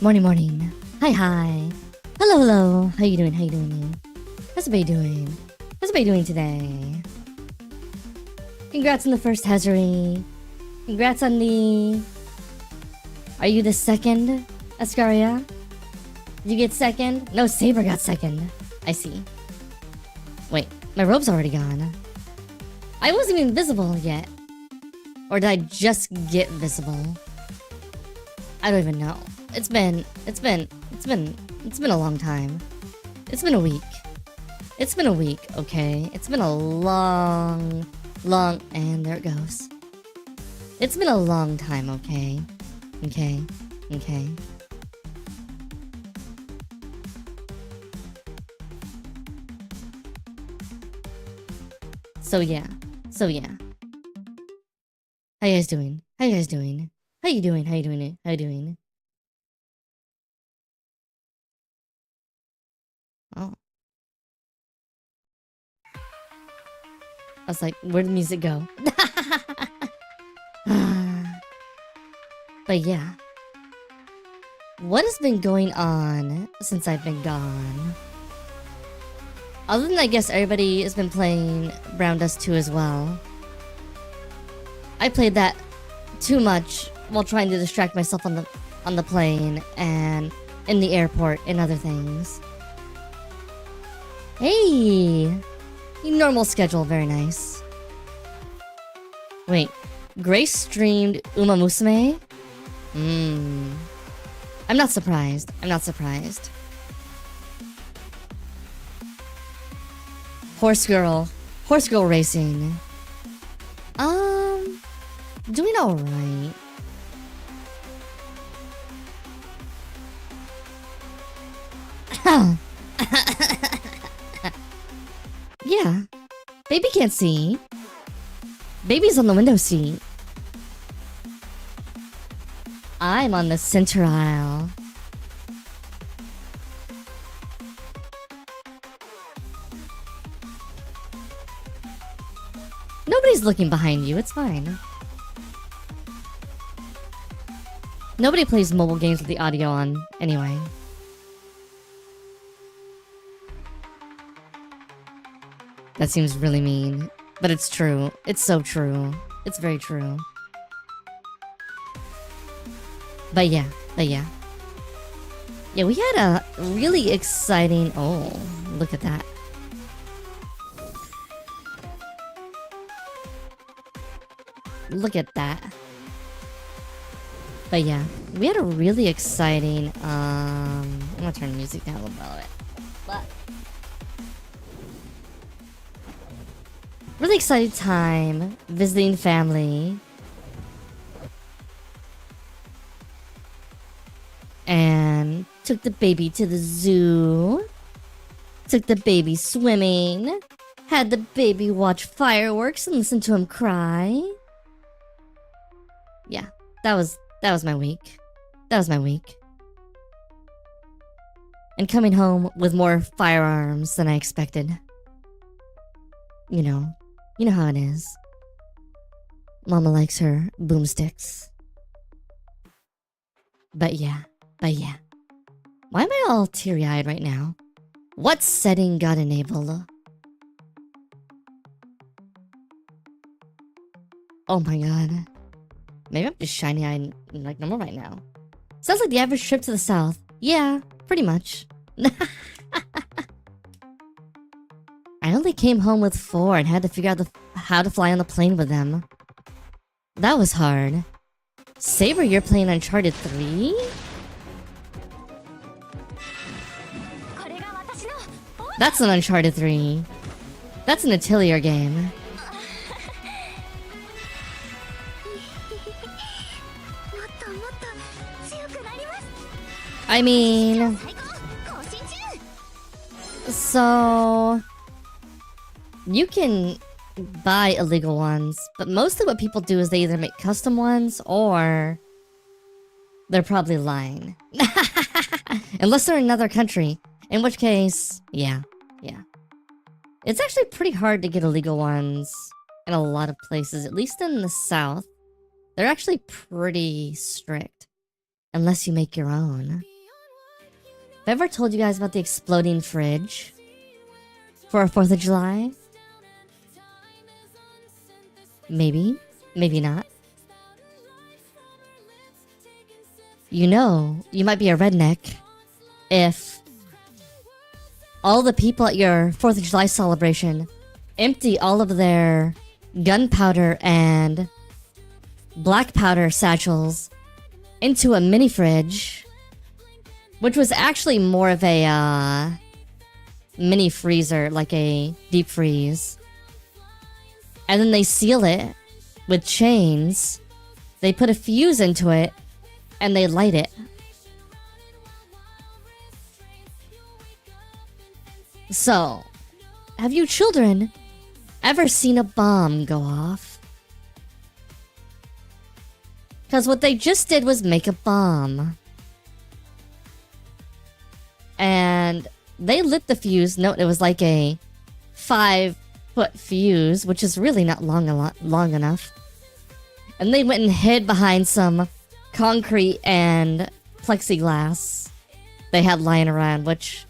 Morning, morning. Hi, hi. Hello, hello. How you doing? How you doing? How's everybody doing? How's everybody doing today? Congrats on the first Hazuri. Congrats on the... Are you the second, Ascaria? Did you get second? No, Saber got second. I see. Wait, my robe's already gone. I wasn't even visible yet. Or did I just get visible? I don't even know. It's been a long time. It's been a week. It's been a week, okay? It's been a long, and there it goes. It's been a long time, okay? Okay. So yeah. How you guys doing? How you doing? Oh. I was like, where'd the music go? But yeah. What has been going on since I've been gone? Other than I guess everybody has been playing Brown Dust 2 as well. I played that too much while trying to distract myself on the plane and in the airport and other things. Hey! Normal schedule, very nice. Wait, Grace streamed Uma Musume? I'm not surprised. Horse girl racing. Doing alright. Yeah. Baby can't see. Baby's on the window seat. I'm on the center aisle. Nobody's looking behind you, it's fine. Nobody plays mobile games with the audio on, anyway. That seems really mean, but it's true. It's so true. It's very true. But yeah. Yeah, we had a really exciting... Oh, look at that. Look at that. But yeah, we had a really exciting... I'm gonna turn the music down a little bit. But... really exciting time visiting family. And took the baby to the zoo. Took the baby swimming. Had the baby watch fireworks and listen to him cry. Yeah, that was my week. And coming home with more firearms than I expected. You know how it is. Mama likes her boomsticks. But yeah. Why am I all teary-eyed right now? What setting got enabled? Oh my god. Maybe I'm just shiny-eyed like normal right now. Sounds like the average trip to the south. Yeah, pretty much. I only came home with 4 and had to figure out how to fly on the plane with them. That was hard. Saber, you're playing Uncharted 3? That's an Uncharted 3. That's an Atelier game. I mean... So... You can buy illegal ones, but mostly what people do is they either make custom ones or... they're probably lying. Unless they're in another country. In which case, yeah. It's actually pretty hard to get illegal ones in a lot of places, at least in the South. They're actually pretty strict. Unless you make your own. I ever told you guys about the exploding fridge for a 4th of July? Maybe. Maybe not. You know, you might be a redneck if all the people at your 4th of July celebration empty all of their gunpowder and black powder satchels into a mini fridge, which was actually more of a mini freezer, like a deep freeze. And then they seal it with chains. They put a fuse into it and they light it. So, have you children ever seen a bomb go off? Because what they just did was make a bomb. And they lit the fuse. Note it was like a 5-foot fuse, which is really not long enough. And they went and hid behind some concrete and plexiglass they had lying around, which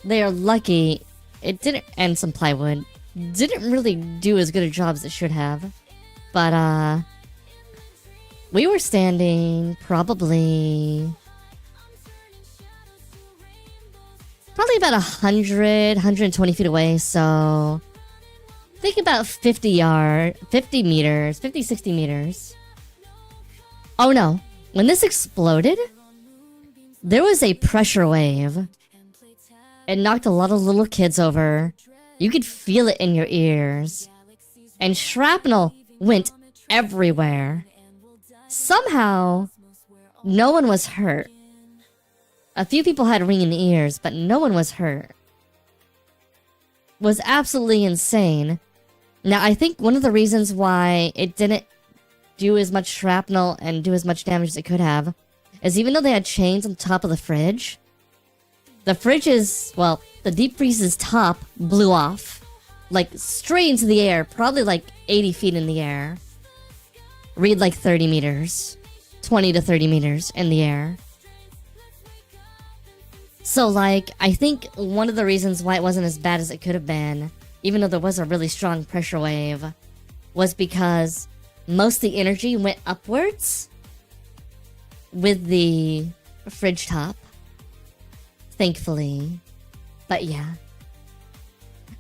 they are lucky it didn't, and some plywood. Didn't really do as good a job as it should have. But we were standing probably about 120 feet away, so think about 50 meters, 50, 60 meters. Oh no, when this exploded, there was a pressure wave. It knocked a lot of little kids over. You could feel it in your ears. And shrapnel went everywhere. Somehow, no one was hurt. A few people had ringing ears, but no one was hurt. Was absolutely insane. Now, I think one of the reasons why it didn't do as much shrapnel and do as much damage as it could have is even though they had chains on top of the fridge, the fridge's, well, the deep freeze's top blew off. Like, straight into the air, probably like 80 feet in the air. Read like 30 meters. 20 to 30 meters in the air. So, like, I think one of the reasons why it wasn't as bad as it could have been, even though there was a really strong pressure wave, was because most of the energy went upwards with the fridge top. Thankfully. But yeah.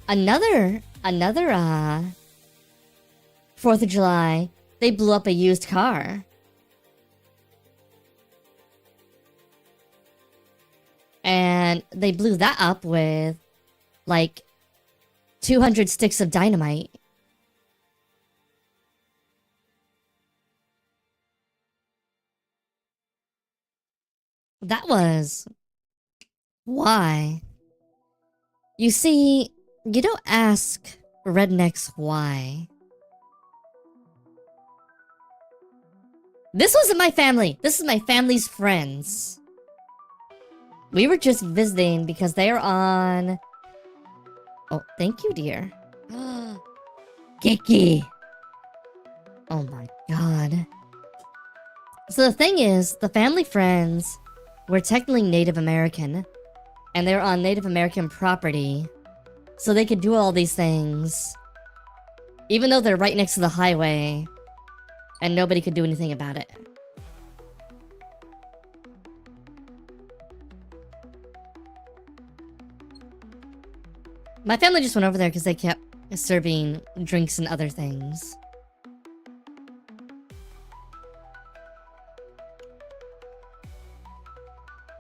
Another 4th of July, they blew up a used car. And they blew that up with like 200 sticks of dynamite. That was why. You see, you don't ask rednecks why. This wasn't my family. This is my family's friends. We were just visiting because they are on... Oh, thank you, dear. Kiki. Oh my god. So the thing is, the family friends were technically Native American. And they were on Native American property. So they could do all these things. Even though they're right next to the highway. And nobody could do anything about it. My family just went over there because they kept serving drinks and other things.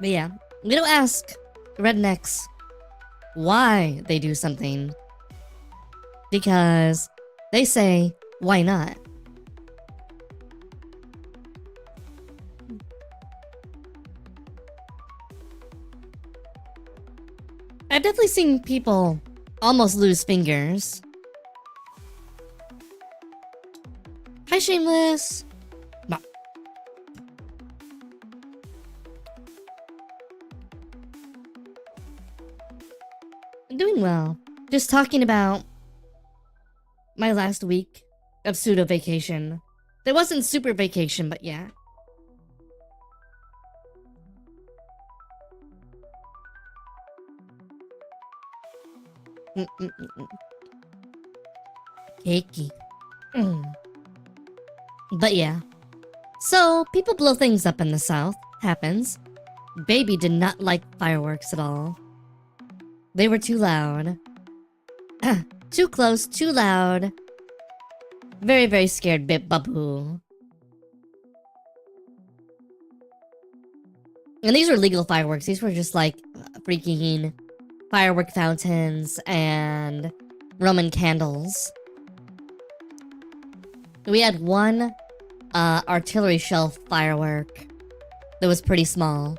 But yeah, we don't ask rednecks why they do something. Because they say, why not? I've definitely seen people almost lose fingers. Hi, Shameless. Bah. I'm doing well. Just talking about my last week of pseudo vacation. There wasn't super vacation, but yeah. Cakey. But yeah. So, people blow things up in the South. Happens. Baby did not like fireworks at all. They were too loud. Too close, too loud. Very, very scared bit babu. And these were legal fireworks. These were just like freaking firework fountains and Roman candles. We had one artillery shell firework that was pretty small.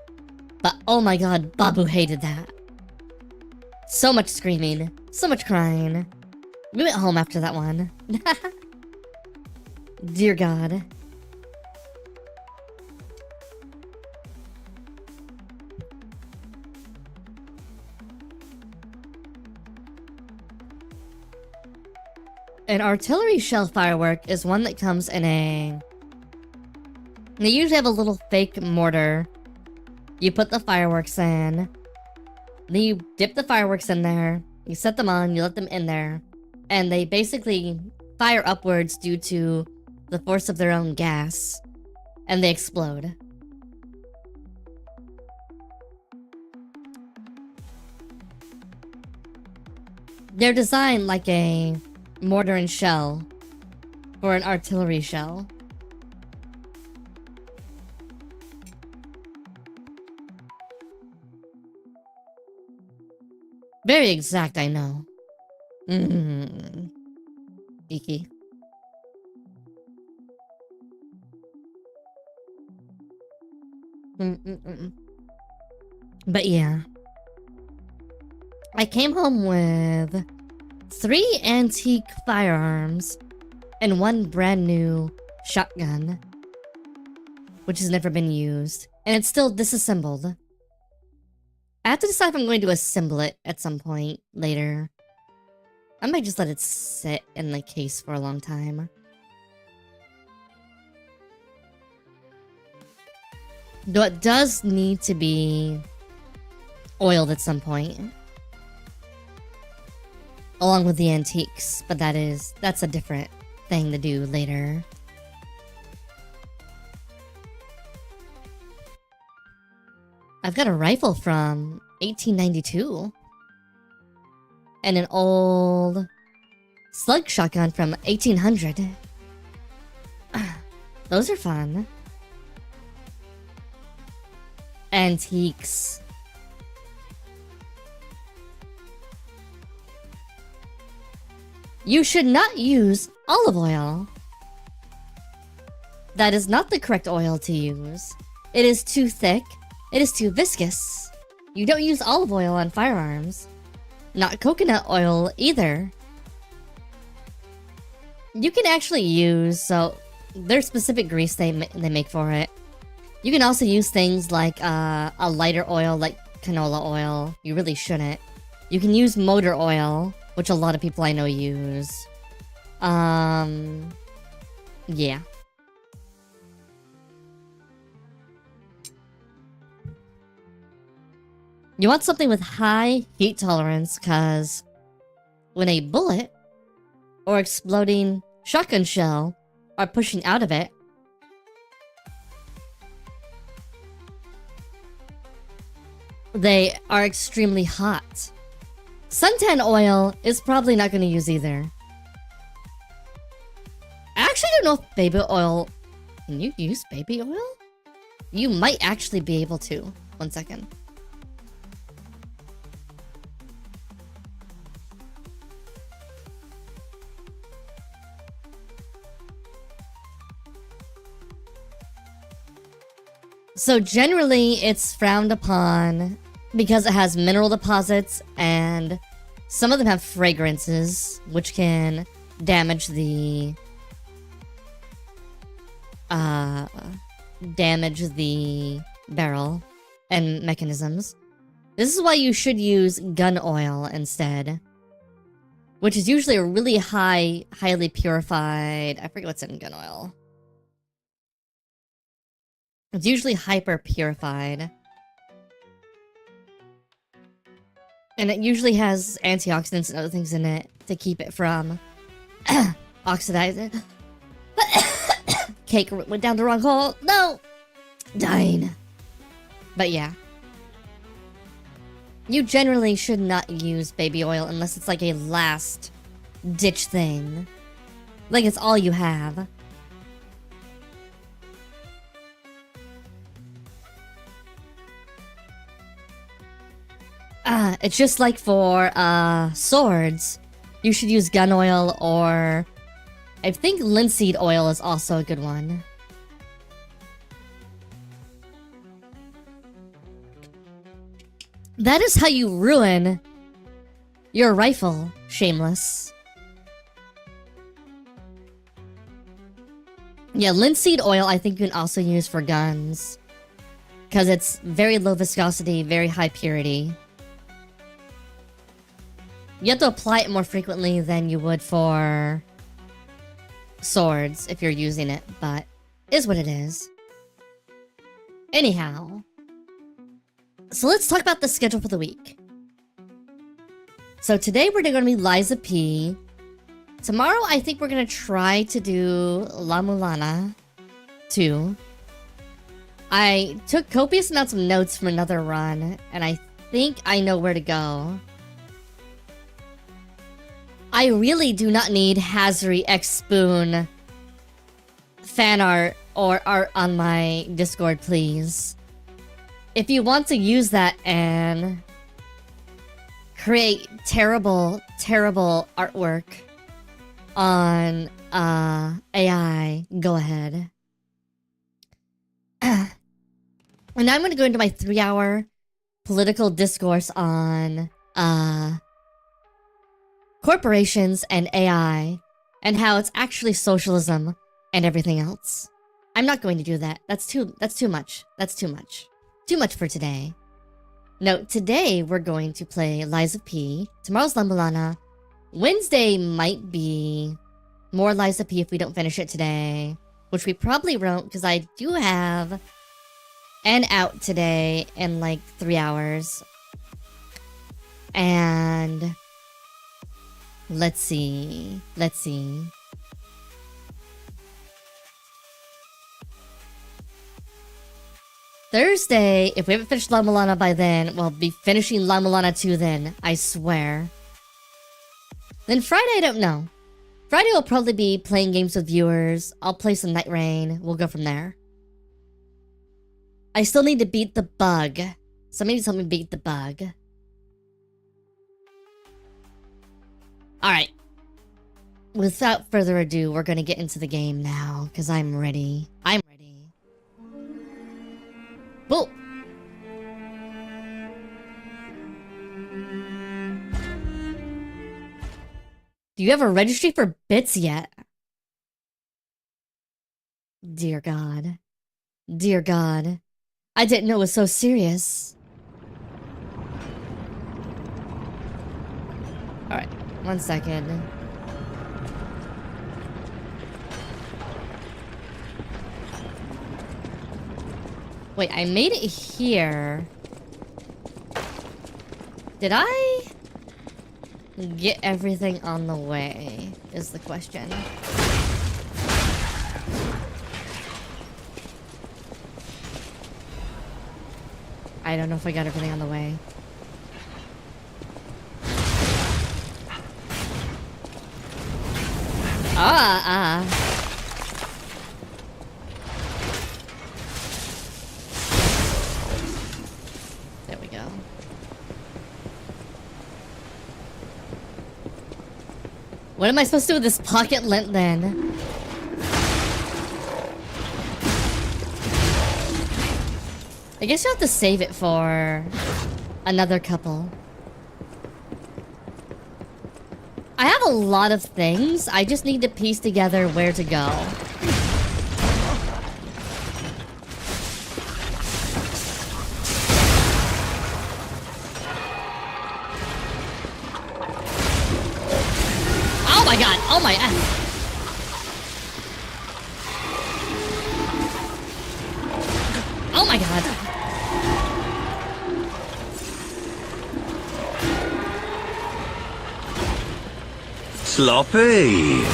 But oh my god, Babu hated that. So much screaming. So much crying. We went home after that one. Dear God. An artillery shell firework is one that comes in a... They usually have a little fake mortar. You put the fireworks in. Then you dip the fireworks in there. You set them on, you let them in there. And they basically fire upwards due to the force of their own gas. And they explode. They're designed like a mortar and shell for an artillery shell. Very exact, I know. Geeky. But yeah. I came home with 3 antique firearms and 1 brand new shotgun, which has never been used, and it's still disassembled. I have to decide if I'm going to assemble it at some point later. I might just let it sit in the case for a long time. Though it does need to be oiled at some point. Along with the antiques, but that's a different thing to do later. I've got a rifle from 1892. And an old slug shotgun from 1800. Those are fun. Antiques. You should not use olive oil. That is not the correct oil to use. It is too thick. It is too viscous. You don't use olive oil on firearms. Not coconut oil either. You can actually use, so there's specific grease they make for it. You can also use things like a lighter oil like canola oil. You really shouldn't. You can use motor oil, which a lot of people I know use. Yeah. You want something with high heat tolerance, cause when a bullet or exploding shotgun shell are pushing out of it, they are extremely hot. Suntan oil is probably not going to use either. I actually don't know if baby oil... Can you use baby oil? You might actually be able to. 1 second. So generally, it's frowned upon because it has mineral deposits and some of them have fragrances, which can damage the barrel and mechanisms. This is why you should use gun oil instead, which is usually a really highly purified... I forget what's in gun oil. It's usually hyper purified. And it usually has antioxidants and other things in it to keep it from oxidizing. Cake went down the wrong hole. No! Dying. But yeah. You generally should not use baby oil unless it's like a last ditch thing. Like it's all you have. It's just like for swords. You should use gun oil, or I think linseed oil is also a good one. That is how you ruin your rifle, Shameless. Yeah, linseed oil I think you can also use for guns, because it's very low viscosity, very high purity. You have to apply it more frequently than you would for swords if you're using it, but it is what it is. Anyhow, so let's talk about the schedule for the week. So today we're going to be Liza P. Tomorrow I think we're going to try to do La Mulana 2. I took copious amounts of notes from another run, and I think I know where to go. I really do not need Hazri X Spoon fan art or art on my Discord, please. If you want to use that and create terrible, terrible artwork on AI, go ahead. And now I'm going to go into my 3-hour political discourse on corporations and AI, and how it's actually socialism and everything else. I'm not going to do that. That's too much. That's too much. Too much for today. No, today we're going to play Liza P. Tomorrow's La Mulana. Wednesday might be more Liza P if we don't finish it today, which we probably won't, because I do have an out today in like 3 hours. And let's see. Thursday, if we haven't finished La Mulana by then, we'll be finishing La Mulana 2 then, I swear. Then Friday, I don't know. Friday will probably be playing games with viewers. I'll play some Night Rain. We'll go from there. I still need to beat the bug. Somebody help me beat the bug. Alright. Without further ado, we're gonna get into the game now, because I'm ready. I'm ready. Boom! Do you have a registry for bits yet? Dear God. Dear God. I didn't know it was so serious. Alright, 1 second. Wait, I made it here. Did I get everything on the way? Is the question. I don't know if I got everything on the way. There we go. What am I supposed to do with this pocket lint then? I guess you have to save it for another couple. I have a lot of things. I just need to piece together where to go. Oh my God! Oh my... Oh my God! sloppy.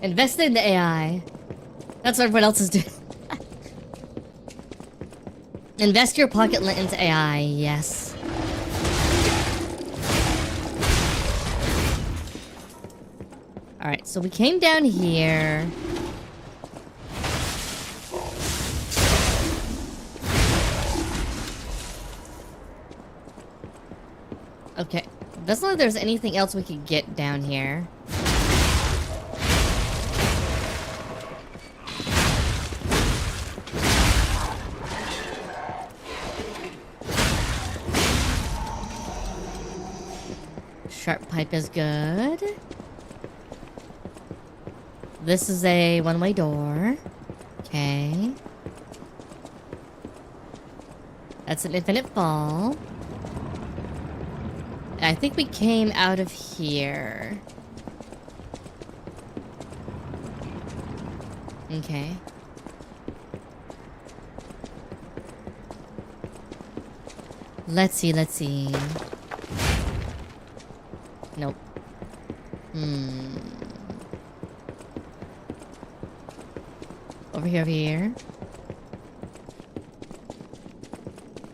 Invest in the AI. That's what everyone else is doing. Invest your pocket lint into AI, yes. Alright, so we came down here. Okay. Doesn't look like there's anything else we could get down here. Sharp pipe is good. This is a one-way door. Okay. That's an infinite fall. I think we came out of here. Okay. Let's see, let's see. Nope. Over here, over here.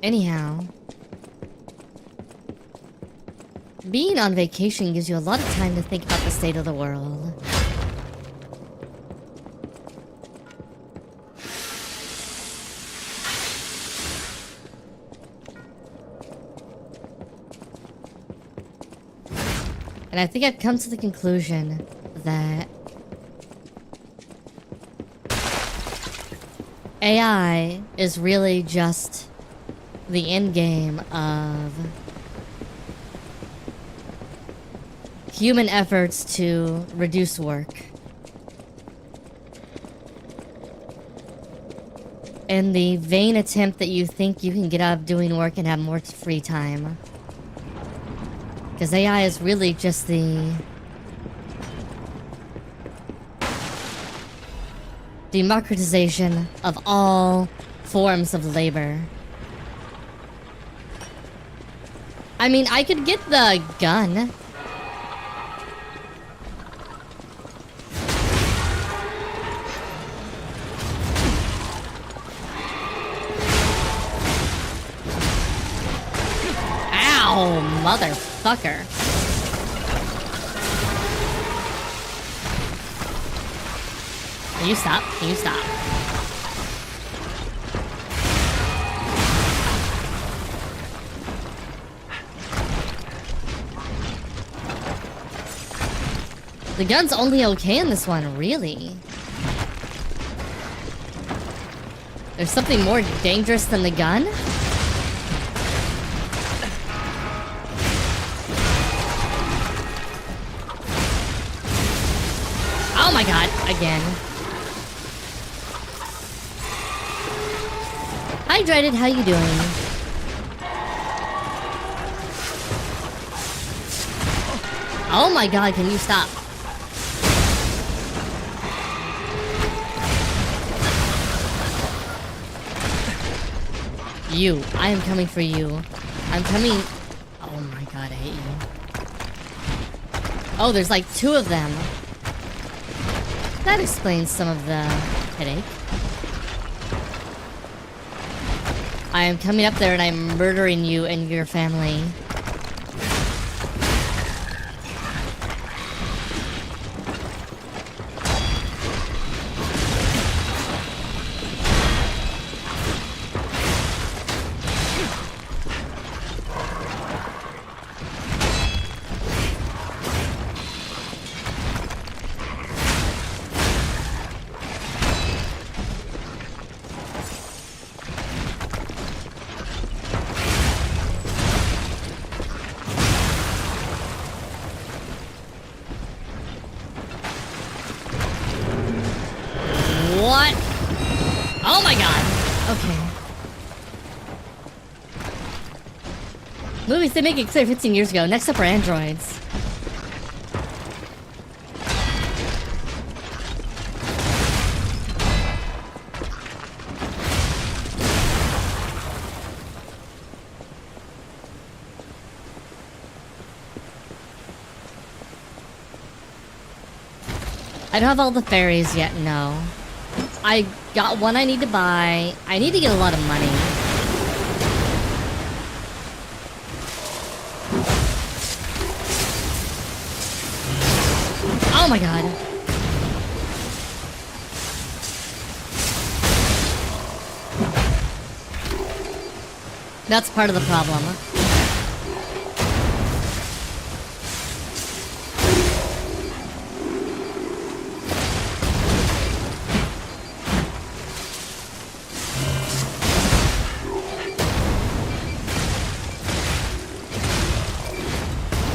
Anyhow. Being on vacation gives you a lot of time to think about the state of the world. And I think I've come to the conclusion that AI is really just the end game of human efforts to reduce work. In the vain attempt that you think you can get out of doing work and have more free time. Because AI is really just the democratization of all forms of labor. I mean, I could get the gun. Ow, motherfucker. Can you stop? Can you stop? The gun's only okay in this one, really. There's something more dangerous than the gun? Oh my god, again. Hi Dreaded, how you doing? Oh my god, can you stop? You, I am coming for you. I'm coming. Oh my god, I hate you. Oh, there's like two of them. That explains some of the headache. I am coming up there and I'm murdering you and your family. What? Oh my god. Okay. Movies they make it clear 15 years ago. Next up are androids. I don't have all the fairies yet, no. I got one I need to buy. I need to get a lot of money. Oh my god. That's part of the problem.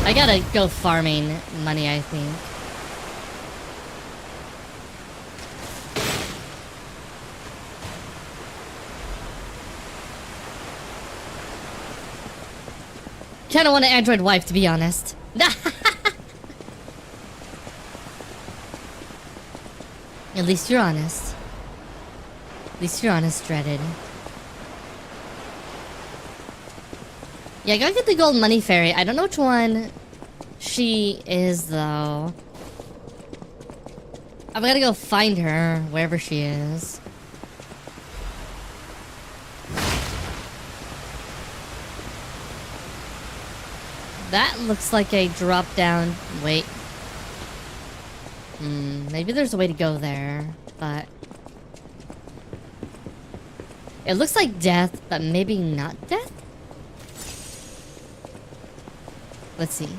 I gotta go farming money, I think. Kinda want an android wife, to be honest. At least you're honest. At least you're honest, Dreaded. Yeah, I gotta get the gold money fairy. I don't know which one she is, though. I've gotta go find her, wherever she is. That looks like a drop down. Wait. Maybe there's a way to go there, but... It looks like death, but maybe not death? Let's see.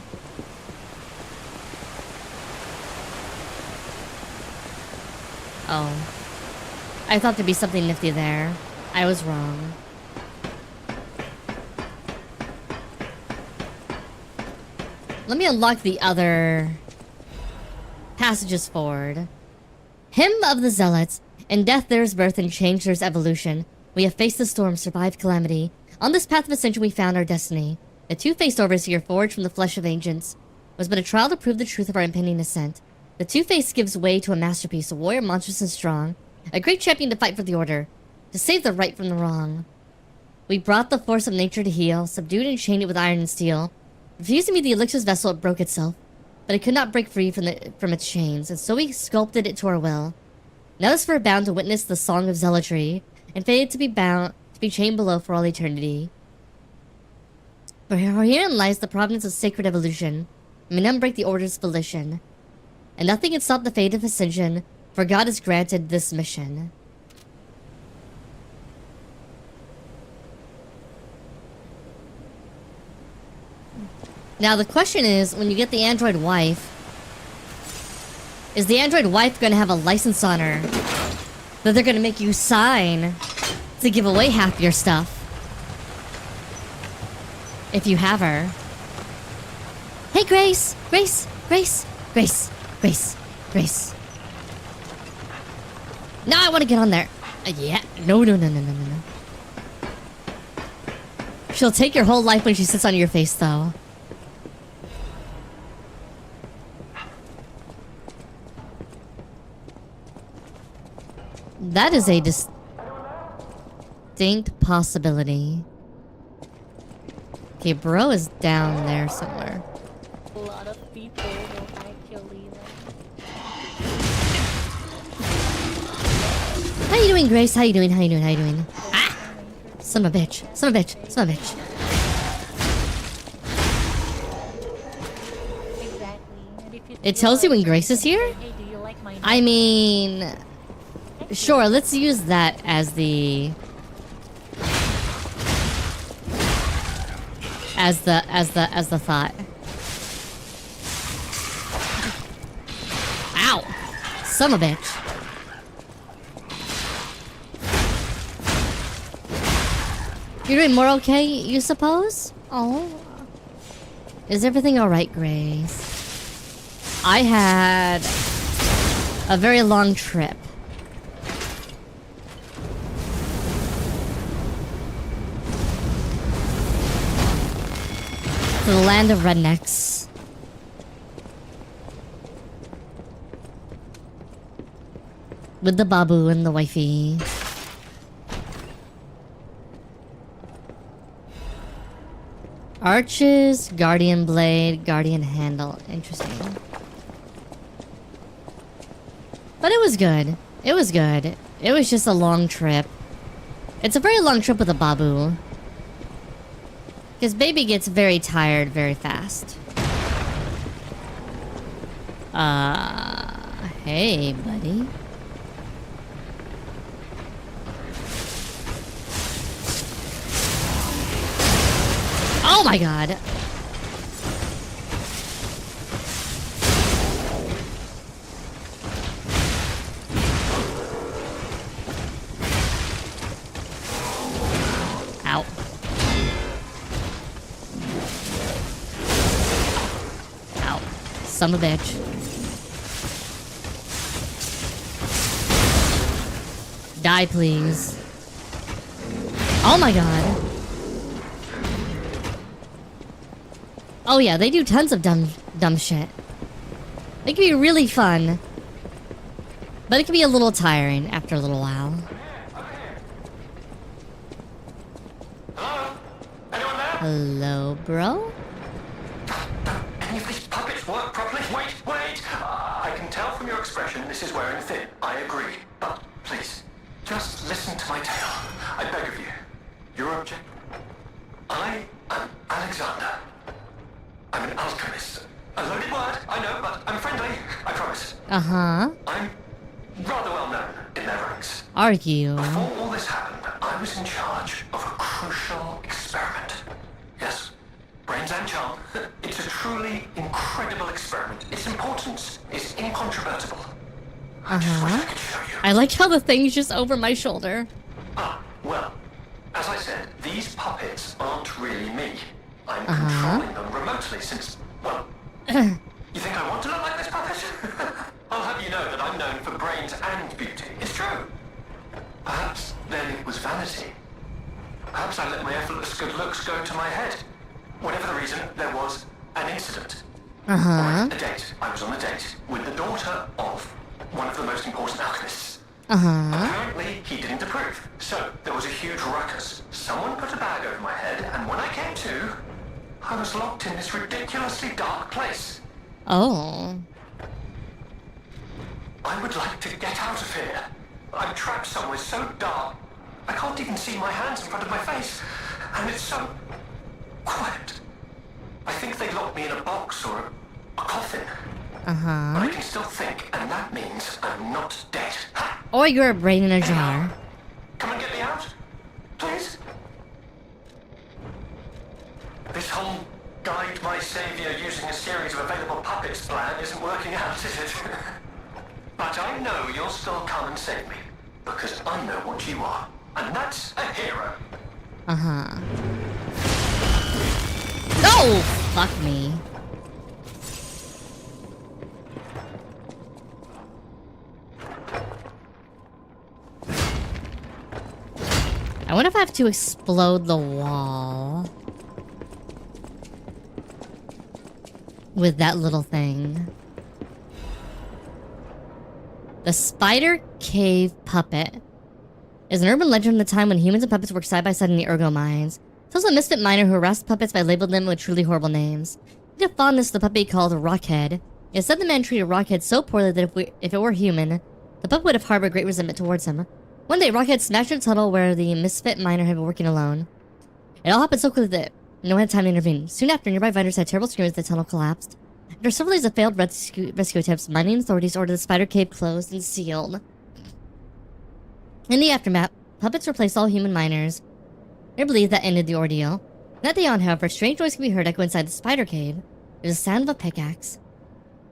Oh. I thought there'd be something nifty there. I was wrong. Let me unlock the other passages forward. Hymn of the Zealots. In death there's birth, and change there's evolution. We have faced the storm, survived calamity. On this path of ascension we found our destiny. The two-faced overseer, forged from the flesh of ancients, was but a trial to prove the truth of our impending ascent. The two-faced gives way to a masterpiece, a warrior monstrous and strong, a great champion to fight for the order, to save the right from the wrong. We brought the force of nature to heal, subdued and chained it with iron and steel. Refusing me the elixir's vessel, it broke itself, but it could not break free from its chains, and so we sculpted it to our will. Now is for bound to witness the song of zealotry, and fated to be chained below for all eternity. For herein lies the providence of sacred evolution, and may none break the order's volition, and nothing can stop the fate of ascension, for God has granted this mission. Now the question is, when you get the android wife, is the android wife gonna have a license on her that they're gonna make you sign to give away half your stuff? If you have her. Hey, Grace! Grace! Grace! Grace! Grace! Grace! No, I want to get on there. Yeah. No. She'll take your whole life when she sits on your face, though. That is a distinct possibility. Okay, bro is down there somewhere. A lot of people will actually How you doing, Grace? How you doing? Ah! Son of a bitch. exactly. And if you It tells you when Grace is here? Hey, do you like my I mean... Sure, let's use that as the... As the thought. Ow! Son of a bitch. You're doing more okay, you suppose? Oh. Is everything alright, Grace? I had a very long trip. To the land of rednecks. With the babu and the wifey. Arches, guardian blade, guardian handle. Interesting. But it was good. It was good. It was just a long trip. It's a very long trip with a babu. Because baby gets very tired very fast. Hey, buddy. Oh my god. Ow. Ow. Son of a bitch. Die, please. Oh my god. Oh yeah, they do tons of dumb shit. They can be really fun. But it can be a little tiring after a little while. Hello? Anyone there? Hello, bro? Any of these puppets work properly? Wait! I can tell from your expression this is wearing thin. I agree. But please, just listen to my tale. I beg of you. Your object? I am Alexander. I'm an alchemist. A loaded word, I know, but I'm friendly. I promise. Uh-huh. I'm rather well known in their ranks. Are you? Before all this happened, I was in charge of a crucial experiment. Yes, brains and charm. It's a truly incredible experiment. Its importance is incontrovertible. I just wish I could show you. I like how the thing's just over my shoulder. Well, as I said, these puppets aren't really me. I'm controlling them remotely since, well, you think I want to look like this puppet? I'll have you know that I'm known for brains and beauty. It's true. Perhaps then it was vanity. Perhaps I let my effortless good looks go to my head. Whatever the reason, there was an incident. Right, a date. I was on a date with the daughter of one of the most important alchemists. Apparently, he didn't approve. So, there was a huge ruckus. Someone put a bag over my head, and when I came to, I was locked in this ridiculously dark place. Oh. I would like to get out of here. I'm trapped somewhere so dark, I can't even see my hands in front of my face. And it's so quiet. I think they locked me in a box or a coffin. But I can still think, and that means I'm not dead. Ha! Or you're a brain in a jar. Come and get me out, please. This whole guide my savior using a series of available puppets plan isn't working out, is it? But I know you'll still come and save me, because I know what you are, and that's a hero. Oh, fuck me. I wonder if I have to explode the wall with that little thing. The Spider Cave Puppet is an urban legend from the time when humans and puppets worked side by side in the Ergo mines. It's also a misfit miner who harassed puppets by labeling them with truly horrible names. He had fondness for the puppet called Rockhead. It said the man treated Rockhead so poorly that if it were human, the puppet would have harbored great resentment towards him. One day, Rockhead smashed into the tunnel where the misfit miner had been working alone. It all happened so quickly that no one had time to intervene. Soon after, nearby vendors had terrible screams as the tunnel collapsed. After several days of failed rescue attempts, mining authorities ordered the Spider Cave closed and sealed. In the aftermath, puppets replaced all human miners. They believed that ended the ordeal. That day on, however, a strange noise could be heard echo inside the Spider Cave. It was the sound of a pickaxe.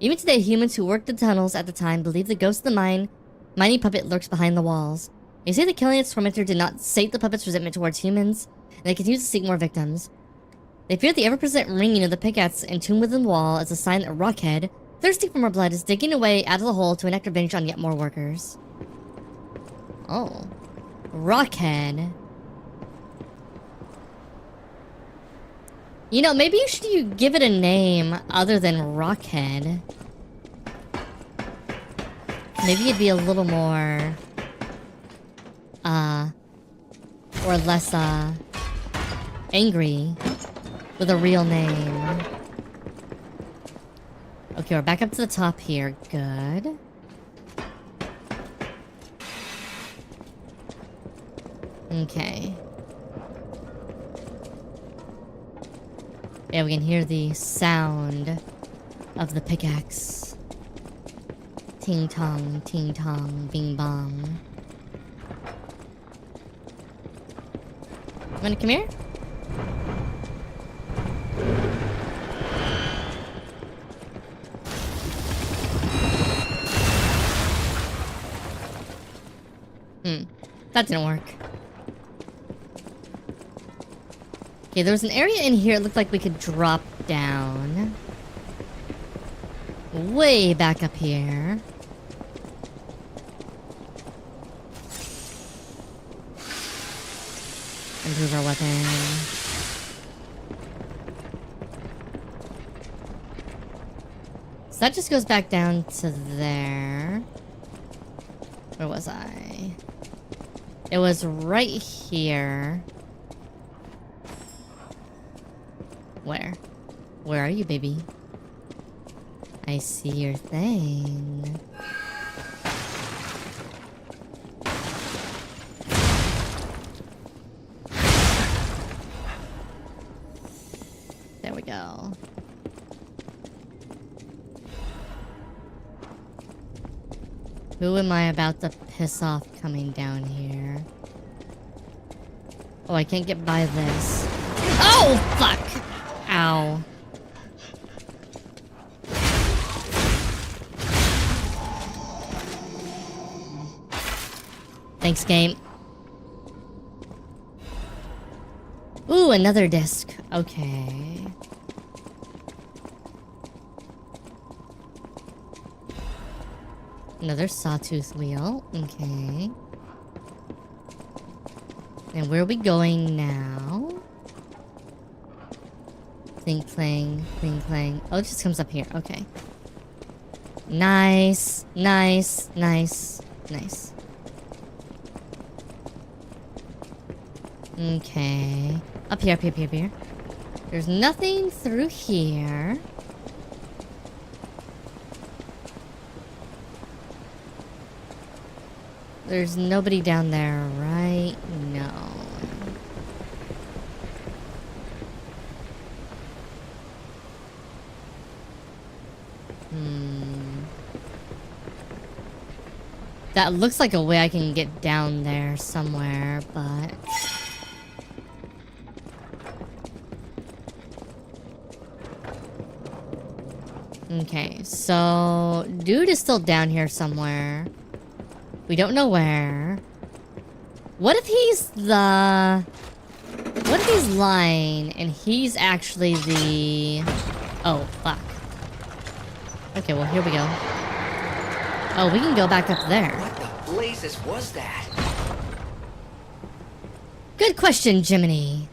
Even today, humans who worked the tunnels at the time believe the ghost of the mining puppet lurks behind the walls. They say the killing its tormentor did not sate the puppet's resentment towards humans, and they continue to seek more victims. They fear the ever-present ringing of the pickaxe entombed within the wall as a sign that Rockhead, thirsty for more blood, is digging away out of the hole to enact revenge on yet more workers. Oh. Rockhead. You know, maybe you should give it a name other than Rockhead. Maybe it'd be a little more... or less, angry with a real name. Okay, we're back up to the top here. Good. Okay. Yeah, we can hear the sound of the pickaxe. Ting tong, bing bong. Wanna come here? That didn't work. Okay, there was an area in here it looked like we could drop down. Way back up here. Improve our weapon. So that just goes back down to there. Where was I? It was right here. Where? Where are you, baby? I see your thing. There we go. Who am I about to piss off coming down here? Oh, I can't get by this. Oh, fuck! Ow. Thanks, game. Ooh, another disc. Okay. Another sawtooth wheel. Okay. And where are we going now? Clink clang, clink clang. Oh, it just comes up here. Okay. Nice, nice, nice, nice. Okay. Up here, up here, up here, up here. There's nothing through here. There's nobody down there, right? No. That looks like a way I can get down there somewhere, but... Okay, so... Dude is still down here somewhere. We don't know where. What if he's the... What if he's lying and he's actually the... Oh, fuck. Okay, well, here we go. Oh, we can go back up there. What the blazes was that? Good question, Jiminy.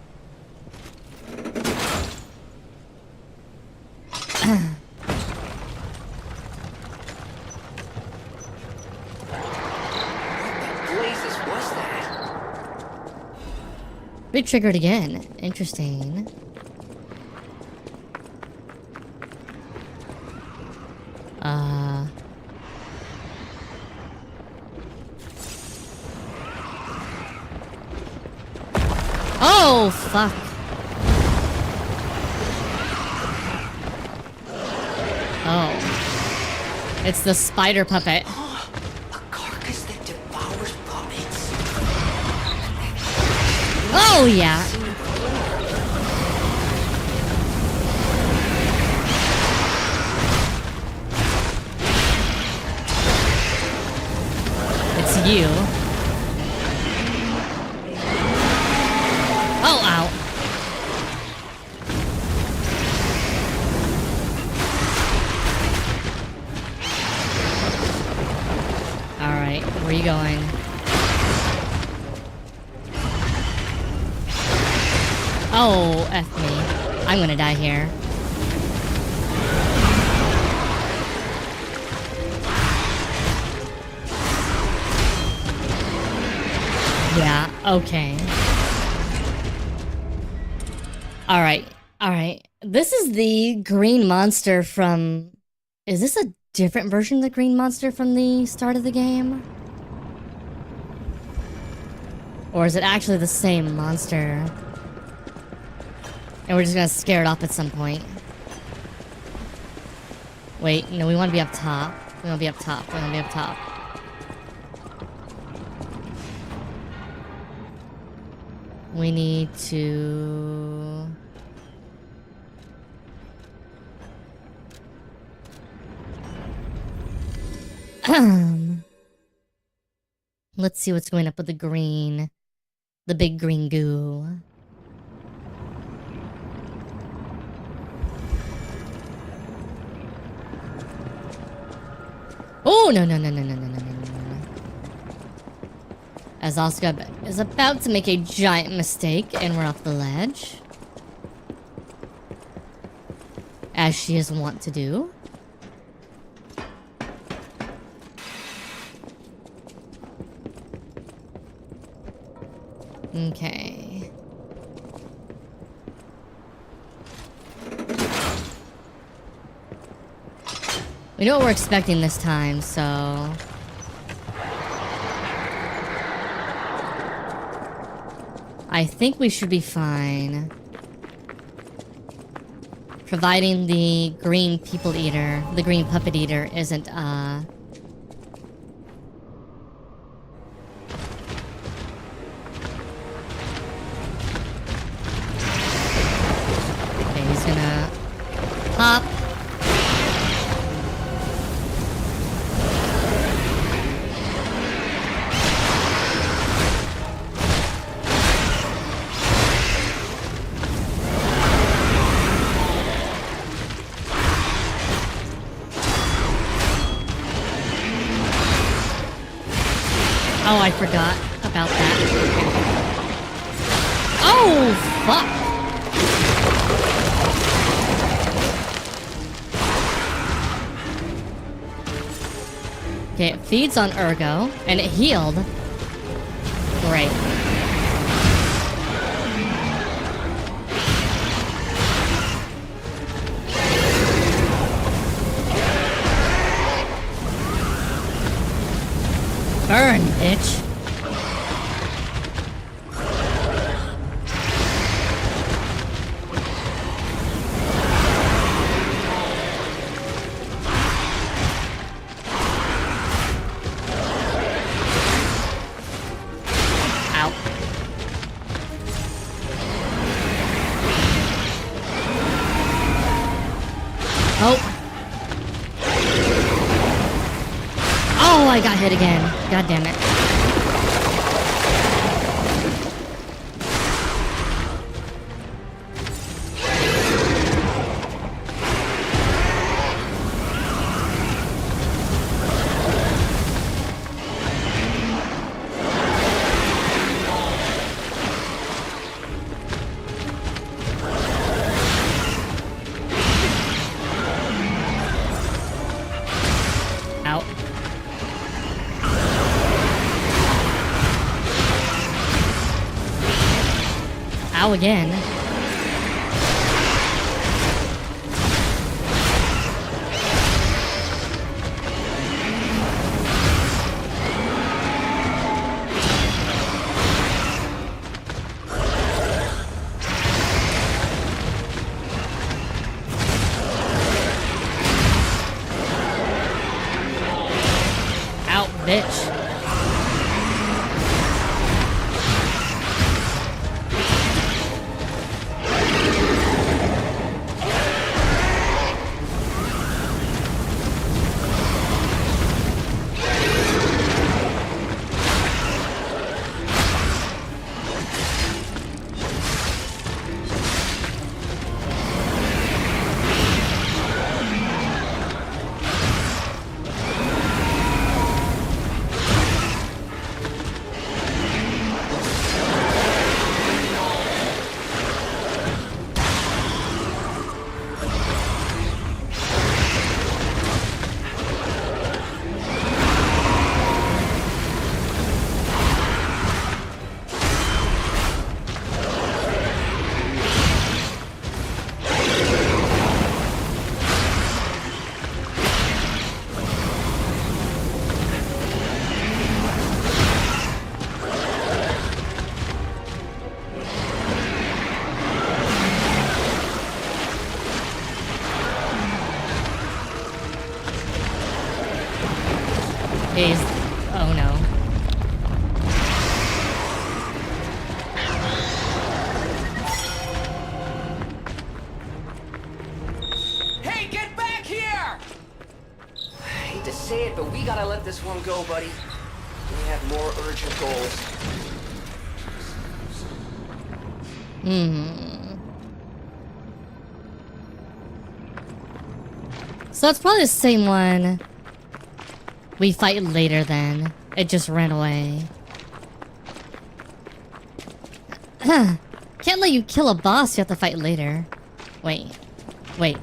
Re-triggered again. Interesting. Oh, fuck. Oh. It's the spider puppet. A carcass that devours puppets. Oh, yeah. It's you. Oh, ow. Alright, where are you going? Oh, F me. I'm gonna die here. Yeah, okay. Alright, alright. This is the green monster from... Is this a different version of the green monster from the start of the game? Or is it actually the same monster? And we're just gonna scare it off at some point. Wait, no, we want to be up top. We want to be up top. We want to be up top. We need to... Let's see what's going up with the green. The big green goo. Oh, no, no, no, no, no, no, no, no, no. As Oscar is about to make a giant mistake and we're off the ledge. As she is wont to do. Okay. We know what we're expecting this time, so... I think we should be fine. Providing the green people eater, the green puppet eater isn't, Okay, he's gonna pop. Oh, I forgot about that. Oh, fuck! Okay, it feeds on Ergo, and it healed. Great. Burn, bitch. Ow. Oh. Oh, I got hit again. God damn it. Ow. Ow again. Ow, bitch. Is oh no. Hey, get back here! I hate to say it, but we gotta let this one go, buddy. We have more urgent goals. So it's probably the same one we fight later then. It just ran away. Can't let you kill a boss you have to fight later. Wait. Wait.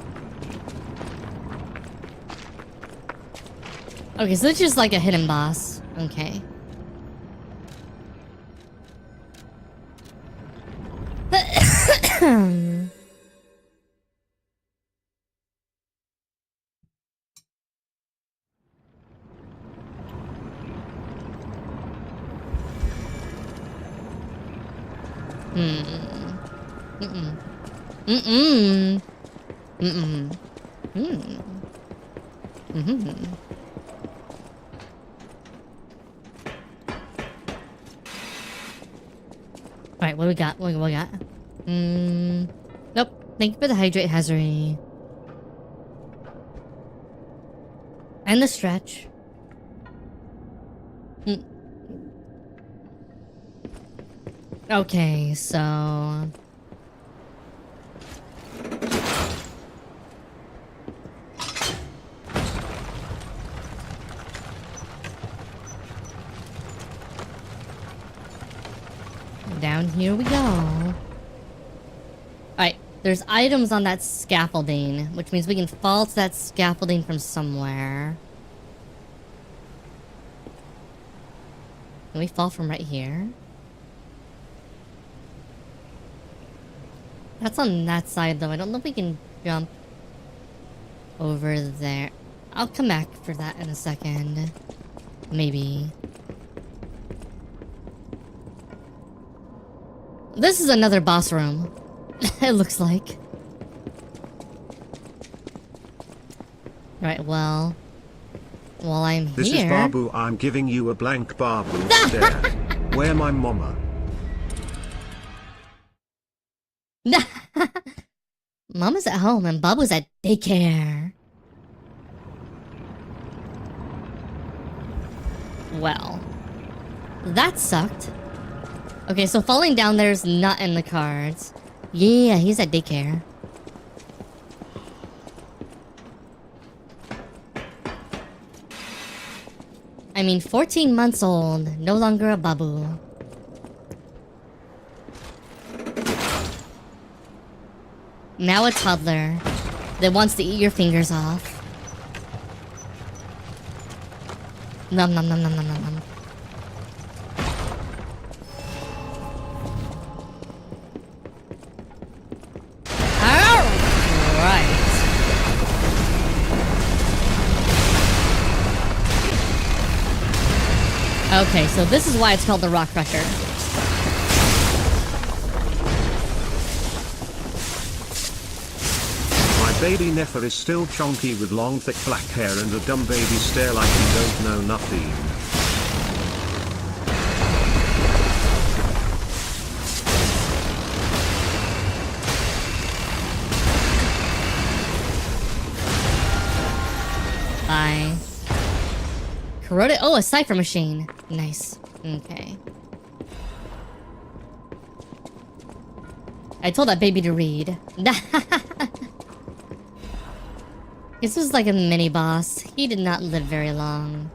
Okay, so it's just like a hidden boss. Okay. Alright, what do we got? What do we got? Nope. Thank you for the hydrate, AsuReDi. And the stretch. Okay, so... down here we go. Alright, there's items on that scaffolding, which means we can fall to that scaffolding from somewhere. Can we fall from right here? That's on that side though. I don't know if we can jump over there. I'll come back for that in a second. Maybe. This is another boss room. It looks like. Right, well. While I'm This here... is Babu, I'm giving you a blank Babu stare. Where my mama? Mama's at home and Babu's at daycare. Well. That sucked. Okay, so falling down there's not in the cards. Yeah, he's at daycare. I mean, 14 months old, no longer a babu. Now a toddler that wants to eat your fingers off. Nom nom nom nom nom nom nom. Okay, so this is why it's called the Rock Crusher. My baby Nefer is still chonky with long thick black hair and a dumb baby stare like you don't know nothing. Bye. Corroded. Oh, a cipher machine. Nice. Okay. I told that baby to read. This was like a mini boss. He did not live very long.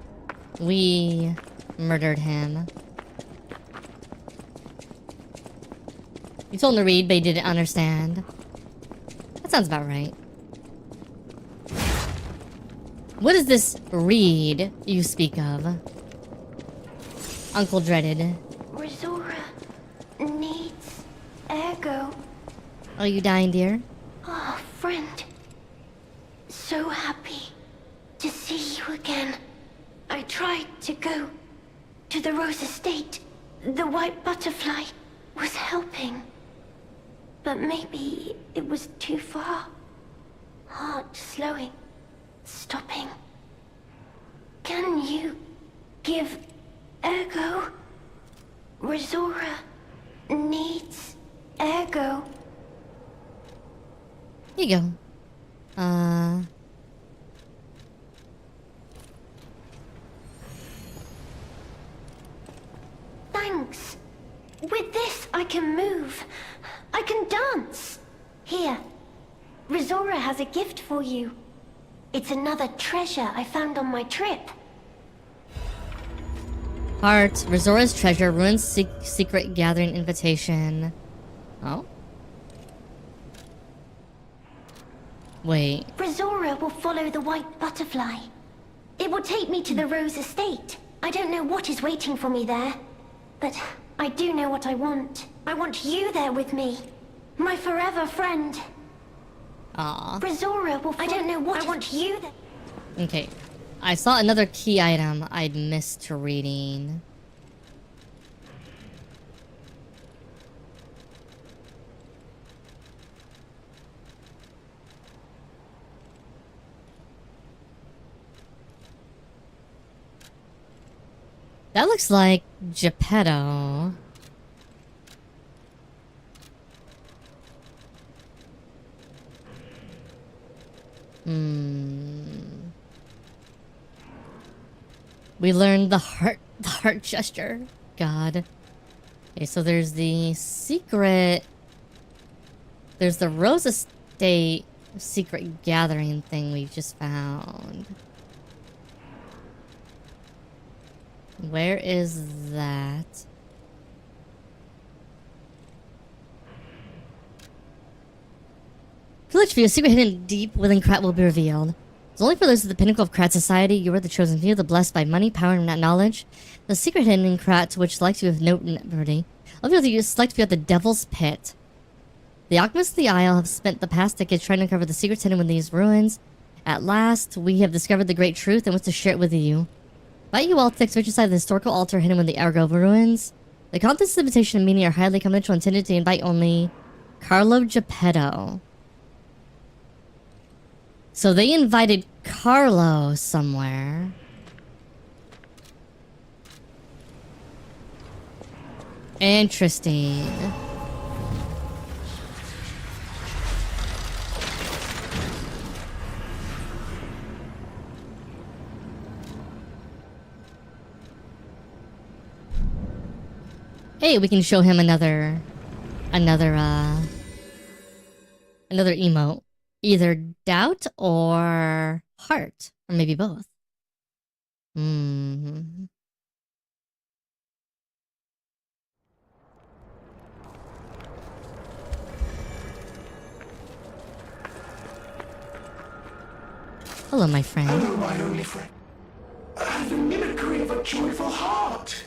We murdered him. You told him to read, but he didn't understand. That sounds about right. What is this read you speak of? Uncle Dreaded. Resora needs ergo. Are you dying, dear? Oh, friend. So happy to see you again. I tried to go to the Rose Estate. The white butterfly was helping. But maybe it was too far. Heart slowing. Stopping. Can you give ergo. Resora needs ergo. Here you go. Thanks. With this, I can move. I can dance. Here, Resora has a gift for you. It's another treasure I found on my trip. Heart, Resora's treasure, ruins secret gathering invitation. Oh? Wait. Resora will follow the white butterfly. It will take me to the Rose Estate. I don't know what is waiting for me there, but I do know what I want. I want you there with me. My forever friend. Aww. Resora will I don't know what I want you there. Okay. I saw another key item I'd missed reading. That looks like Geppetto. We learned the heart gesture. God. Okay, so there's the secret. There's the Rose Estate secret gathering thing we just found. Where is that? Village view, a secret hidden deep within Krat will be revealed. It's only for those at the pinnacle of Krat society. You are the chosen few, the blessed by money, power, and knowledge. The secret hidden in Krat, which select you with noteworthy. All of you select you at the Devil's Pit. The alchemists of the Isle have spent the past decades trying to uncover the secrets hidden within these ruins. At last, we have discovered the great truth and want to share it with you. Invite you all to switch aside the historical altar hidden within the Ergo ruins. The contents of the invitation and meaning are highly confidential, intended to invite only Carlo Geppetto. So they invited Carlo somewhere. Interesting. Hey, we can show him another emote. Either doubt or heart. Or maybe both. Hello, my friend. Hello, my only friend. The mimicry of a joyful heart.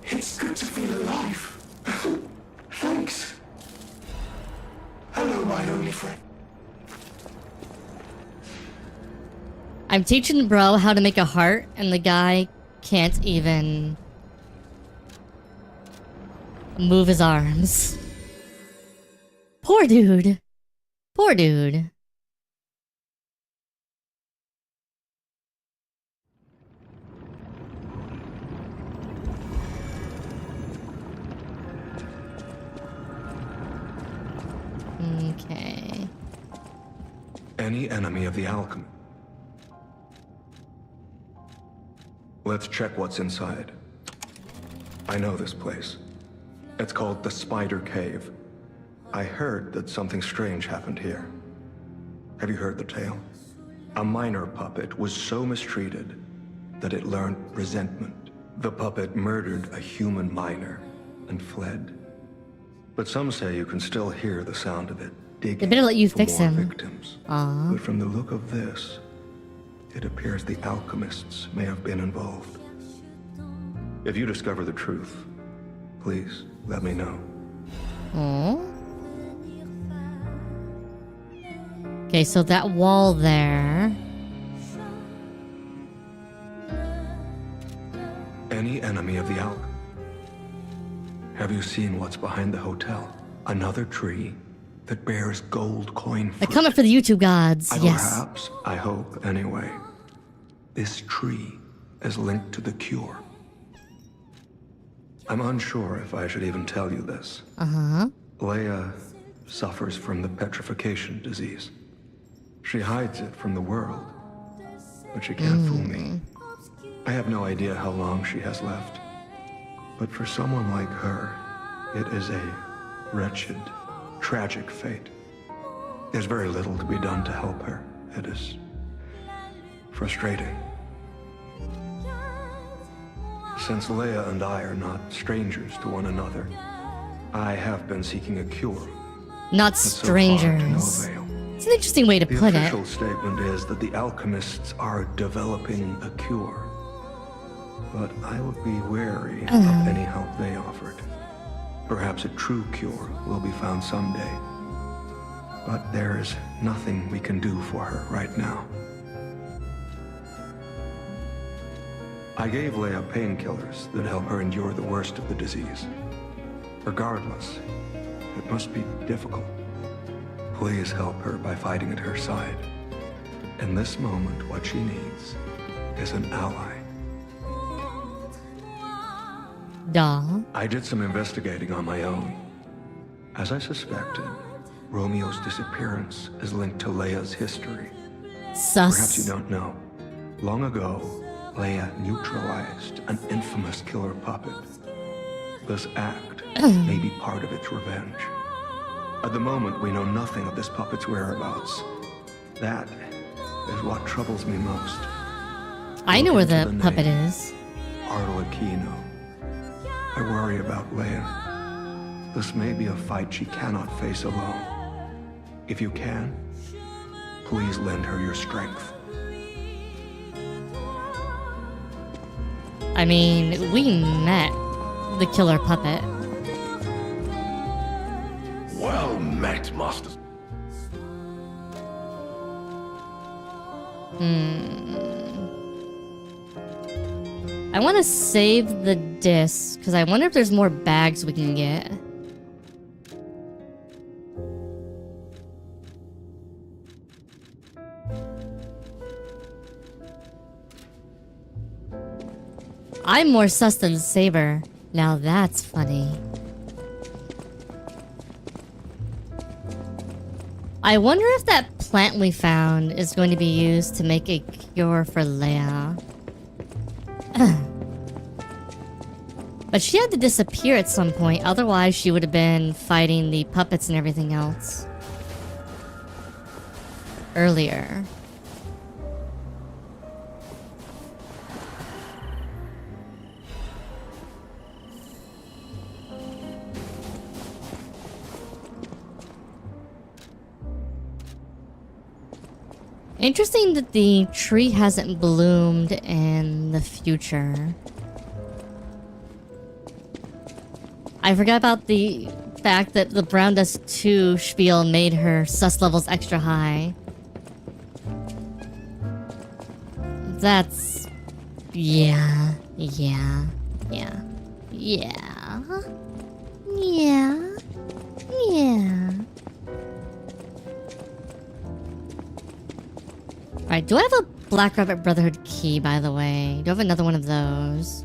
It's good to feel alive. Thanks. Hello, my only friend. I'm teaching bro how to make a heart, and the guy can't even move his arms. Poor dude. Poor dude. Okay. Any enemy of the alchemy. Let's check what's inside. I know this place. It's called the Spider Cave. I heard that something strange happened here. Have you heard the tale? A minor puppet was so mistreated that it learned resentment. The puppet murdered a human miner and fled. But some say you can still hear the sound of it digging They better let you for fix more him. victims. Aww. But from the look of this, it appears the alchemists may have been involved. If you discover the truth, please let me know. Oh. Okay, so that wall there. Any enemy of the alchemy. Have you seen what's behind the hotel? Another tree that bears gold coin fruit. They're coming for the YouTube gods. Yes. Perhaps, I hope, anyway. This tree is linked to the cure. I'm unsure if I should even tell you this. Uh-huh. Leia suffers from the petrification disease. She hides it from the world, but she can't fool me. I have no idea how long she has left. But for someone like her, it is a wretched, tragic fate. There's very little to be done to help her. It is frustrating. Since Leia and I are not strangers to one another, I have been seeking a cure. Not but so far to no strangers. avail. It's an interesting way to The put it. official statement is that the alchemists are developing a cure. But I would be wary of any help they offered. Perhaps a true cure will be found someday. But there is nothing we can do for her right now. I gave Leia painkillers that help her endure the worst of the disease. Regardless, it must be difficult. Please help her by fighting at her side. In this moment, what she needs is an ally. Duh. I did some investigating on my own. As I suspected, Romeo's disappearance is linked to Leia's history. Perhaps you Sus. don't know. Long ago, Leia neutralized an infamous killer puppet. This act may be part of its revenge. At the moment, we know nothing of this puppet's whereabouts. That is what troubles me most. I know Look where into the the puppet name. is. Arlecchino. I worry about Leia. This may be a fight she cannot face alone. If you can, please lend her your strength. I mean, we met the killer puppet. Well met, Master. I want to save the disc, because I wonder if there's more bags we can get. I'm more sus than Saber. Now that's funny. I wonder if that plant we found is going to be used to make a cure for Leia. But she had to disappear at some point, otherwise she would have been fighting the puppets and everything else earlier. Interesting that the tree hasn't bloomed in the future. I forgot about the fact that the Brown Dust 2 spiel made her sus levels extra high. That's... yeah. Yeah. Yeah. Yeah. Yeah. Yeah. Alright, do I have a Black Rabbit Brotherhood key, by the way? Do I have another one of those?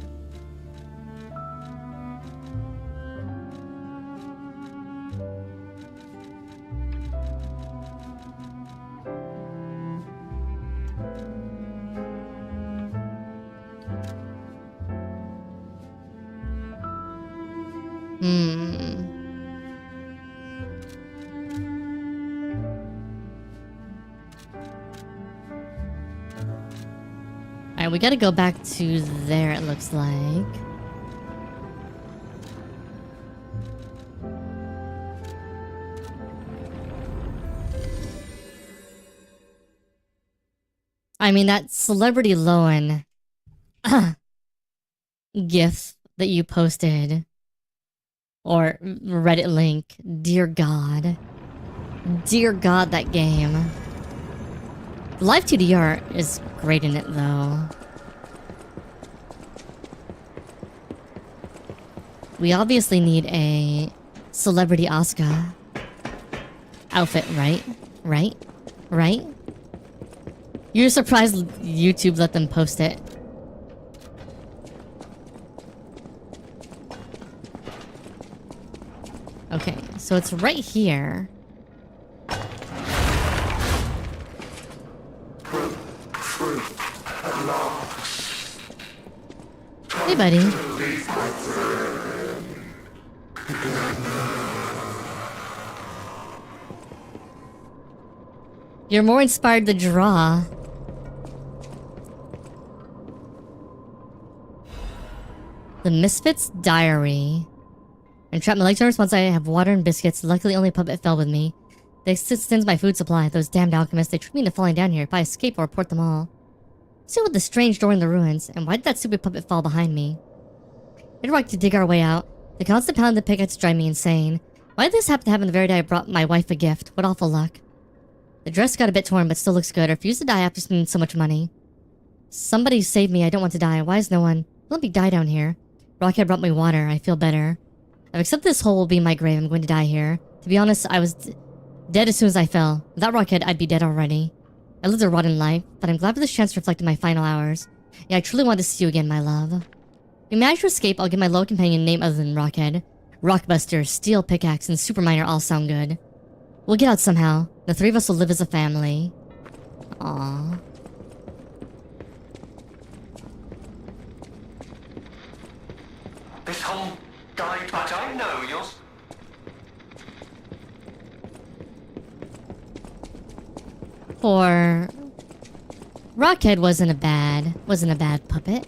Alright, we gotta go back to there, it looks like. I mean, that Celebrity Lowen GIF that you posted, or Reddit link, dear God. Dear God, that game. The live 2D art is great in it, though. We obviously need a Celebrity Asuka outfit, right? Right? Right? You're surprised YouTube let them post it. Okay, so it's right here. Hey, buddy. You're more inspired to draw. The Misfit's Diary. And trap my legs once I have water and biscuits. Luckily, only a puppet fell with me. They extends my food supply. Those damned alchemists, they tricked me into falling down here. If I escape, I'll report them all. See what the strange door in the ruins, and why did that stupid puppet fall behind me? We'd like to dig our way out. The constant pound of the pickaxe drive me insane. Why did this happen to happen the very day I brought my wife a gift? What awful luck. The dress got a bit torn, but still looks good. I refuse to die after spending so much money. Somebody save me, I don't want to die. Why is no one? Let me die down here. Rockhead brought me water, I feel better. I've accepted this hole will be my grave, I'm going to die here. To be honest, I was dead as soon as I fell. Without Rockhead, I'd be dead already. I lived a rotten life, but I'm glad for this chance to reflect on my final hours. Yeah, I truly want to see you again, my love. If we manage to escape, I'll give my low companion a name other than Rockhead. Rockbuster, Steel Pickaxe, and Superminer all sound good. We'll get out somehow. The three of us will live as a family. Aww. This whole guide, but I know yours. Poor Rockhead wasn't a bad puppet.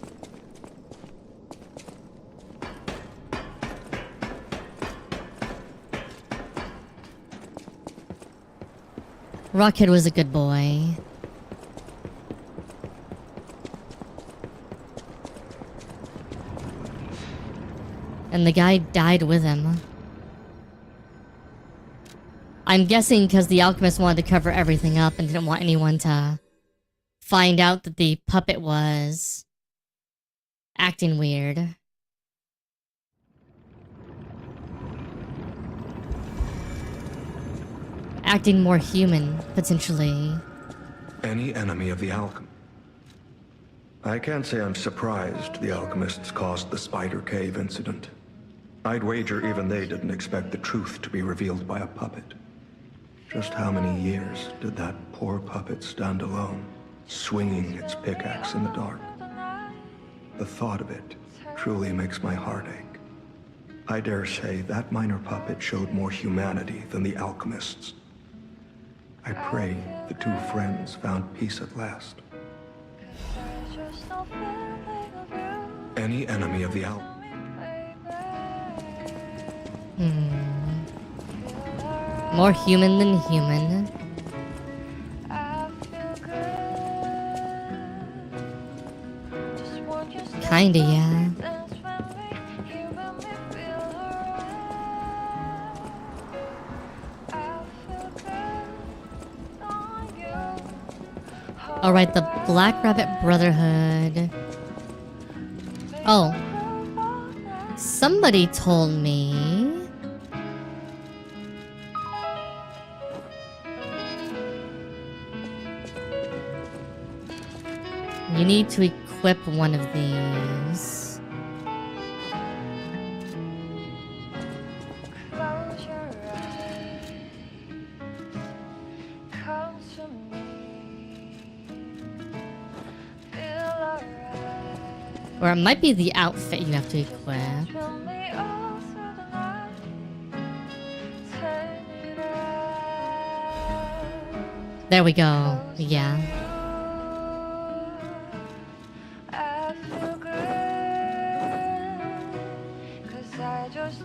Rockhead was a good boy. And the guy died with him. I'm guessing because the alchemist wanted to cover everything up and didn't want anyone to find out that the puppet was acting weird. Acting more human, potentially. Any enemy of the alchemy. I can't say I'm surprised the alchemists caused the Spider Cave incident. I'd wager even they didn't expect the truth to be revealed by a puppet. Just how many years did that poor puppet stand alone, swinging its pickaxe in the dark? The thought of it truly makes my heart ache. I dare say that minor puppet showed more humanity than the alchemists. I pray the two friends found peace at last. Any enemy of the alchemy. More human than human. Kinda, yeah. Alright, the Black Rabbit Brotherhood. Oh. Somebody told me... you need to equip one of these. Or it might be the outfit you have to equip. There we go. Yeah.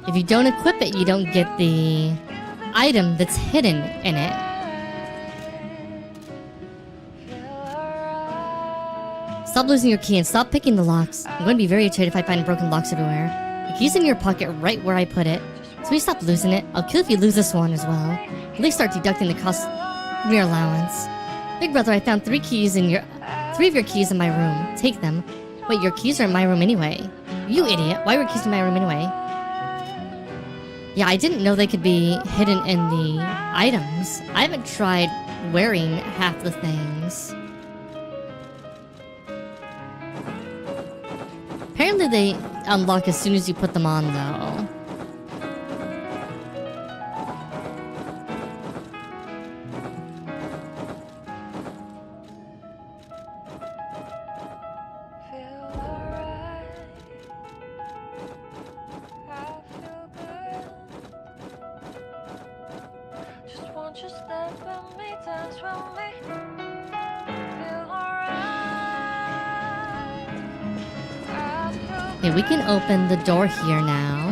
If you don't equip it, you don't get the item that's hidden in it. Stop losing your key and stop picking the locks. I'm going to be very irritated if I find broken locks everywhere. The key's in your pocket right where I put it. So please stop losing it. I'll kill if you lose this one as well. At least start deducting the cost from your allowance. Big brother, I found three of your keys in my room. Take them. Wait, your keys are in my room anyway. You idiot. Why were keys in my room anyway? Yeah, I didn't know they could be hidden in the items. I haven't tried wearing half the things. Apparently they unlock as soon as you put them on, though. Okay, we can open the door here now.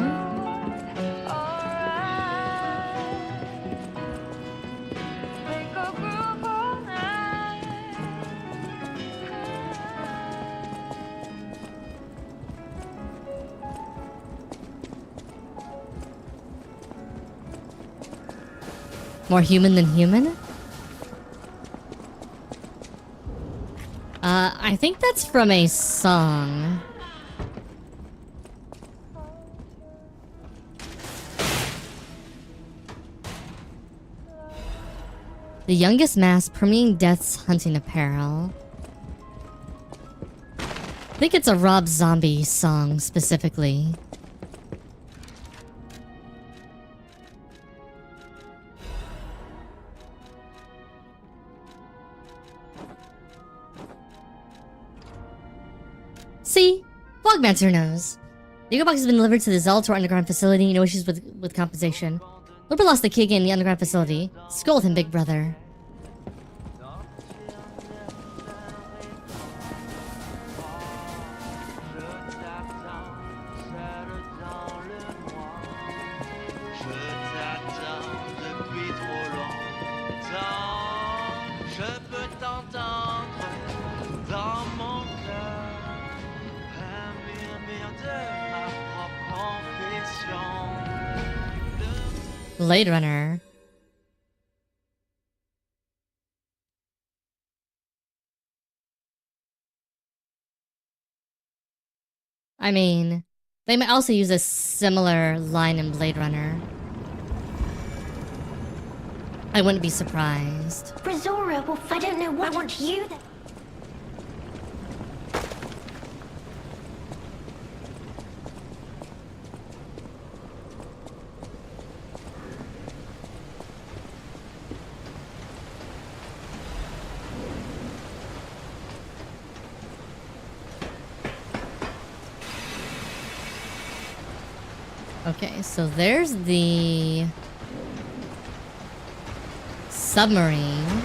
More human than human? I think that's from a song. The youngest mass permeating death's hunting apparel. I think it's a Rob Zombie song specifically. See? Fogmancer knows. The Eagle Box has been delivered to the Zaltor underground facility. No issues with compensation. Looper lost the kid in the underground facility. Scold him, big brother. Blade Runner. I mean, they might also use a similar line in Blade Runner. I wouldn't be surprised. Brazora, well, I don't know what I want you then. Okay, so there's the submarine.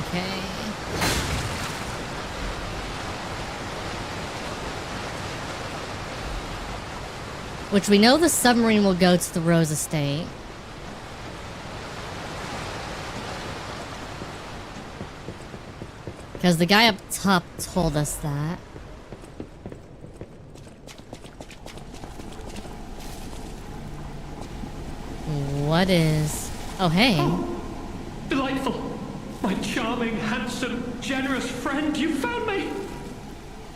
Okay. Which we know the submarine will go to the Rose Estate. Because the guy up top told us that. What is... Oh, hey. Oh, delightful. My charming, handsome, generous friend, you found me!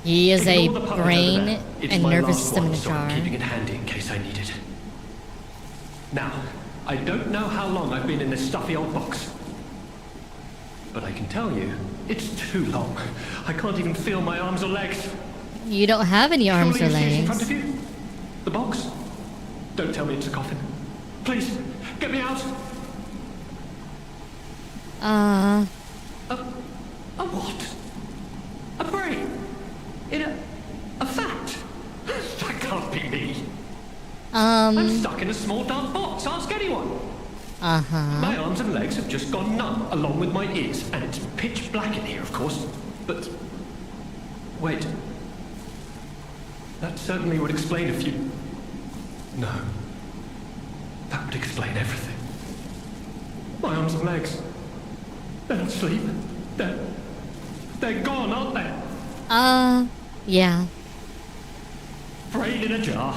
He is a Ignore the puppet brain over there. It's and my nervous last system in one, a so I'm jar. keeping it handy in case I need it. Now, I don't know how long I've been in this stuffy old box. But I can tell you, it's too long. I can't even feel my arms or legs. You don't have any arms Surely or you see it in front legs. of you? The box? Don't tell me it's a coffin. Please, get me out! A what? A brain? In a fat? That can't be me. I'm stuck in a small dark box. Ask anyone. My arms and legs have just gone numb, along with my ears, and it's pitch black in here, of course. But wait, that certainly would explain a few. No, that would explain everything. My arms and legs. They're not asleep. They're gone, aren't they? Yeah. Brain in a jar.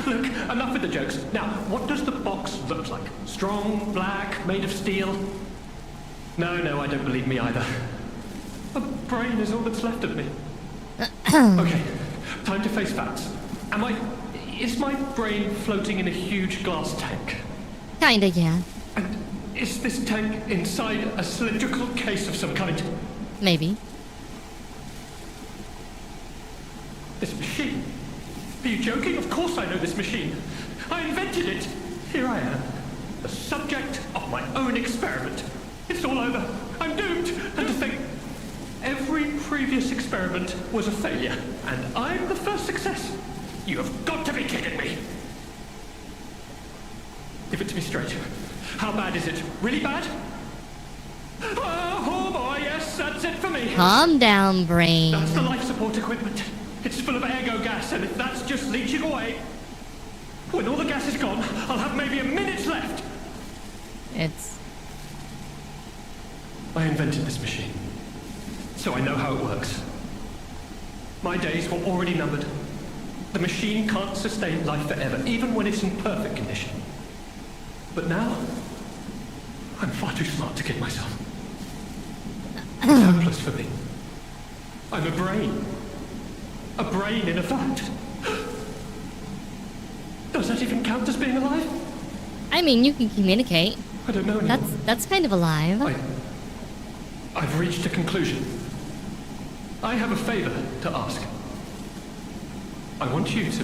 Look, enough with the jokes. Now, what does the box look like? Strong, black, made of steel? No, I don't believe me either. A brain is all that's left of me. Okay, time to face facts. Is my brain floating in a huge glass tank? Kinda, yeah. And is this tank inside a cylindrical case of some kind? Maybe. This machine, Are you joking? Of course I know this machine. I invented it. Here I am, the subject of my own experiment. It's all over. I'm doomed. And to think, every previous experiment was a failure, and I'm the first success. You have got to be kidding me. Give it to me straight. How bad is it? Really bad? Oh boy, yes, that's it for me. Calm down, brain. That's the life support equipment. It's full of ergo gas, and if that's just leaching away, when all the gas is gone, I'll have maybe a minute left. I invented this machine, so I know how it works. My days were already numbered. The machine can't sustain life forever, even when it's in perfect condition. But now, I'm far too smart to kill myself. It's hopeless for me. I'm a brain. A brain in a vat. Does that even count as being alive? I mean, you can communicate. I don't know anymore. That's kind of alive. I've reached a conclusion. I have a favor to ask. I want you to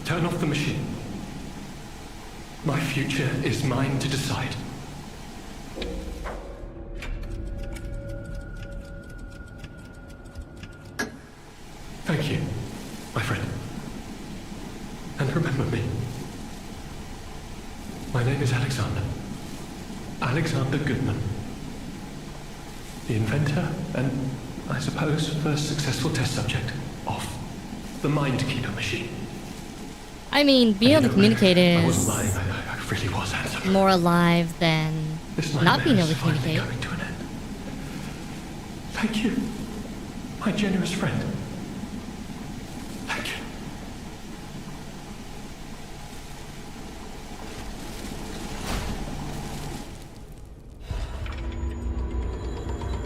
turn off the machine. My future is mine to decide. Thank you, my friend. And remember me. My name is Alexander. Alexander Goodman. The inventor and, I suppose, first successful test subject of the Mindkeeper machine. I mean, being able to communicate I wasn't is lying. I really was handsome. more alive than This not being able to nightmare is finally communicate. coming to an end. Thank you, my generous friend. Thank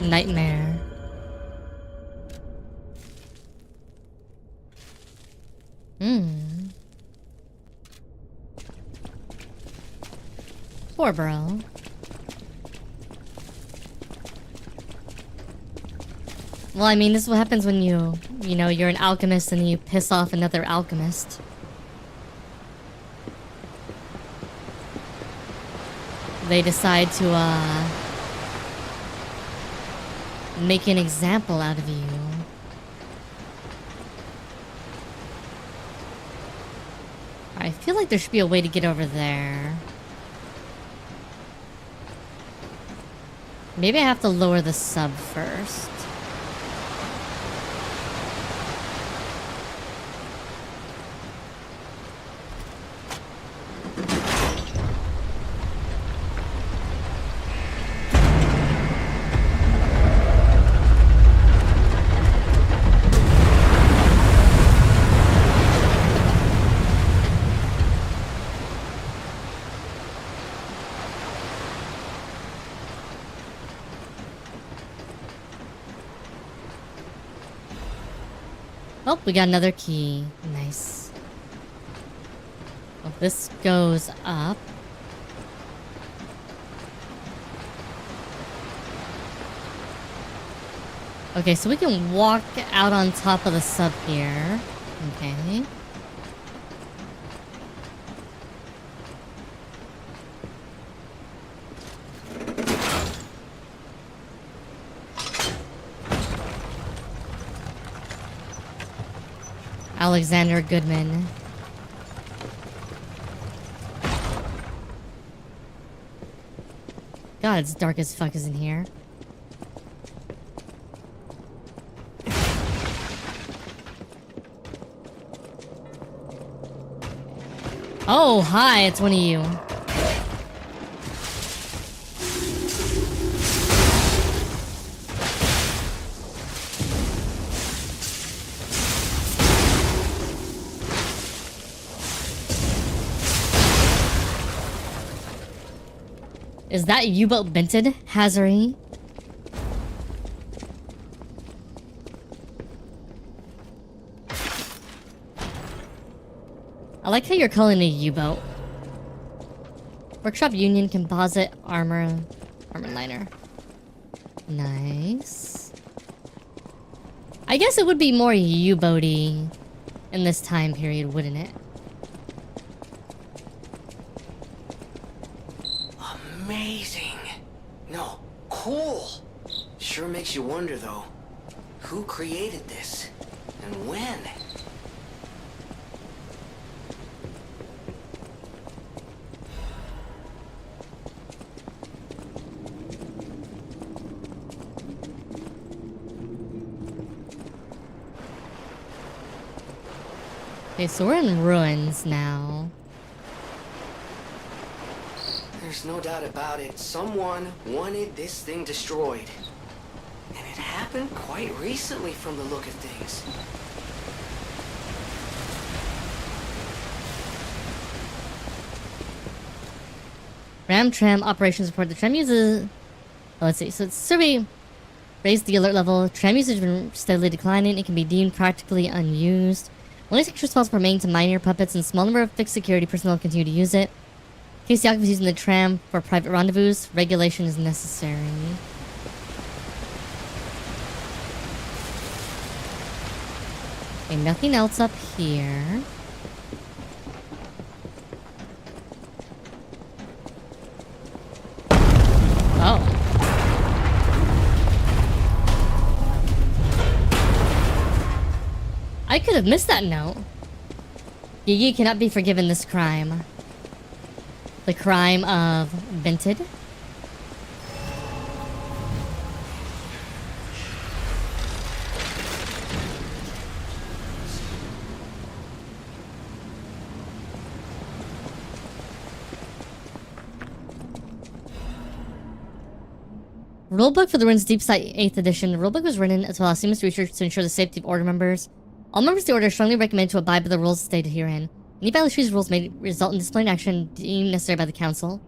you. Nightmare. Poor bro. Well, I mean, this is what happens when you know, you're an alchemist and you piss off another alchemist. They decide to, make an example out of you. I feel like there should be a way to get over there. Maybe I have to lower the sub first. Oh, we got another key. Nice. Well, this goes up. Okay, so we can walk out on top of the sub here. Okay. Alexander Goodman. God, it's dark as fuck is in here. Oh, hi, it's one of you. Is that U-boat Bented, AsuReDi? I like how you're calling it a U-boat. Workshop Union Composite Armor Liner. Nice. I guess it would be more U-boaty in this time period, wouldn't it? Amazing. No, cool. Sure makes you wonder, though. Who created this? And when? Okay, so we're in ruins now. There's no doubt about it. Someone wanted this thing destroyed. And it happened quite recently from the look of things. Ram tram operations report. The tram uses... Oh, let's see. So it's survey raised the alert level. Tram usage has been steadily declining. It can be deemed practically unused. Only sector responsible remain to minor puppets, and a small number of fixed security personnel continue to use it. In case the occupants using the tram for private rendezvous, regulation is necessary. Okay, nothing else up here. Oh. I could have missed that note. Gigi cannot be forgiven this crime. The crime of Vented. Rulebook for the Ruins Deep Sight 8th edition. The rulebook was written as well as seamless research to ensure the safety of Order members. All members of the Order are strongly recommended to abide by the rules stated herein. Any violation of these rules may result in disciplinary action deemed necessary by the Council.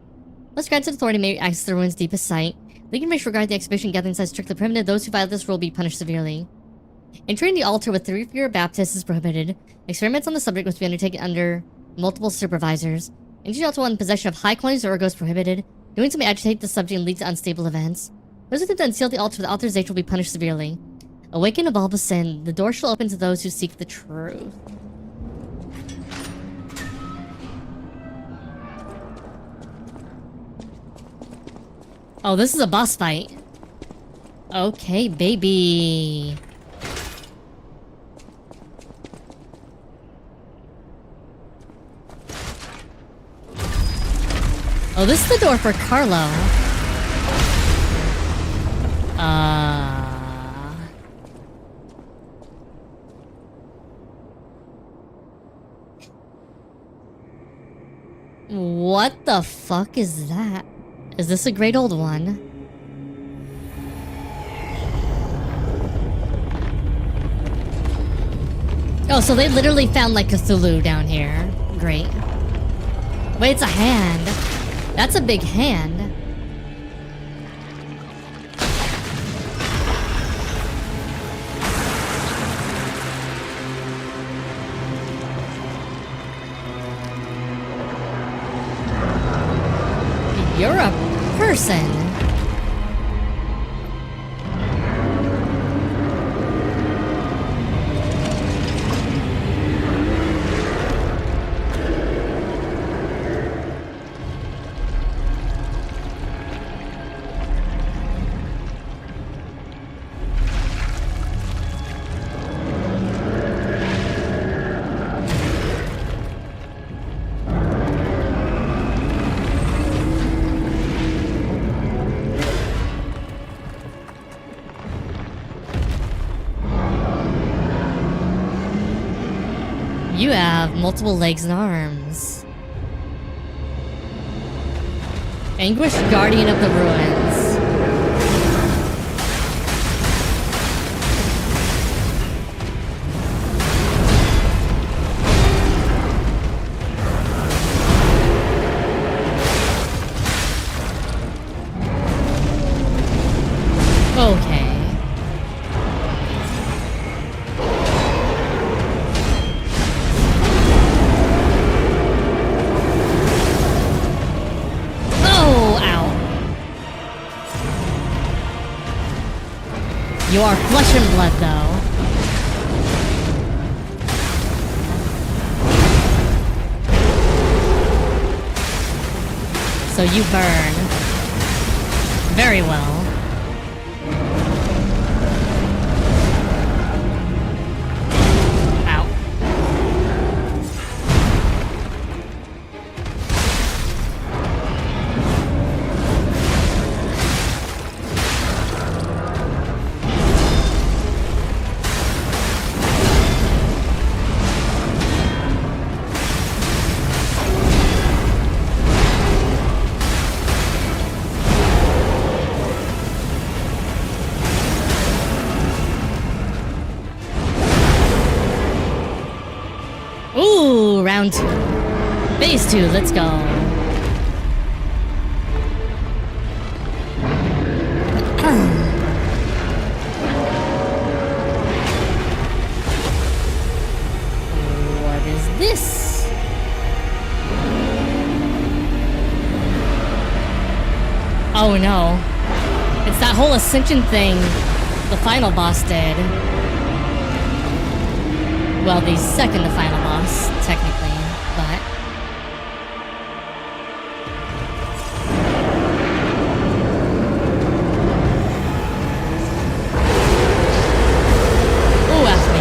Unless granted authority may access the ruins' deepest site. Legal information regarding the exhibition gathering site is strictly prohibited. Those who violate this rule will be punished severely. Entering the altar with 3 or fewer Baptists is prohibited. Experiments on the subject must be undertaken under multiple supervisors. Entering the altar while in possession of high quantities of Urgo is prohibited. Doing so may agitate the subject and lead to unstable events. Those who attempt to unseal the altar with authorization will be punished severely. Awaken of all sin. The door shall open to those who seek the truth. Oh, this is a boss fight. Okay, baby. Oh, this is the door for Carlo. What the fuck is that? Is this a great old one? Oh, so they literally found like Cthulhu down here. Great. Wait, it's a hand. That's a big hand. You're a person. You have multiple legs and arms. Anguished Guardian of the Ruins. Okay. You are flesh and blood, though. So you burn. Very well. Ow. Ooh, round 2. Phase 2, let's go. What is this? Oh no. It's that whole ascension thing the final boss did. Well, the second to final boss, technically, but... Ooh, that's me.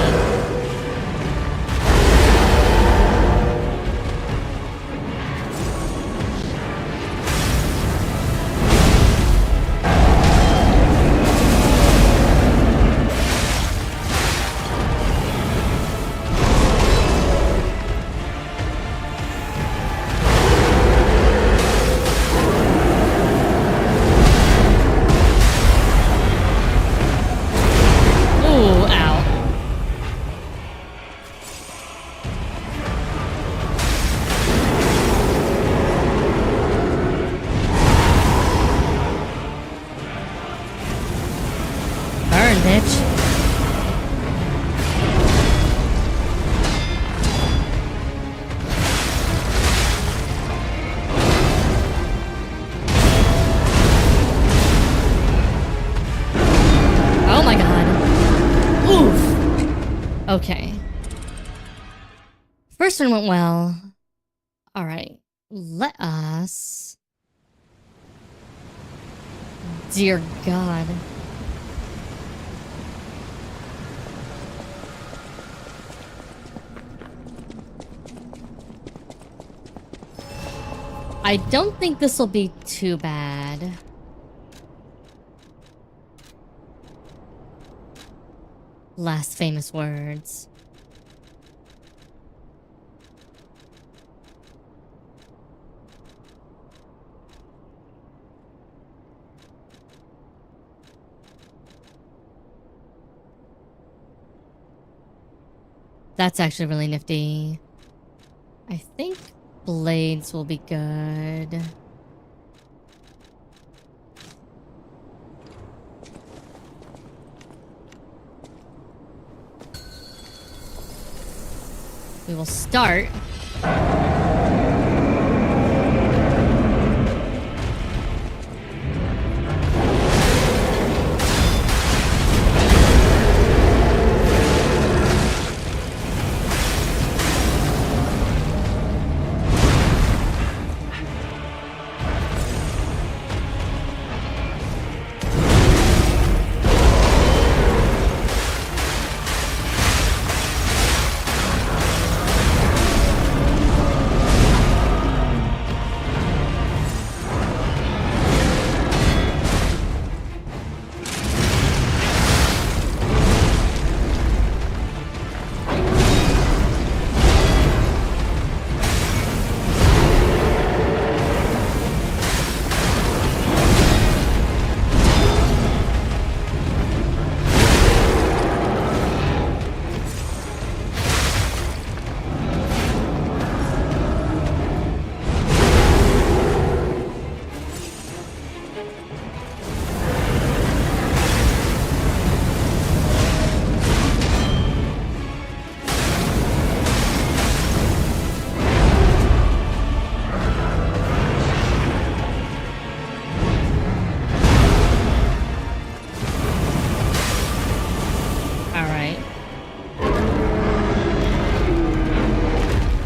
Okay. First one went well. Alright. Let us... Dear God. I don't think this will be too bad. Last famous words. That's actually really nifty. I think blades will be good. We will start.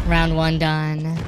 Round 1 done.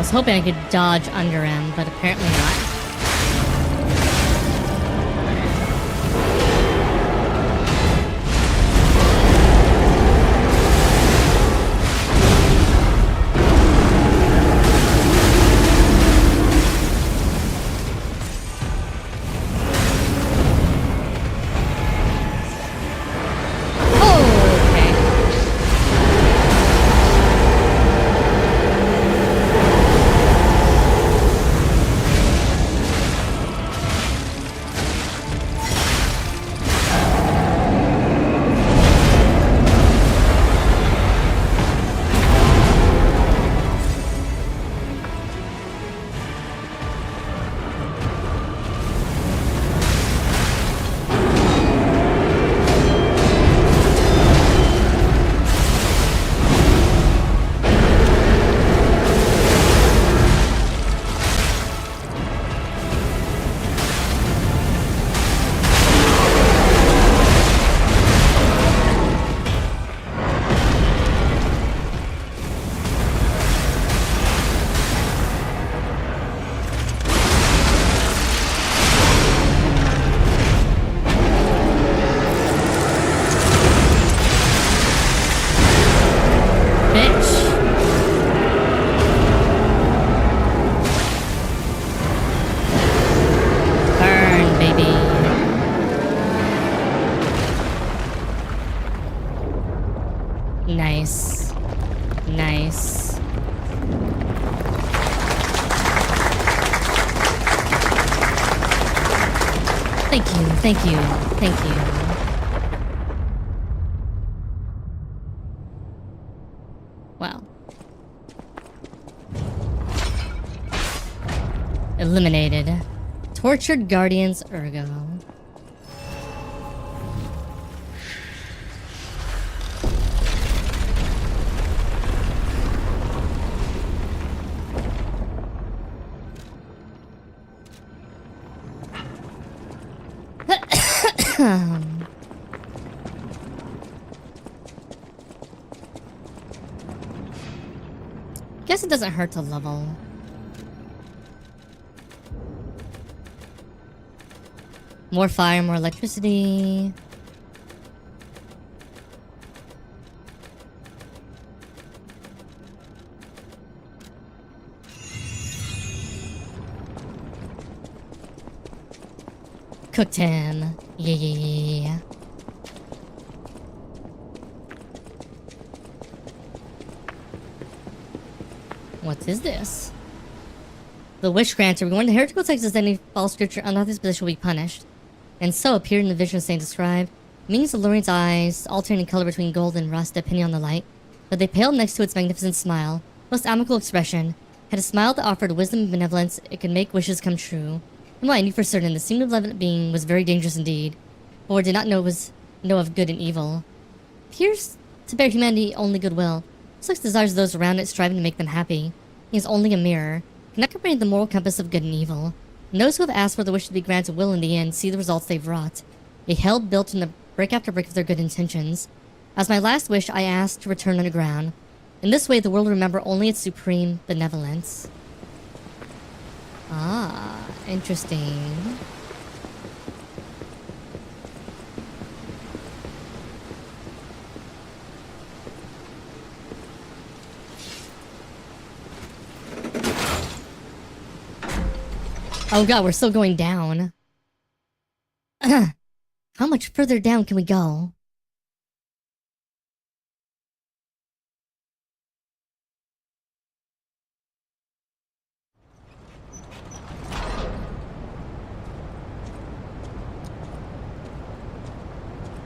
was hoping I could dodge under him, but apparently not. Nice. Nice. Thank you, thank you, thank you. Wow. Eliminated. Tortured Guardians Ergo. Guess it doesn't hurt to level. More fire, more electricity. Cooked him. Yeah. What is this? The wish granter. When the heretical text is any false scripture, unauthorized position will be punished. And so appeared in the vision of Saint described. Means alluring's eyes, alternating color between gold and rust, depending on the light. But they paled next to its magnificent smile. Most amicable expression. Had a smile that offered wisdom and benevolence, it could make wishes come true. And I knew for certain the seemed malevolent being was very dangerous indeed. For did not know of good and evil. Appears to bear humanity only goodwill. Such desires of those around it, striving to make them happy. He is only a mirror, cannot comprehend the moral compass of good and evil. And those who have asked for the wish to be granted will, in the end, see the results they've wrought. A hell built in the brick after brick of their good intentions. As my last wish, I asked to return underground. In this way, the world will remember only its supreme benevolence. Ah, interesting. Oh god, we're still going down. How much further down can we go?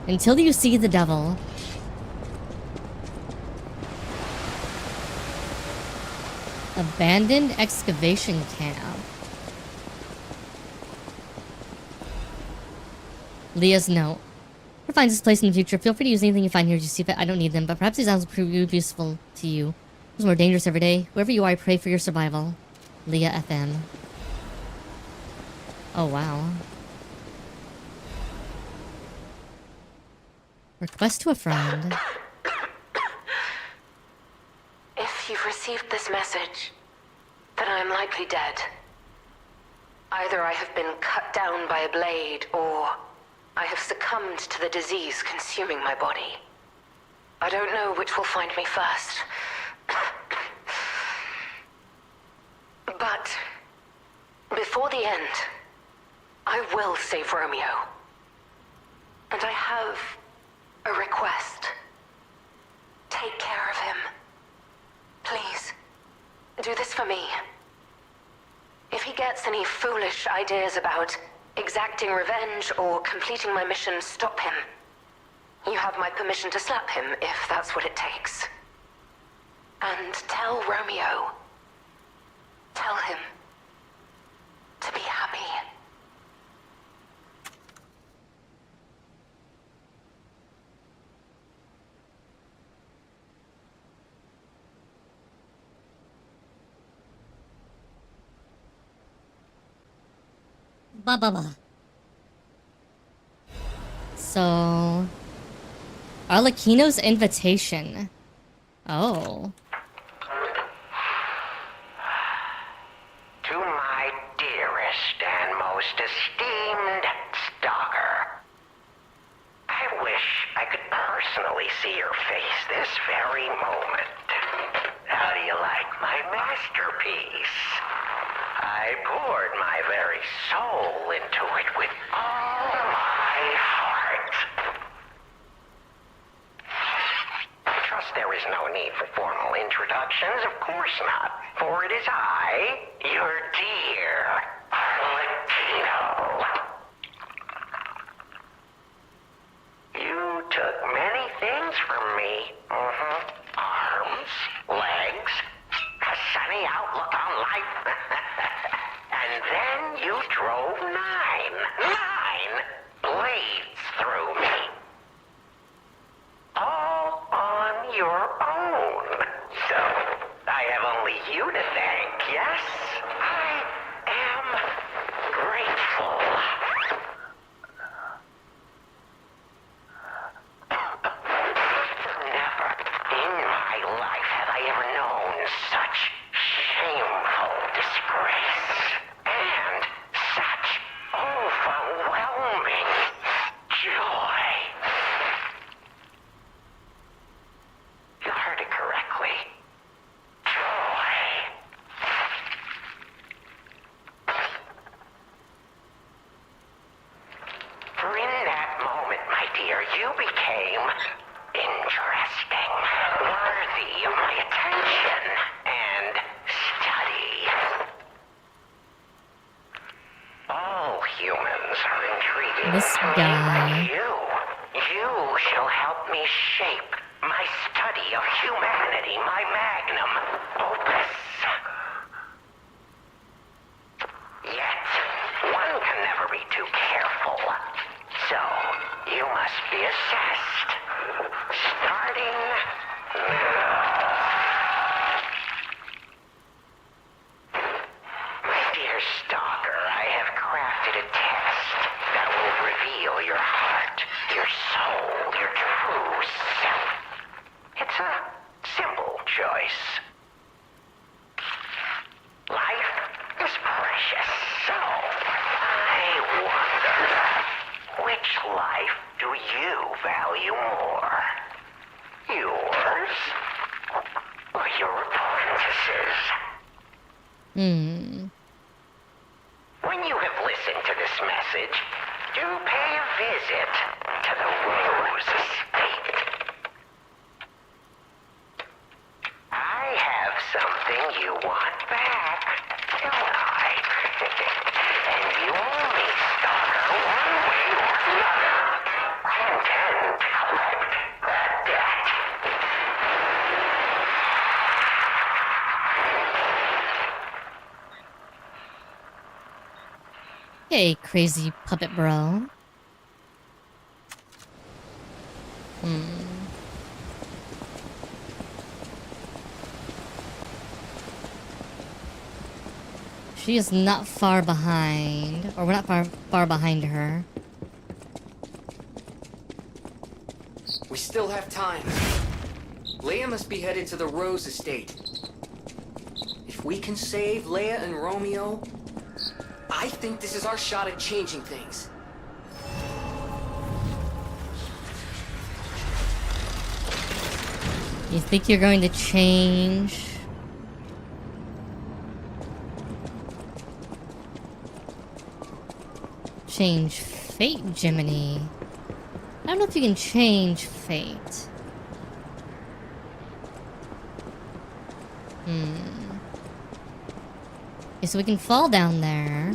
Until you see the devil. Abandoned excavation camp. Leah's note. Whoever finds this place in the future, feel free to use anything you find here as you see fit. I don't need them, but perhaps these items will prove useful to you. It's more dangerous every day. Whoever you are, I pray for your survival. Leah FM. Oh, wow. Request to a friend. If you've received this message, then I am likely dead. Either I have been cut down by a blade, or I have succumbed to the disease consuming my body. I don't know which will find me first. But before the end, I will save Romeo. And I have a request. Take care of him. Please, do this for me. If he gets any foolish ideas about exacting revenge or completing my mission, stop him. You have my permission to slap him if that's what it takes. And tell Romeo. Tell him to be happy. Ba ba ba. So, Arlecchino's invitation. Oh. To my dearest and most esteemed stalker, I wish I could personally see your face this very moment. How do you like my masterpiece? I poured my very soul into it with all my heart. I trust there is no need for formal introductions, of course not, for it is I, your dear Arlecchino. You took many things from me. Arms, legs, a sunny outlook on life. And then you drove nine blades through me. All on your own. So, I have only you to thank, yes? I am grateful. Never in my life have I ever known such shameful disgrace. And such overwhelming joy. You heard it correctly. Joy. For in that moment, my dear, you became interesting, worthy of my attention and study. All humans are intriguing This to me, guy. but you shall help me shape my study of humanity, my magnum opus. Yet, one can never be too careful, so you must be assessed, starting now. My dear stalker, I have crafted a test that will reveal your heart, your soul, your true self. It's a simple choice. Life is precious, so I wonder, which life do you value more? Yours or your apprentice's? When you have listened to this message, do pay a visit to the Rose Estate. I have something you want back, don't I? And you owe me, stalker, one way or another. I intend to collect that debt. Hey, crazy puppet bro. She is not far behind. Or we're not far behind her. We still have time. Leia must be headed to the Rose Estate. If If we can save Leia and Romeo, I think this is our shot at changing things. You think you're going to change? Change fate, Jiminy. I don't know if you can change fate. Okay, so we can fall down there.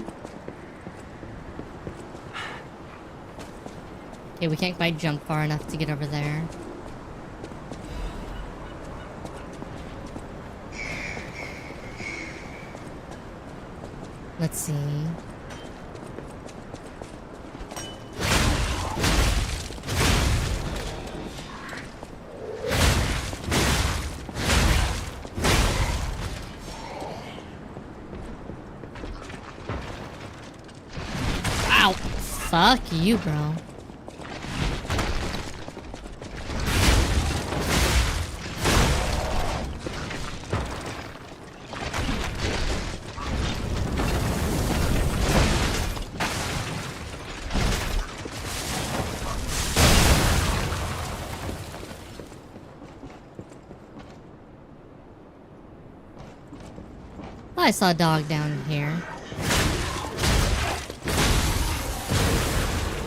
Okay, we can't quite jump far enough to get over there. Let's see. Ow! Fuck you, bro. I saw a dog down here.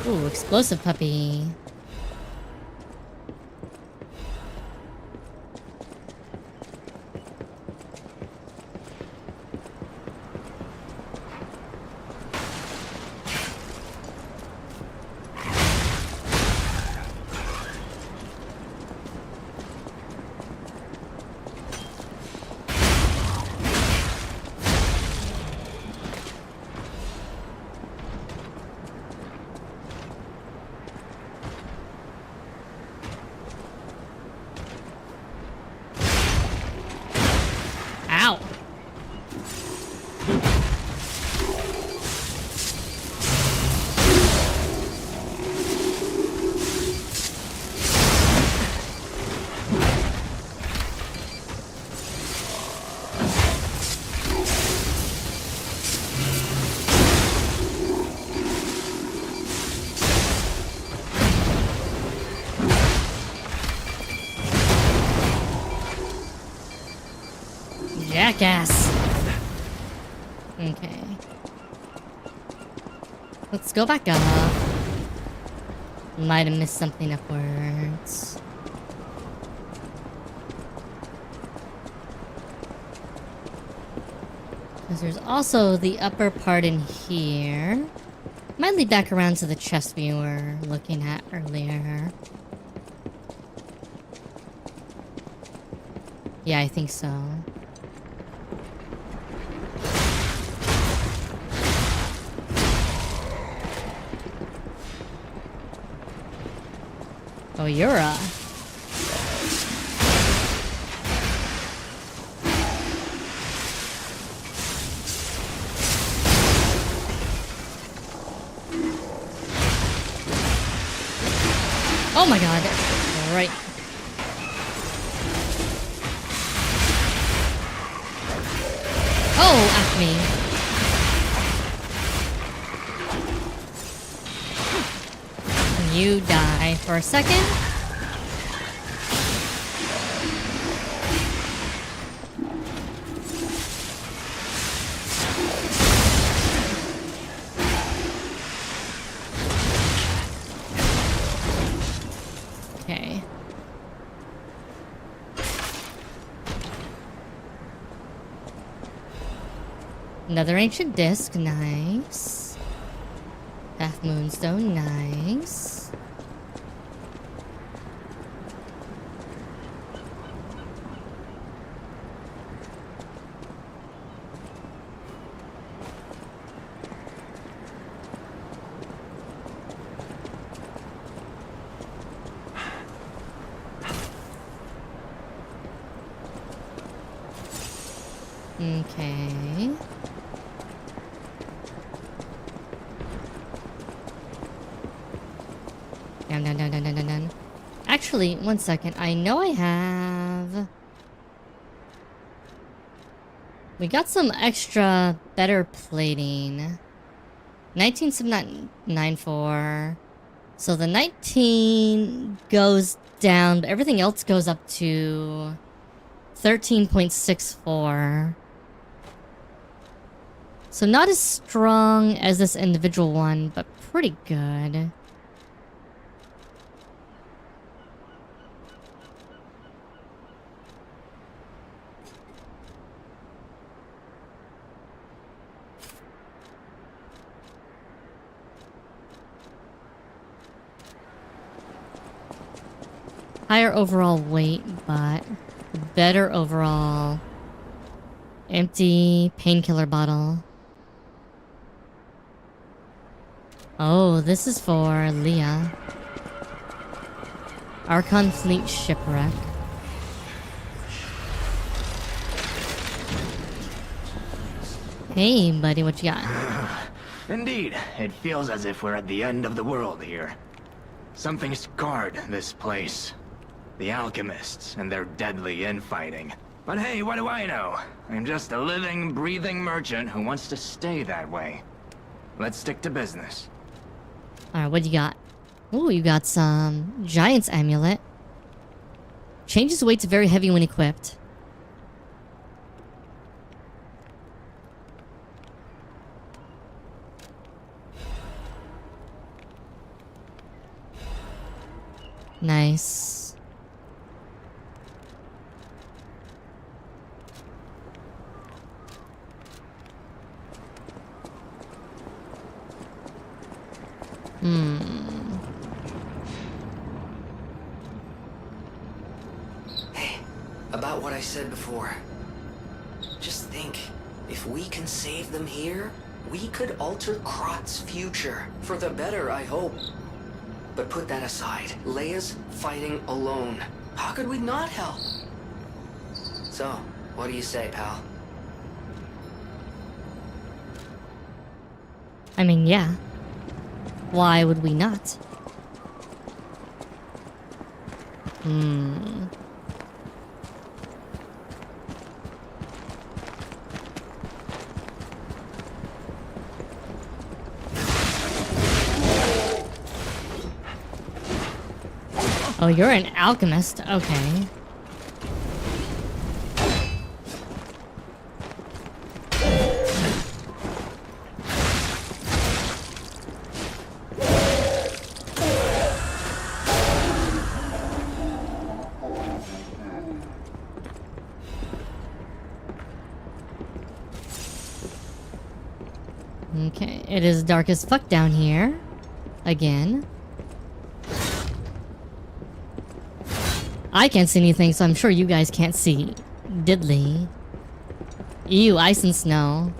Ooh, explosive puppy. Jackass. Okay. Let's go back up. Might have missed something upwards. Because there's also the upper part in here. Might lead back around to the chest we were looking at earlier. Yeah, I think so. Oh, you're a... Oh my god. Right. Oh, at me. You die for a second. Okay. Another ancient disc, nice. Half moonstone, nice. Okay. Down. Actually, one second. I know I have... We got some extra better plating. 19.94. So the 19 goes down, but everything else goes up to 13.64. So not as strong as this individual one, but pretty good. Higher overall weight, but better overall. Empty painkiller bottle. Oh, this is for Leah. Archon Fleet Shipwreck. Hey, buddy, what you got? Indeed, it feels as if we're at the end of the world here. Something scarred this place. The alchemists and their deadly infighting. But hey, what do I know? I'm just a living, breathing merchant who wants to stay that way. Let's stick to business. Alright, what you got? Ooh, you got some Giant's Amulet. Changes weight to very heavy when equipped. Nice. Hey, about what I said before. Just think, if we can save them here, we could alter Krat's future. For the better, I hope. But put that aside, Leia's fighting alone. How could we not help? So, what do you say, pal? I mean, yeah. Why would we not? Oh, you're an alchemist. Okay. Okay, it is dark as fuck down here. Again. I can't see anything, so I'm sure you guys can't see diddly. Ew, ice and snow.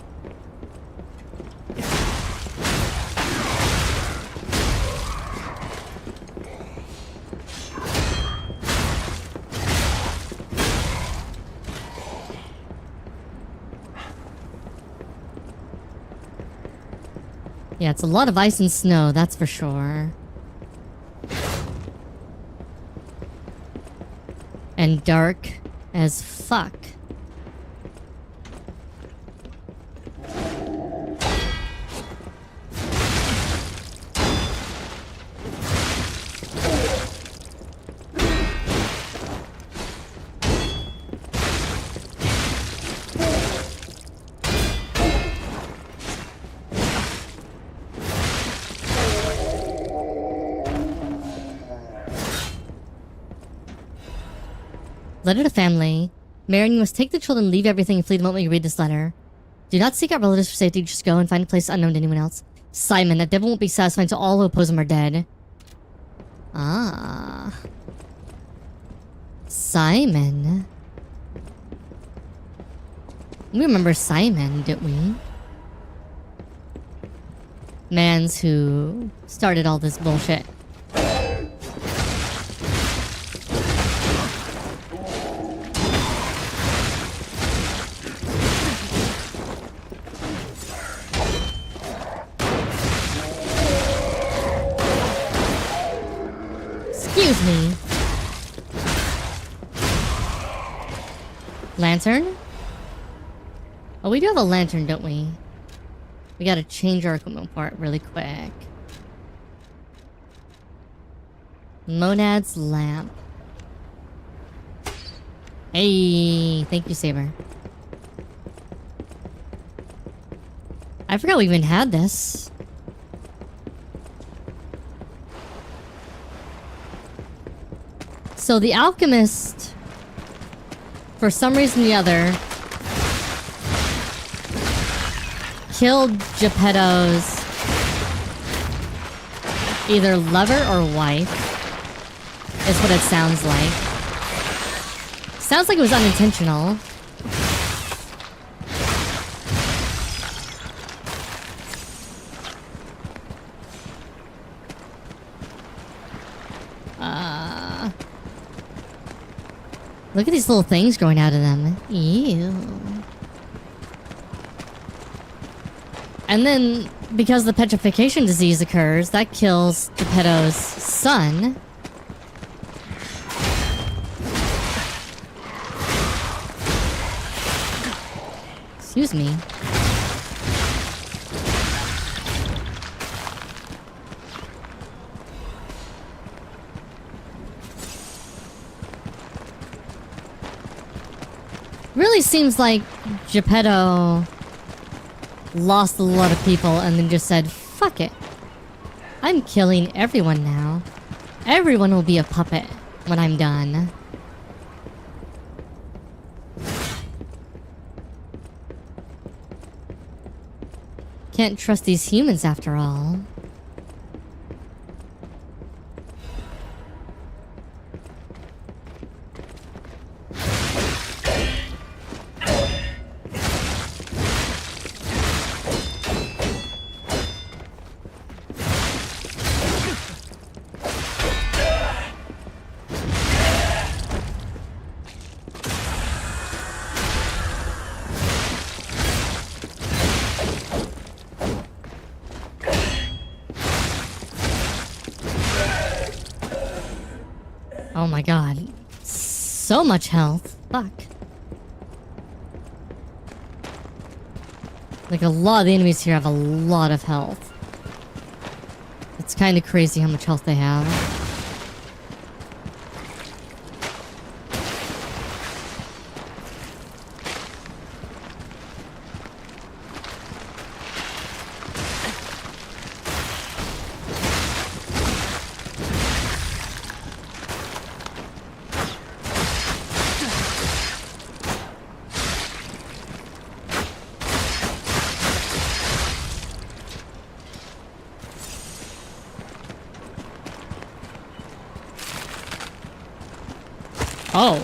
Yeah, it's a lot of ice and snow, that's for sure. And dark as fuck. Letter to family. Marion, you must take the children, leave everything, and flee the moment you read this letter. Do not seek out relatives for safety, just go and find a place unknown to anyone else. Simon, that devil won't be satisfied until all who oppose him are dead. Ah. Simon. We remember Simon, didn't we? Mans who started all this bullshit. Excuse me. Lantern? Oh, we do have a lantern, don't we? We gotta change our equipment part really quick. Monad's lamp. Hey, thank you, Saber. I forgot we even had this. So the alchemist, for some reason or the other, killed Geppetto's either lover or wife, is what it sounds like. Sounds like it was unintentional. Look at these little things growing out of them. Ew. And then, because the petrification disease occurs, that kills Geppetto's son. Excuse me. Really seems like Geppetto lost a lot of people and then just said, fuck it. I'm killing everyone now. Everyone will be a puppet when I'm done. Can't trust these humans after all. Oh my god. So much health. Fuck. Like, a lot of the enemies here have a lot of health. It's kind of crazy how much health they have. Oh.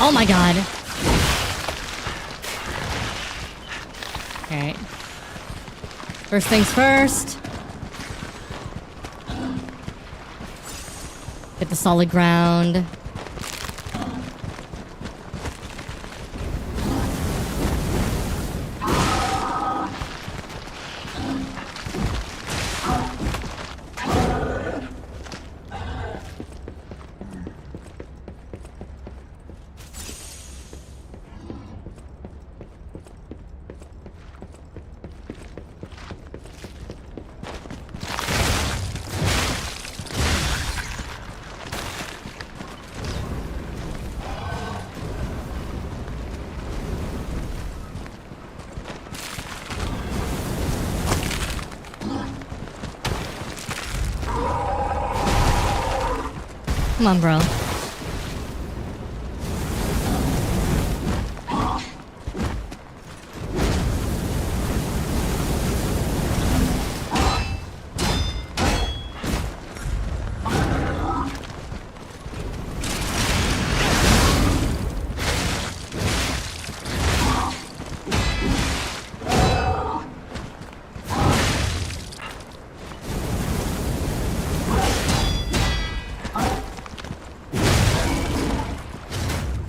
Oh my god. Okay. First things first. Get the solid ground. Come on, bro.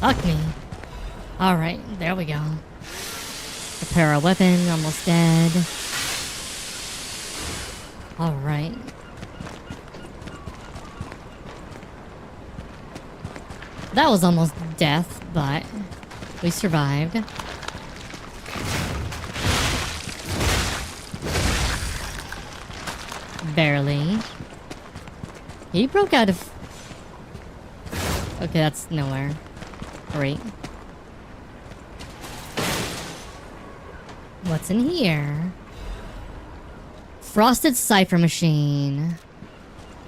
Fuck me. Alright, there we go. Prepare our weapon, almost dead. Alright. That was almost death, but we survived. Barely. He broke out of... Okay, that's nowhere. Great. What's in here? Frosted cipher machine.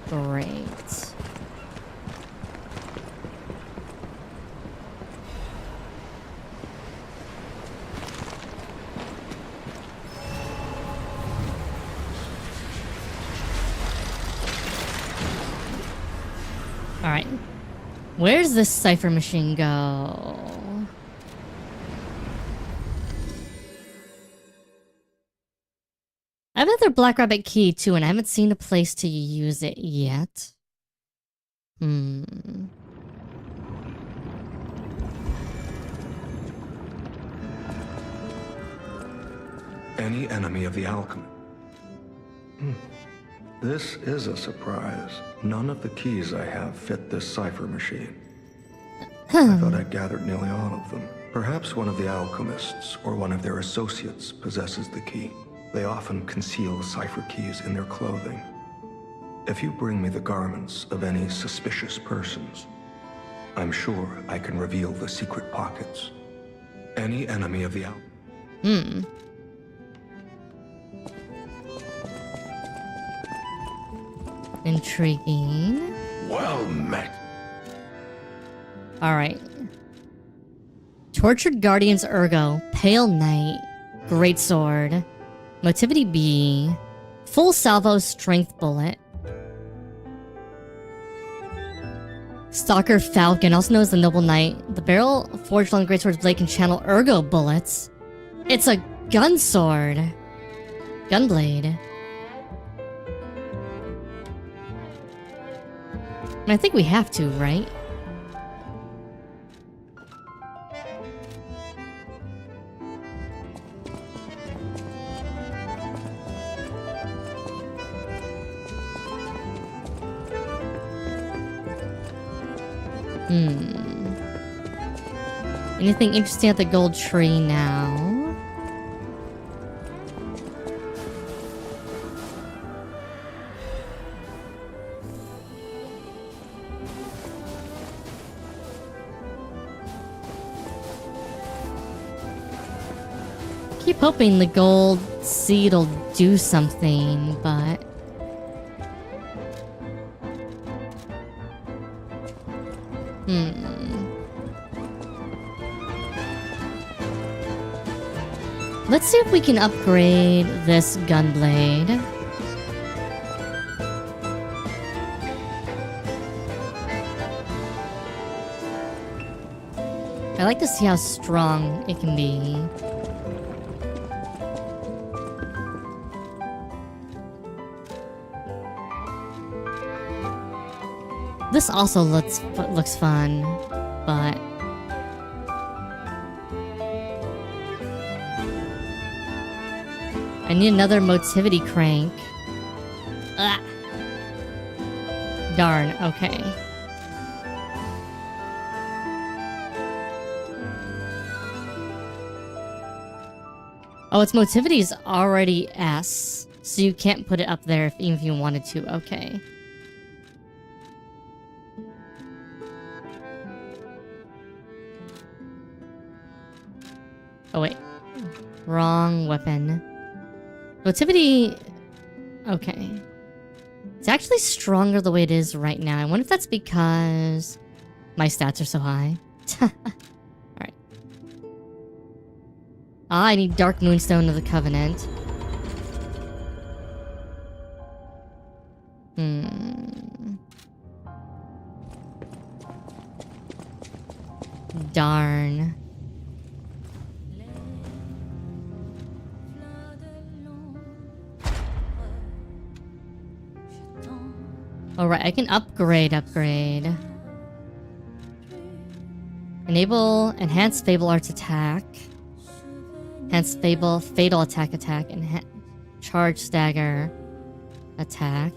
Great. Alright. Where's this cipher machine go? I have another Black Rabbit key too, and I haven't seen a place to use it yet. Any enemy of the alchemy. This is a surprise. None of the keys I have fit this cipher machine. I thought I'd gathered nearly all of them. Perhaps one of the alchemists or one of their associates possesses the key. They often conceal cipher keys in their clothing. If you bring me the garments of any suspicious persons, I'm sure I can reveal the secret pockets. Any enemy of the alchemy. Intriguing. Well met. Alright. Tortured Guardian's Ergo. Pale Knight. Greatsword. Motivity B. Full salvo strength bullet. Stalker Falcon, also known as the Noble Knight. The barrel forged on the Greatsword's blade can channel Ergo bullets. It's a gun sword. Gunblade. I think we have to, right? Anything interesting at the gold tree now? Keep hoping the gold seed will do something, but... Let's see if we can upgrade this gunblade. I like to see how strong it can be. This also looks fun, but... I need another motivity crank. Ah. Darn, okay. Oh, its motivity is already S, so you can't put it up there even if you wanted to. Okay. Oh wait. Wrong weapon. Motivity... Okay. It's actually stronger the way it is right now. I wonder if that's because my stats are so high. Alright. Ah, I need Dark Moonstone of the Covenant. Darn. Alright, I can upgrade. Enable enhanced Fable Arts attack. Enhanced Fable fatal attack, charge stagger attack.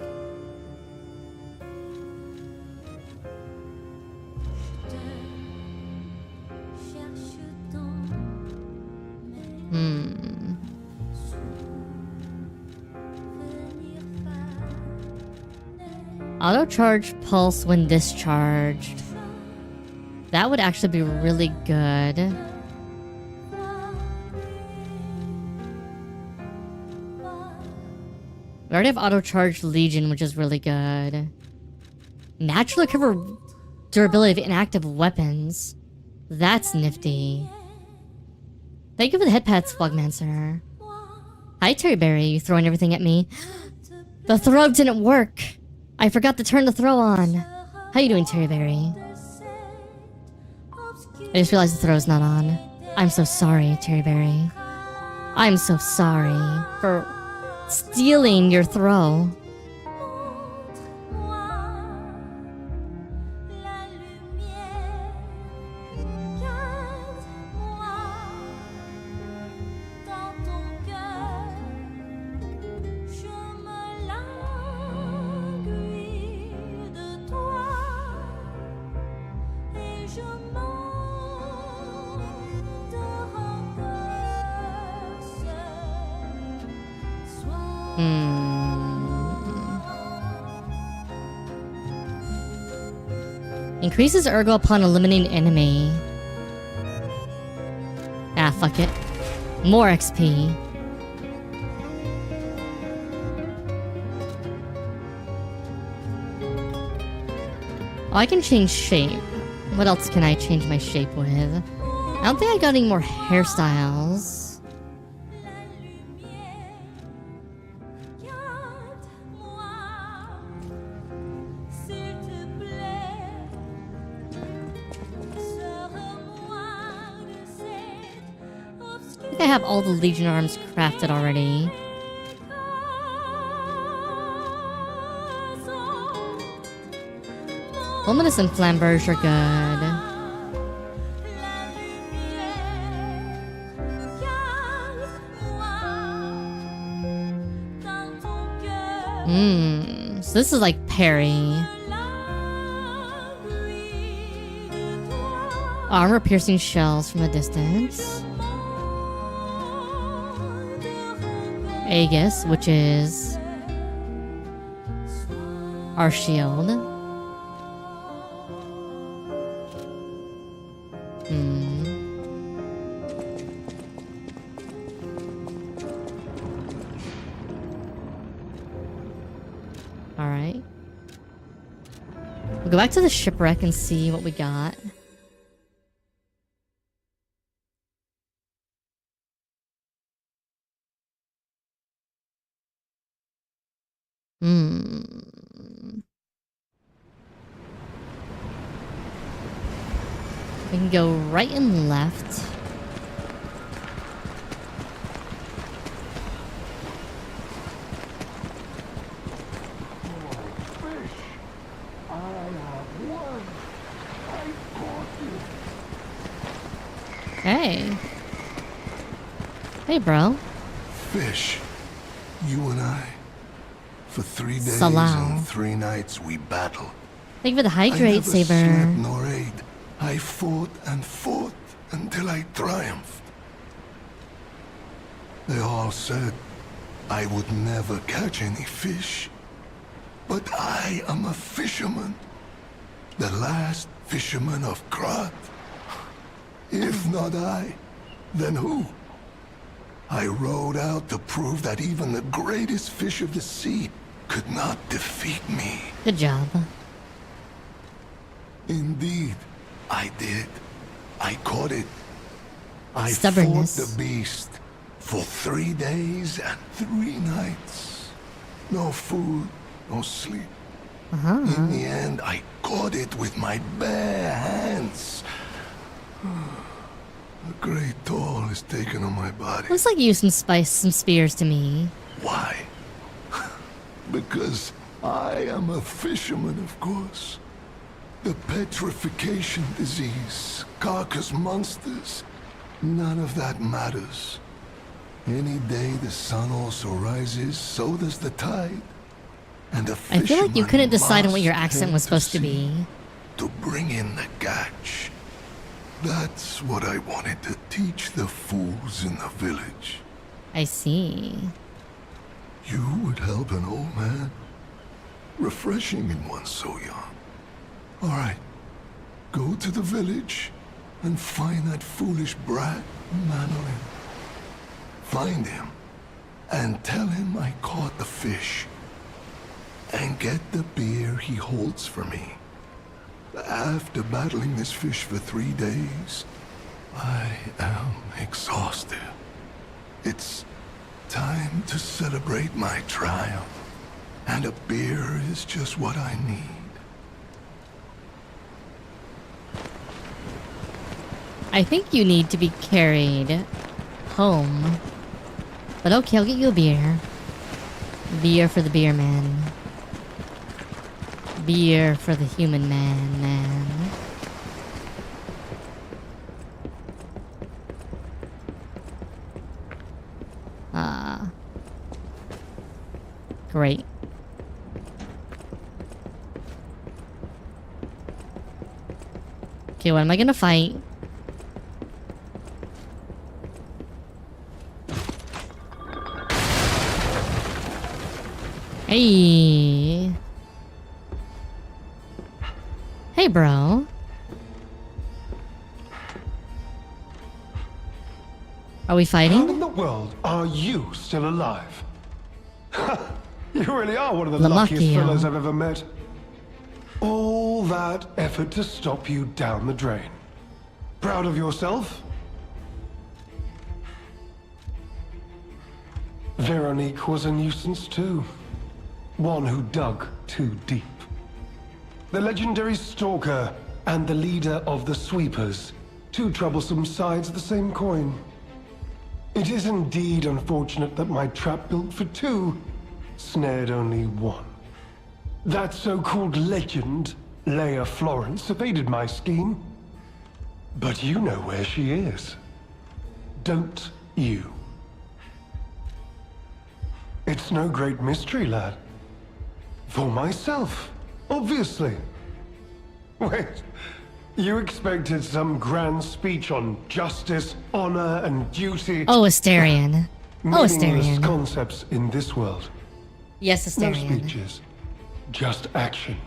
Auto charge pulse when discharged. That would actually be really good. We already have auto charge Legion, which is really good. Naturally recover durability of inactive weapons. That's nifty. Thank you for the head pats, Flogmancer. Hi, Terry Berry. You throwing everything at me? The throw didn't work. I forgot to turn the throw on. How you doing, Terry Berry? I just realized the throw's not on. I'm so sorry, Terry Berry. I'm so sorry for stealing your throw. Increases ergo upon eliminating enemy. Ah, fuck it. More XP. Oh, I can change shape. What else can I change my shape with? I don't think I got any more hairstyles. I have all the Legion arms crafted already. Luminous and Flamberge are good. So this is like parry. Armor piercing shells from a distance. Aegis, which is our shield. Alright. We'll go back to the shipwreck and see what we got. We can go right and left. Hey. Hey, bro. Fish. You and I. For 3 days Salau. and 3 nights we battled. Thank you for the hydrate, I never Saber. slept nor ate. I fought and fought until I triumphed. They all said I would never catch any fish. But I am a fisherman. The last fisherman of Krat. If not I, then who? I rowed out to prove that even the greatest fish of the sea could not defeat me. Good job. Indeed, I did. I caught it. I Stubbornness. fought the beast for 3 days and 3 nights. No food, no sleep. In the end, I caught it with my bare hands. A great toll is taken on my body. Looks like you used some spears to me. Why? Because I am a fisherman, of course. The petrification disease, carcass monsters, none of that matters. Any day the sun also rises, so does the tide. And the I feel like you couldn't decide on what your must accent head was to supposed to sea be. to bring in the catch. That's what I wanted to teach the fools in the village. I see. You would help an old man. Refreshing in one so young. All right, go to the village and find that foolish brat, Manolin. Find him and tell him I caught the fish. And get the beer he holds for me. After battling this fish for 3 days, I am exhausted. It's time to celebrate my triumph. And a beer is just what I need. I think you need to be carried home. But okay, I'll get you a beer. Beer for the beer man. Beer for the human man. Great. Okay, what am I gonna fight? Hey. Hey, bro. Are we fighting? How in the world are you still alive? You really are one of the Lamakio. luckiest fellows I've ever met. All that effort to stop you down the drain. Proud of yourself? Veronique was a nuisance too. One who dug too deep. The legendary stalker and the leader of the sweepers. Two troublesome sides of the same coin. It is indeed unfortunate that my trap built for two snared only one. That so-called legend, Leia Florence, evaded my scheme. But you know where she is. Don't you? It's no great mystery, lad. For myself, obviously. Wait, you expected some grand speech on justice, honor, and duty? Oh, Asterion. Oh, Meaningless Asterion. concepts in this world. Yes, No Asterion. speeches, just action.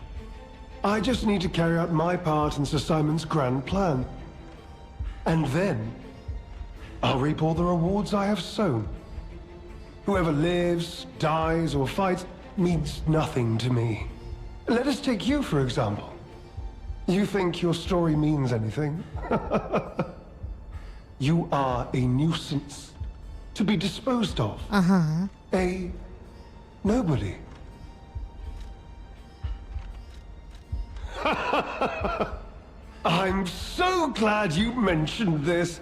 I just need to carry out my part in Sir Simon's grand plan. And then, I'll reap all the rewards I have sown. Whoever lives, dies, or fights means nothing to me. Let us take you, for example. You think your story means anything? You are a nuisance to be disposed of. Uh-huh. A nobody. I'm so glad you mentioned this.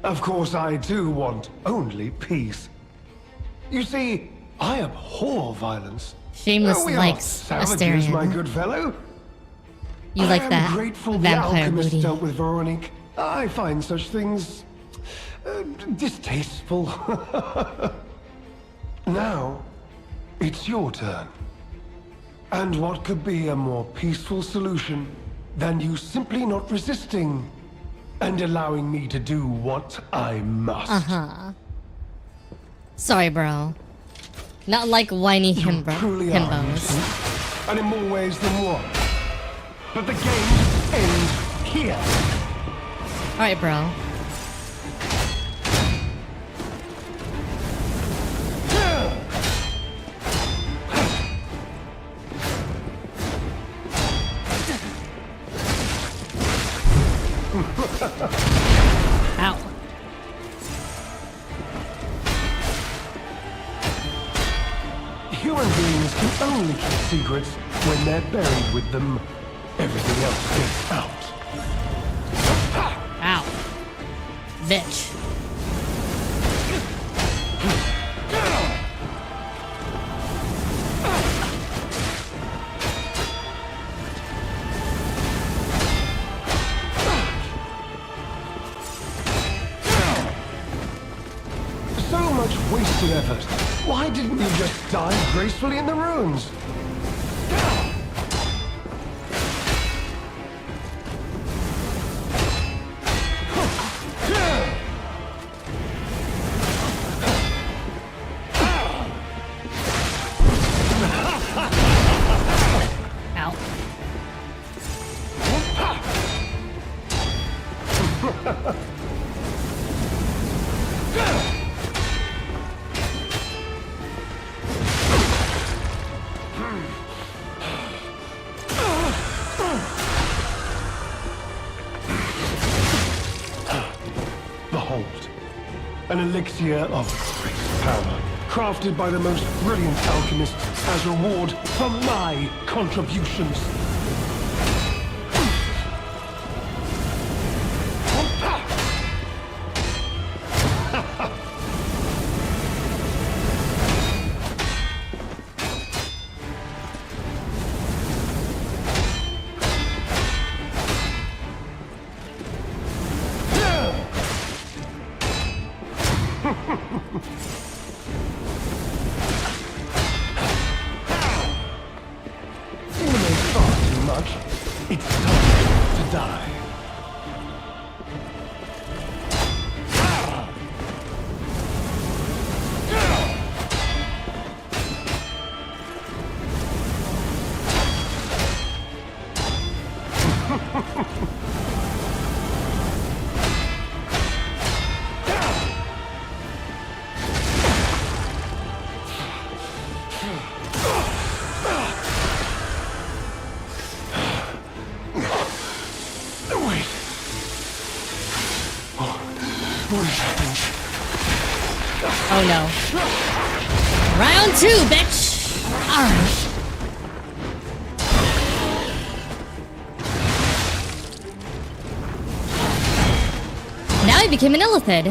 Of course, I do want only peace. You see, I abhor violence. Shameless We likes are savages, my Asterion. good fellow. You like I am that grateful the vampire alchemist booty. dealt with Veronique. I find such things distasteful. Now, it's your turn. And what could be a more peaceful solution than you simply not resisting and allowing me to do what I must? Uh-huh. Sorry, bro. Not like whiny Truly are himbos. nuisance, and in more ways than one. But the game ends here. Alright, bro. Ow. Human beings can only keep secrets when they're buried with them. Everything else gets out. Ow. Bitch. wasted effort. Why didn't you just die gracefully in the ruins? Ow. Behold, an elixir of great power, crafted by the most brilliant alchemists as reward for my contributions. You know far too much. It's time to die. Wait. What is happening? Oh no. Round 2, bitch! Alright. Now he became an illithid.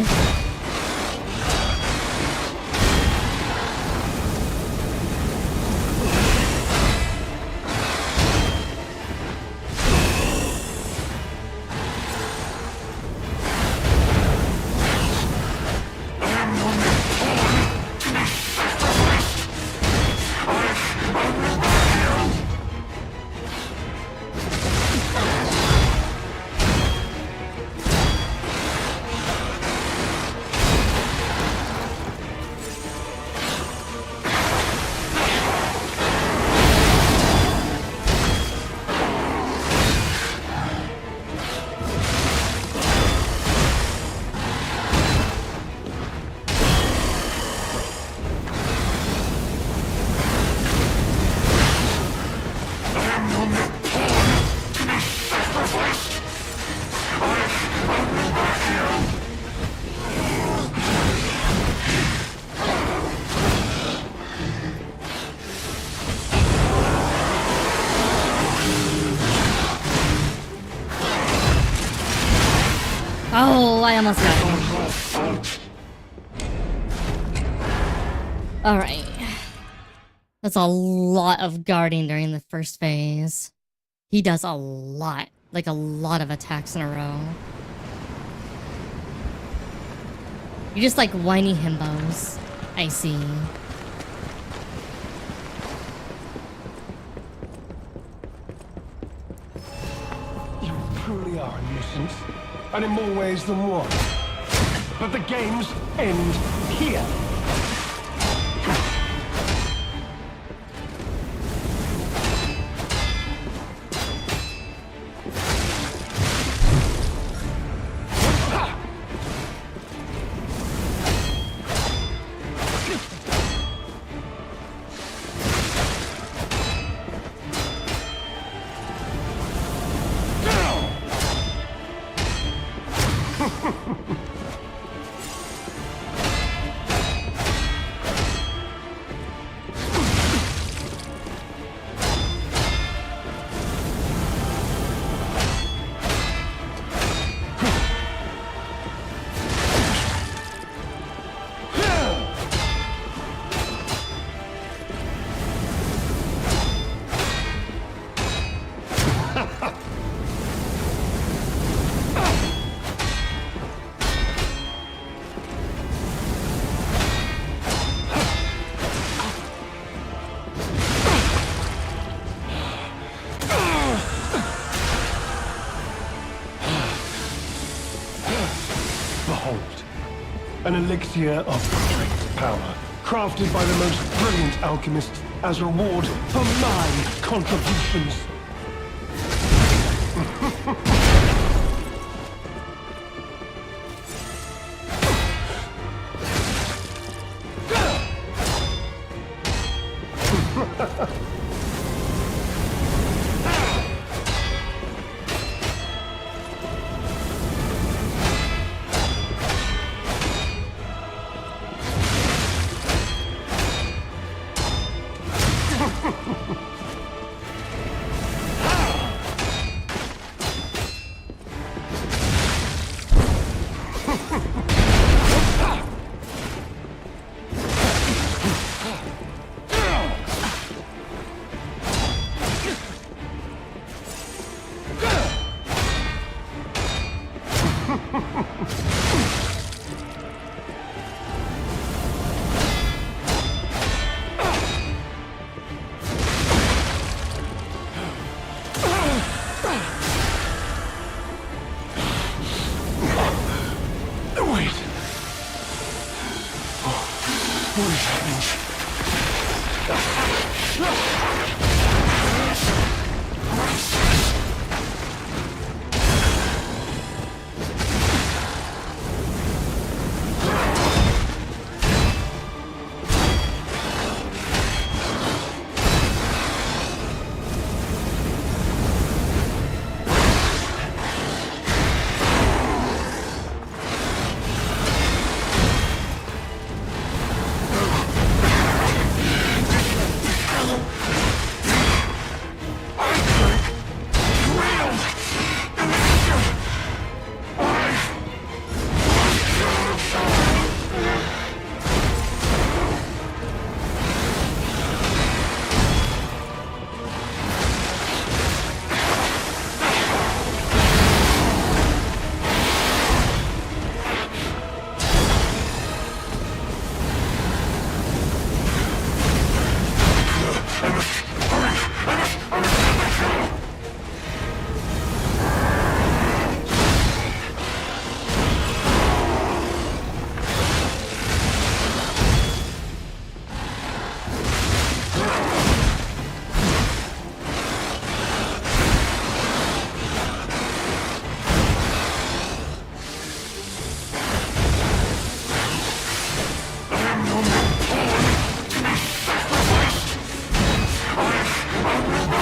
Oh, I almost got him. Alright. That's a lot of guarding during the first phase. He does a lot. Like a lot of attacks in a row. You just like whiny himbos. I see. You truly are a nuisance, and in more ways than one. But the games end here. untold. An elixir of great power, crafted by the most brilliant alchemists as reward for my contributions.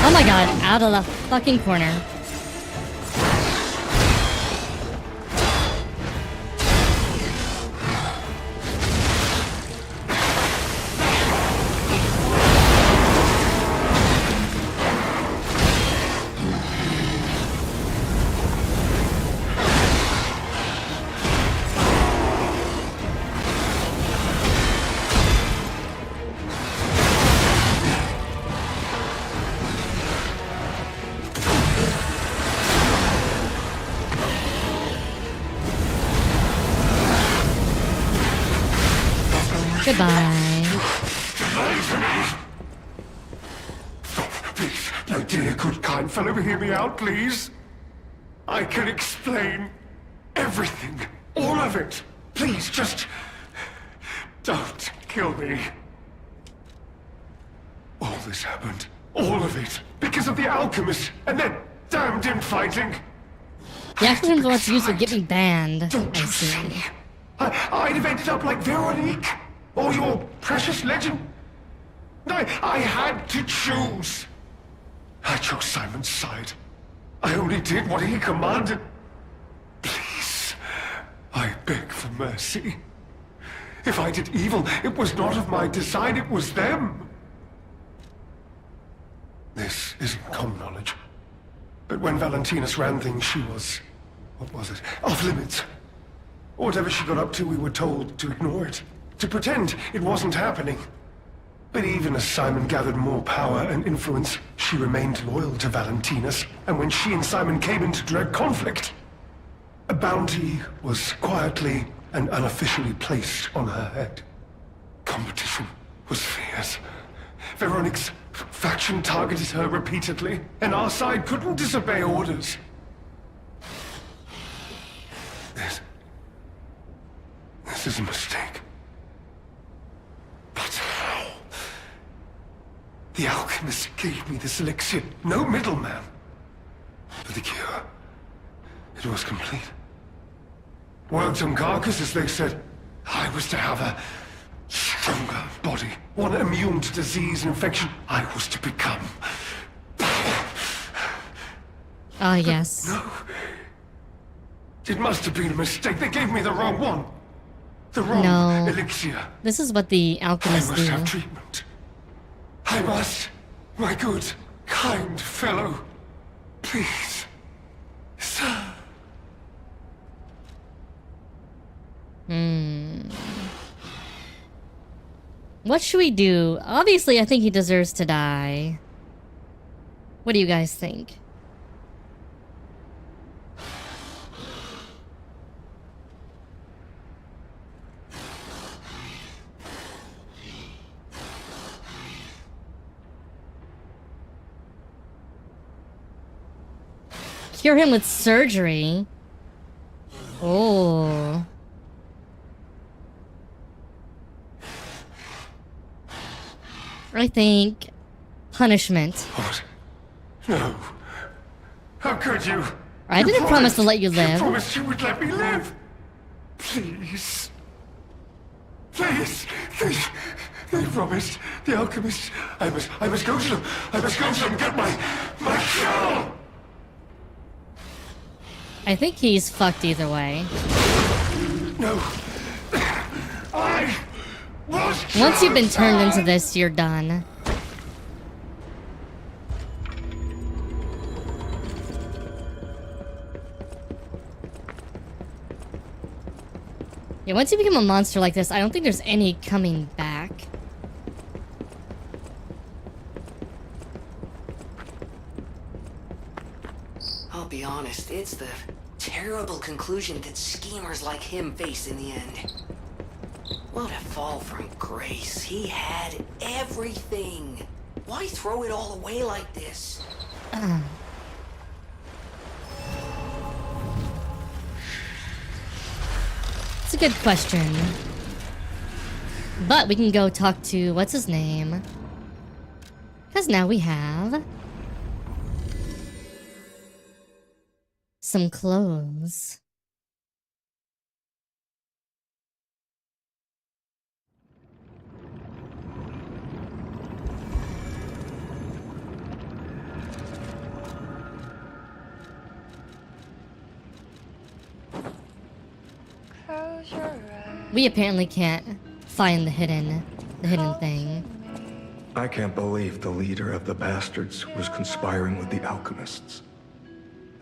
Oh my god, out of the fucking corner. Goodbye. Please, my dear, good, kind fellow, hear me out, please. I can explain everything, all of it. Please, just don't kill me. All this happened, all of it, because of the alchemist and their damned infighting. The acronyms wants to use will get me banned. Don't you see? I'd have ended up like Veronique. Or your precious legend? I had to choose. I chose Simon's side. I only did what he commanded. Please, I beg for mercy. If I did evil, it was not of my design, it was them. This isn't common knowledge. But when Valentinus ran things, she was... what was it? Off limits. Whatever she got up to, we were told to ignore it. To pretend it wasn't happening. But even as Simon gathered more power and influence, she remained loyal to Valentinus, and when she and Simon came into direct conflict, a bounty was quietly and unofficially placed on her head. Competition was fierce. Veronique's faction targeted her repeatedly, and our side couldn't disobey orders. This is a mistake. But how? The alchemist gave me this elixir, no middleman. For the cure, it was complete. Worked on carcasses, they said. I was to have a stronger body, one immune to disease and infection. I was to become. Ah, yes. No. It must have been a mistake. They gave me the wrong one. The wrong elixir. This is what the alchemists I must do. have treatment. I must. My good, kind fellow. Please. Sir. What should we do? Obviously, I think he deserves to die. What do you guys think? Cure him with surgery. Oh. I think punishment. What? No. How could you? I didn't promise to let you live. You promised you would let me live. Please. Please. They promised. The alchemist. I must go to them. I must go to them and get my cure. I think he's fucked either way. No. I was Once you've been turned into this, you're done. Yeah, once you become a monster like this, I don't think there's any coming back. I'll be honest, it's the terrible conclusion that schemers like him face in the end. What a fall from grace. He had everything. Why throw it all away like this? It's a good question. But we can go talk to, what's his name? Because now we have some clothes. We apparently can't find the hidden thing. I can't believe the leader of the bastards was conspiring with the alchemists.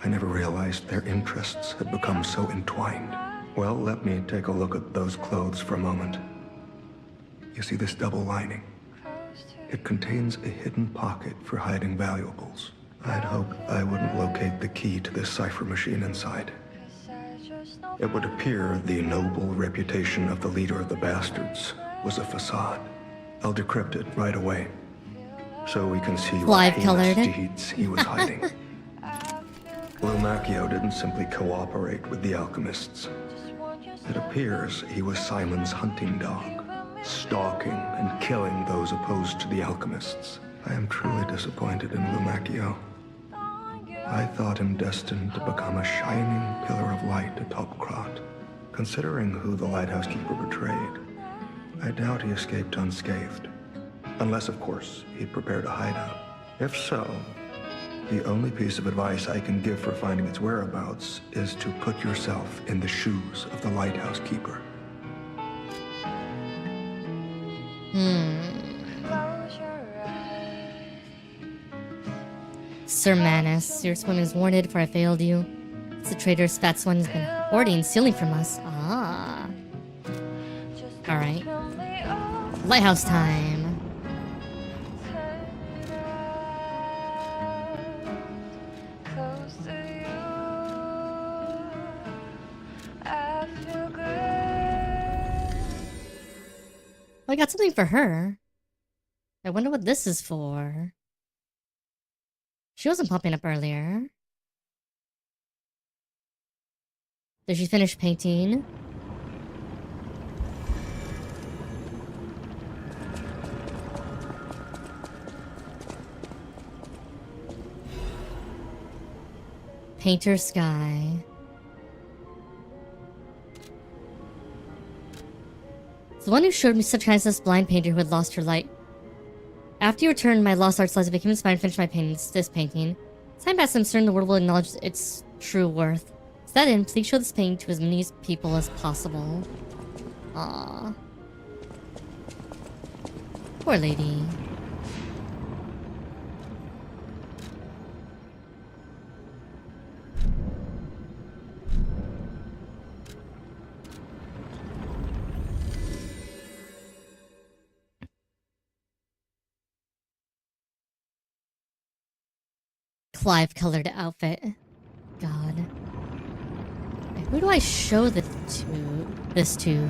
I never realized their interests had become so entwined. Well, let me take a look at those clothes for a moment. You see this double lining? It contains a hidden pocket for hiding valuables. I'd hoped I wouldn't locate the key to this cipher machine inside. It would appear the noble reputation of the leader of the bastards was a facade. I'll decrypt it right away, so we can see what heinous deeds he was hiding. Lumacchio didn't simply cooperate with the alchemists. It appears he was Simon's hunting dog, stalking and killing those opposed to the alchemists. I am truly disappointed in Lumacchio. I thought him destined to become a shining pillar of light atop Krat. Considering who the lighthouse keeper betrayed, I doubt he escaped unscathed. Unless, of course, he'd prepared a hideout. If so, the only piece of advice I can give for finding its whereabouts is to put yourself in the shoes of the lighthouse keeper. Sir Manus, your spoon is warranted, for I failed you. It's the traitor's fat swan has been hoarding and stealing from us. Ah. Alright. Lighthouse time. I got something for her. I wonder what this is for. She wasn't popping up earlier. Did she finish painting? Painter sky. It's the one who showed me such kindness, this blind painter who had lost her light. After you returned my lost art slides, I became inspired and finished my paintings, this painting. Time passed, I'm certain the world will acknowledge its true worth. To that end, please show this painting to as many people as possible. Aww. Poor lady. Clive-colored outfit. God. Who do I show this to? Do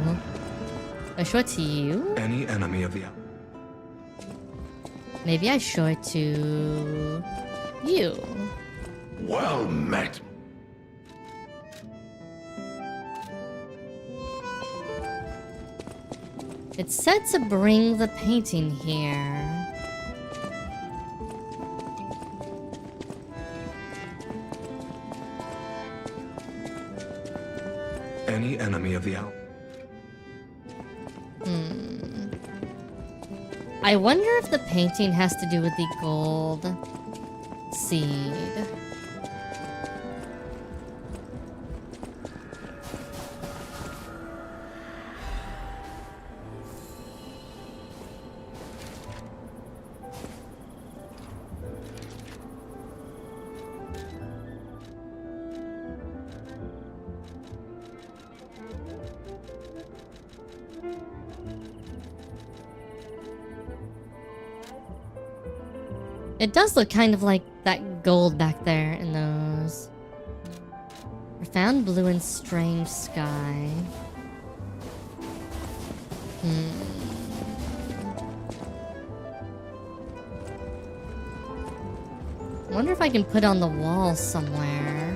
I show it to you? Any enemy of the... Maybe I show it to... you. Well met. It said to bring the painting here. Any enemy of the... I wonder if the painting has to do with the gold seed. It does look kind of like that gold back there in those. Profound blue and strange sky. I wonder if I can put it on the wall somewhere.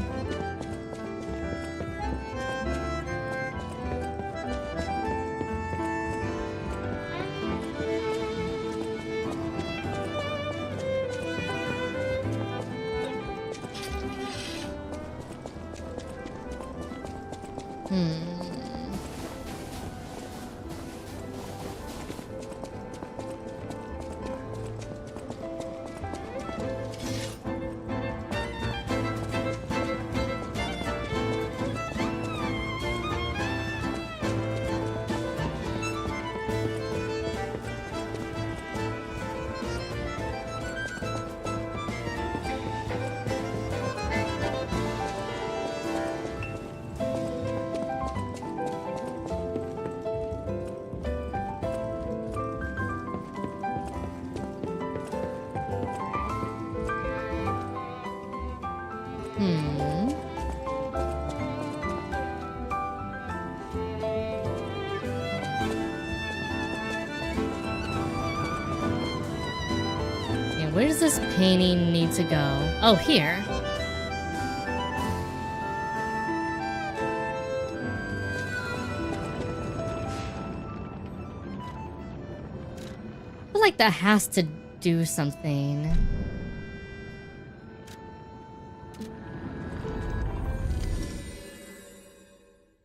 Where does this painting need to go? Oh, here. I feel like that has to do something.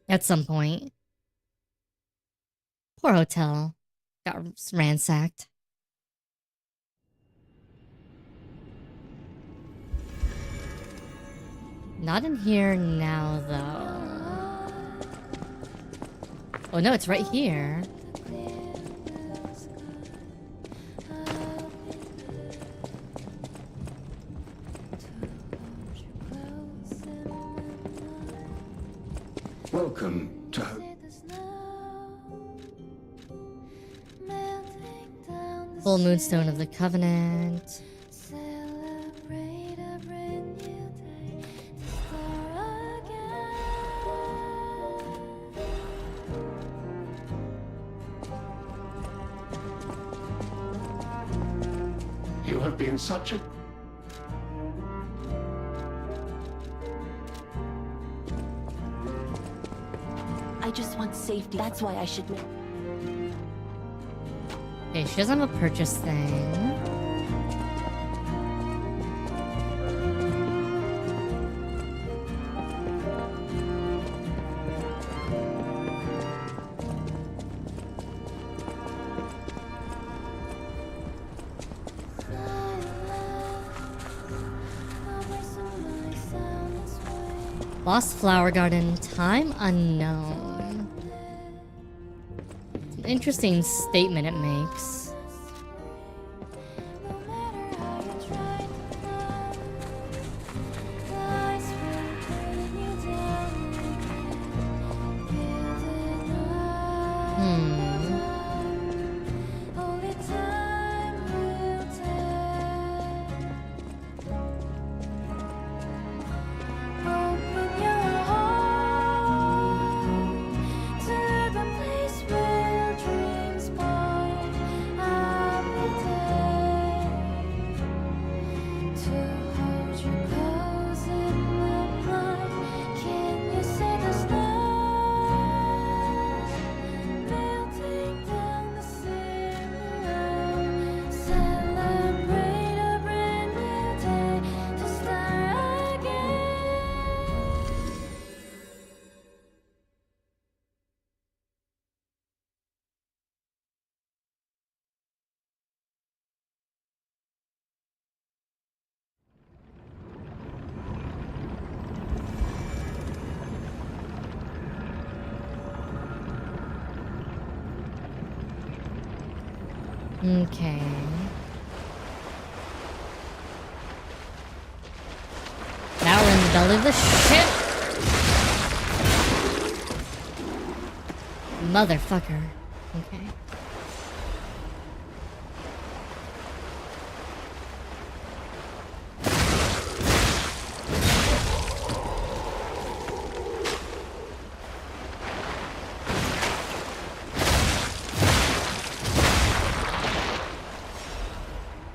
At some point. Poor hotel. Got ransacked. Not in here now, though. Oh no, it's right here. Welcome to... Full moonstone of the covenant. You have been such a... I just want safety. That's why I should... Okay, she doesn't have a purchase thing. Lost Flower Garden, time unknown. It's an interesting statement it makes. Okay. Now we're in the belly of the ship. Motherfucker. Okay.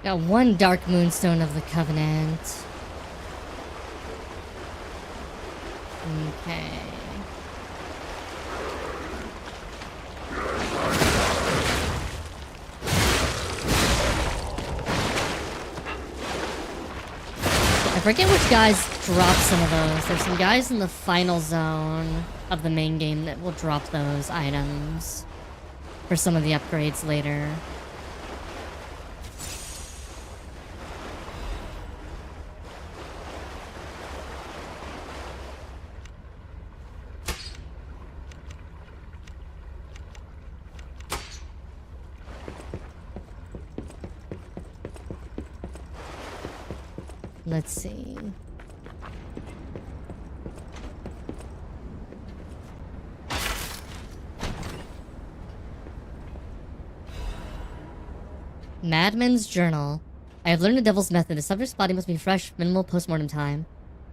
Got one dark moonstone of the Covenant. Okay. I forget which guys drop some of those. There's some guys in the final zone of the main game that will drop those items for some of the upgrades later. Let's see. Madman's Journal. I have learned the devil's method. The subject's body must be fresh, minimal postmortem time.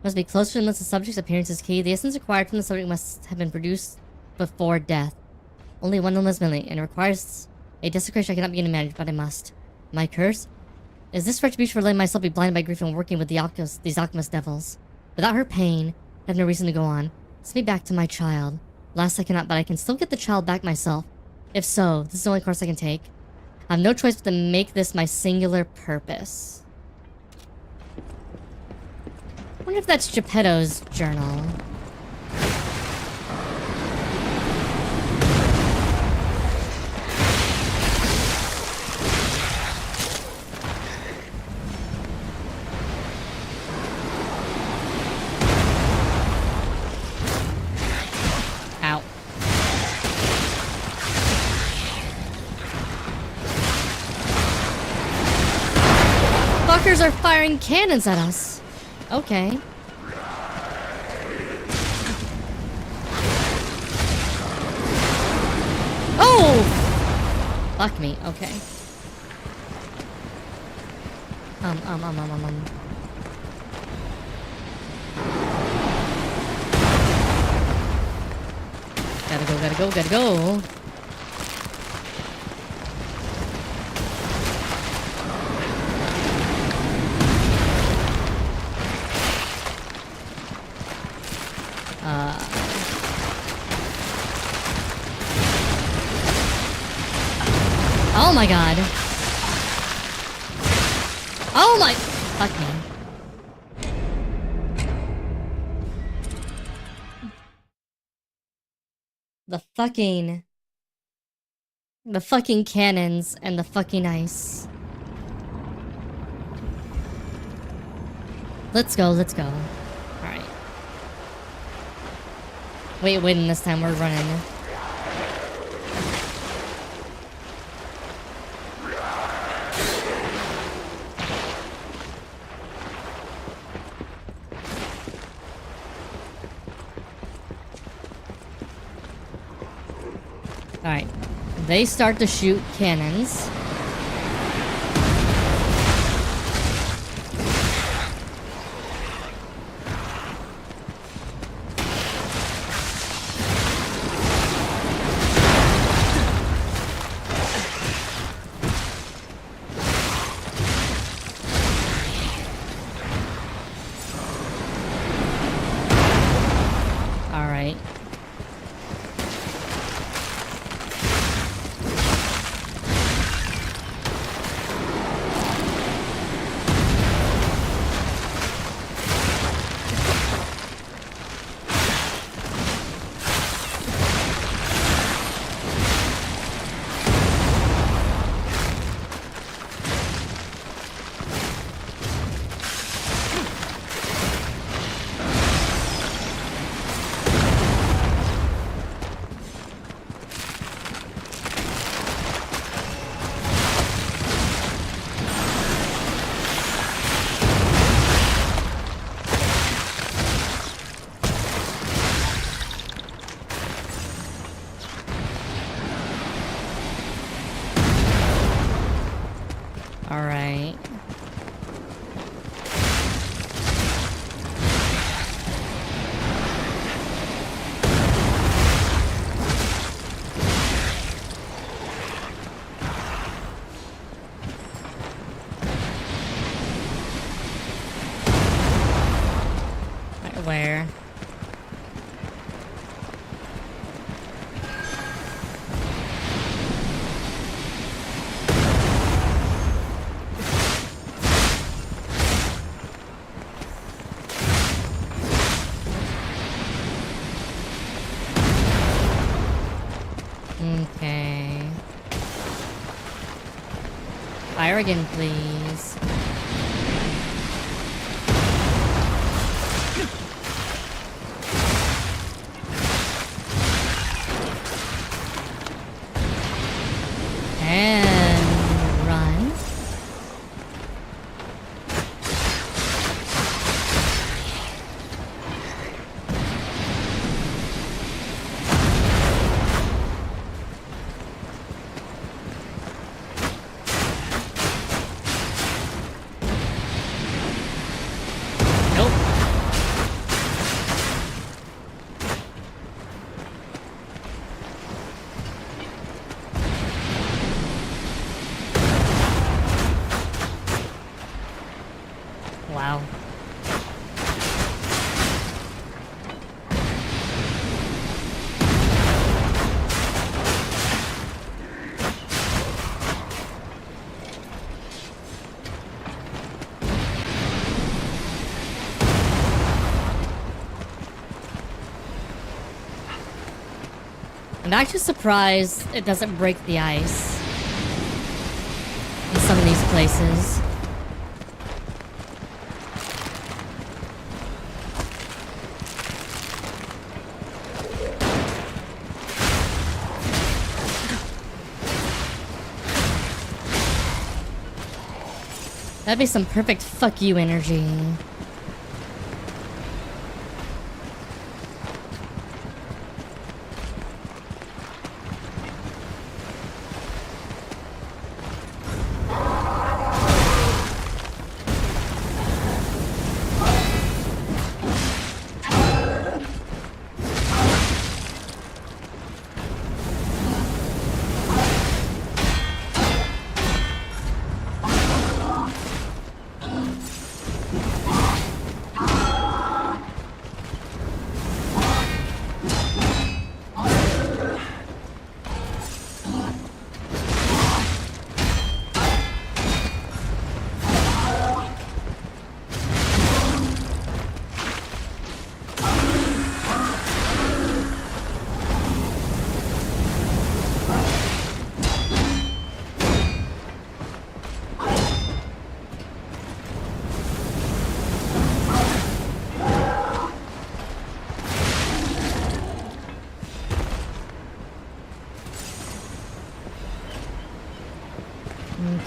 Must be close to unless the subject's appearance is key. The essence required from the subject must have been produced before death. Only one illness milli, and it requires a desecration I cannot begin to manage, but I must. My curse? Is this retribution for letting myself be blinded by grief and working with these alchemist devils? Without her pain, I have no reason to go on. Send me back to my child. Last I cannot, but I can still get the child back myself. If so, this is the only course I can take. I have no choice but to make this my singular purpose. I wonder if that's Geppetto's journal. Fuckers are firing cannons at us. Okay. Oh! Fuck me. Okay. Gotta go. Oh my god. Oh my... Fuck me. The fucking cannons and the fucking ice. Let's go. Alright. Wait, this time we're running. Alright. They start to shoot cannons. Alright. Alright. Where? Okay. Fire again, please. And run. Nope. Wow. I'm actually surprised it doesn't break the ice in some of these places. That'd be some perfect fuck you energy.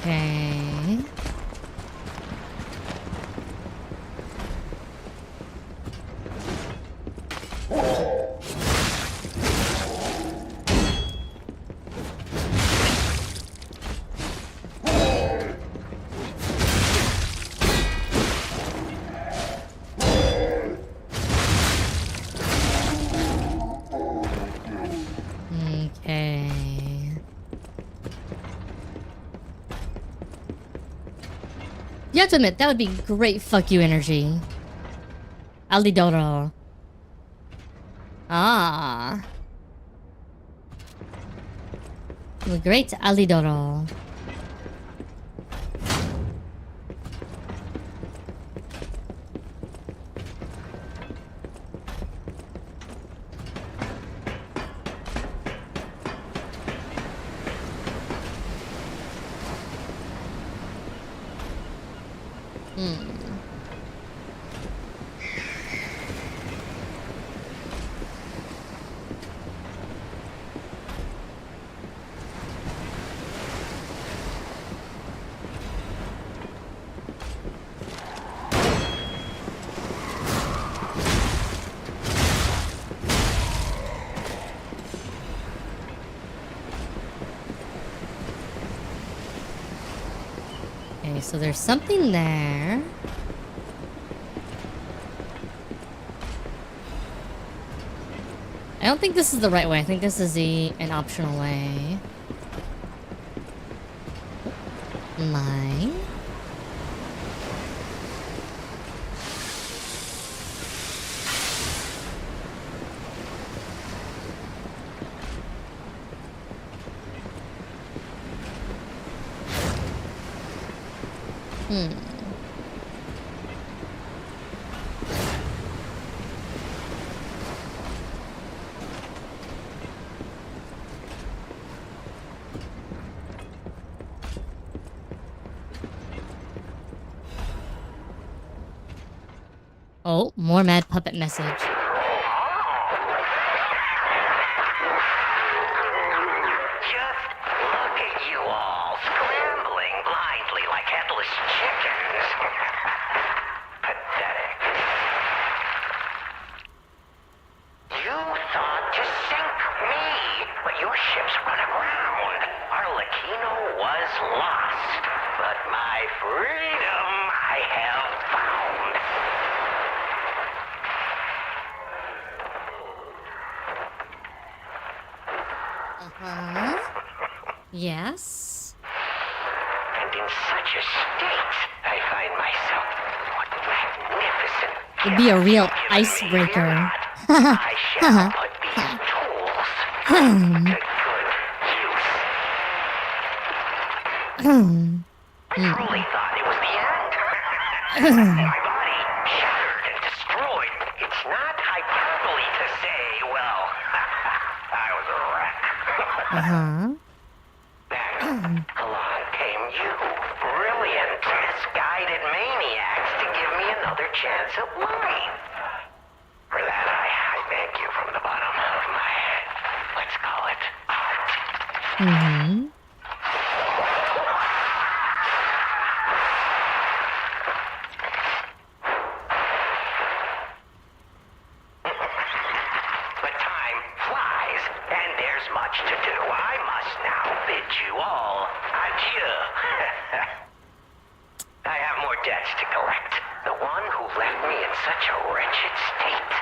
Okay. Okay. You have to admit, that would be great fuck you energy. Aldidoro. Ah. The great Aldidoro. Okay, so there's something there. I don't think this is the right way. I think this is an optional way. Mine. Oh, more mad puppet message. Just look at you all, scrambling blindly like headless chickens. Pathetic. You thought to sink me, but your ships run aground. Arlecchino was lost, but my freedom I have found. Yes. And in such a state, I find myself. What magnificent. It'd be a real icebreaker. I shall put these tools to good use. I truly thought it was the end. My body shattered and destroyed. It's not hyperbole to say, well, I was a wreck. Then along came you, brilliant, misguided maniacs, to give me another chance at life. For that, I thank you from the bottom of my, let's call it, heart. But time flies, and there's much to do. I must now bid you all adieu. I have more debts to collect. The one who left me in such a wretched state.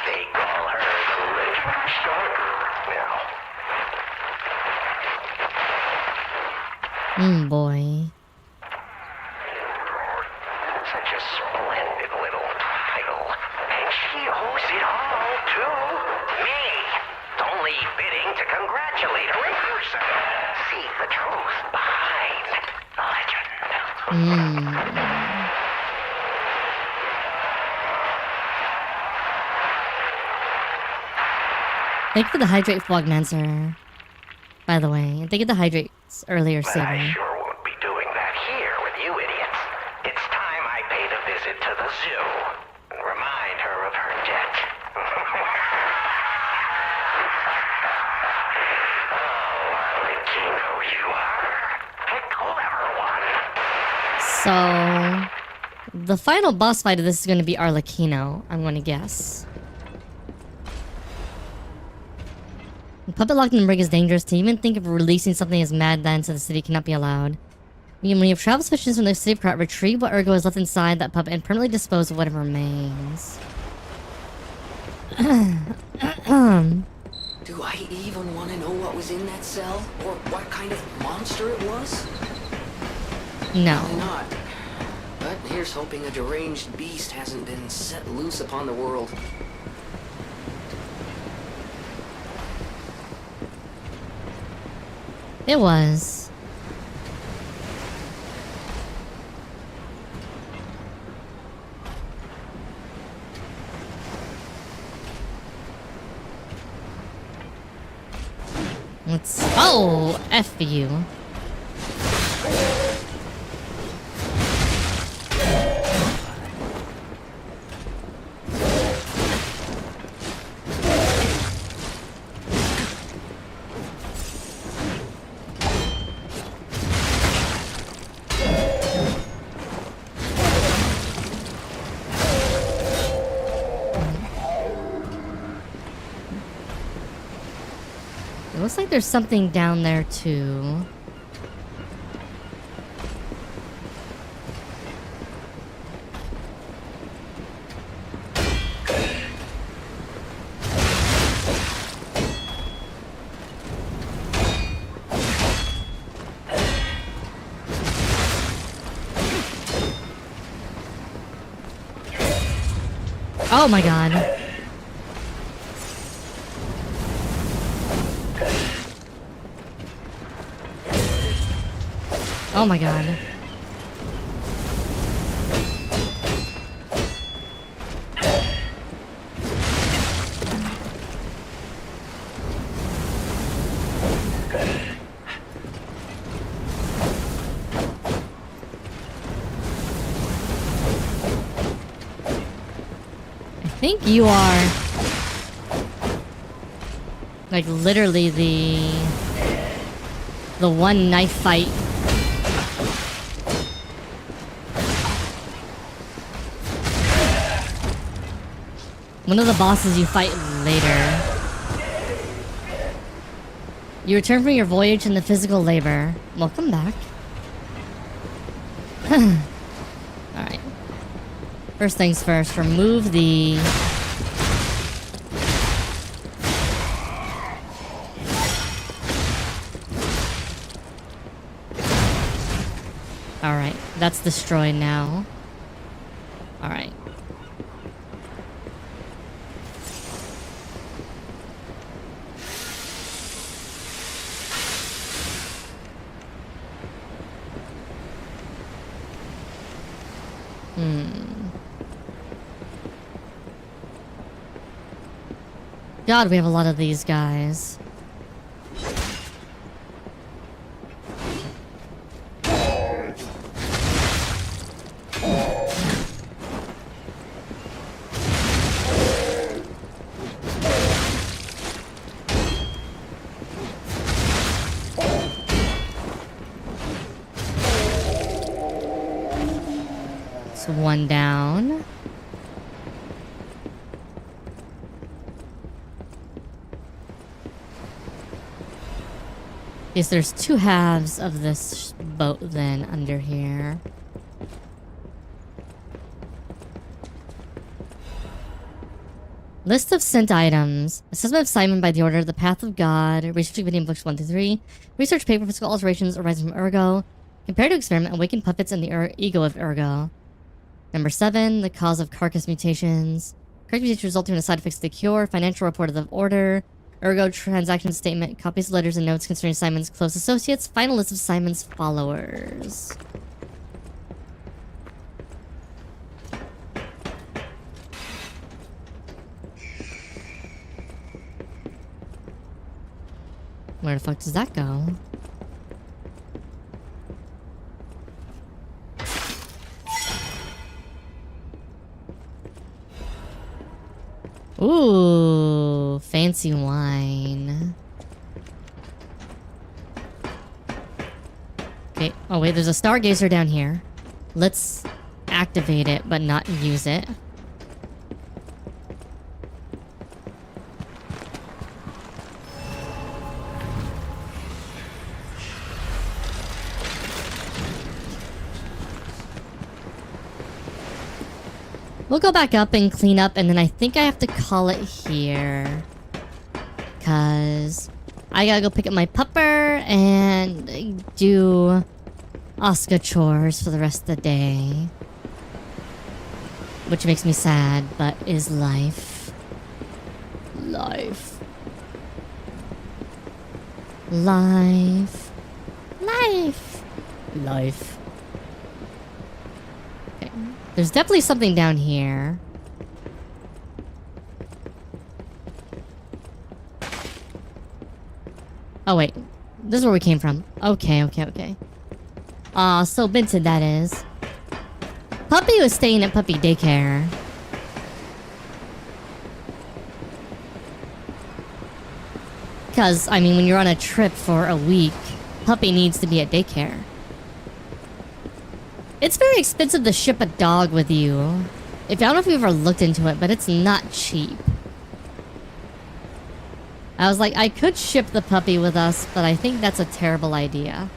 They call her the living stalker now. Boy. Such a splendid little title. And she owes it all to me. It's only fitting to congratulate her in person. See the truth behind the legend. Thank you for the hydrate Flogmancer. By the way, and thank you for the hydrates earlier, But Saber. I sure won't be doing that here with you idiots. It's time I paid a visit to the zoo and remind her of her debt. Oh, Arlecchino, you are. I the final boss fight of this is going to be Arlecchino, I'm going to guess. Puppet locked in the brig is dangerous. To even think of releasing something as mad that into the city cannot be allowed. When you have traveled sufficient from the city of Krat, retrieve what ergo is left inside that puppet and permanently dispose of whatever remains. Do I even want to know what was in that cell? Or what kind of monster it was? No. Probably not. But here's hoping a deranged beast hasn't been set loose upon the world. It was. Let's... Oh! F you. It looks like there's something down there too. Oh my god. Oh my god. I think you are like literally the one knife fight. One of the bosses you fight later. You return from your voyage in the physical labor. Welcome back. Alright. First things first, remove the... Alright, that's destroyed now. Alright. God, we have a lot of these guys. It's one down. Yes, there's two halves of this boat then under here. List of sent items. Assessment of Simon by the order of the Path of God. Research video books 1 through 3. Research paper physical alterations arising from Ergo. Comparative experiment. Awaken puppets and the ego of Ergo. Number 7. The cause of carcass mutations. Carcass mutations resulting in a side effects of the cure. Financial report of the order. Ergo transaction statement, copies of letters and notes concerning Simon's close associates, final list of Simon's followers. Where the fuck does that go? Ooh, fancy wine. Okay. Oh wait, there's a stargazer down here. Let's activate it but not use it. We'll go back up and clean up, and then I think I have to call it here. Cause I gotta go pick up my pupper and do Oscar chores for the rest of the day. Which makes me sad, but is life. Life. Life. Life. Life. Okay. There's definitely something down here. Oh wait, this is where we came from. Okay. Aw, so Benton that is. Puppy was staying at puppy daycare. Cause, I mean, when you're on a trip for a week, puppy needs to be at daycare. It's very expensive to ship a dog with you. I don't know if you've ever looked into it, but it's not cheap. I was like, I could ship the puppy with us, but I think that's a terrible idea.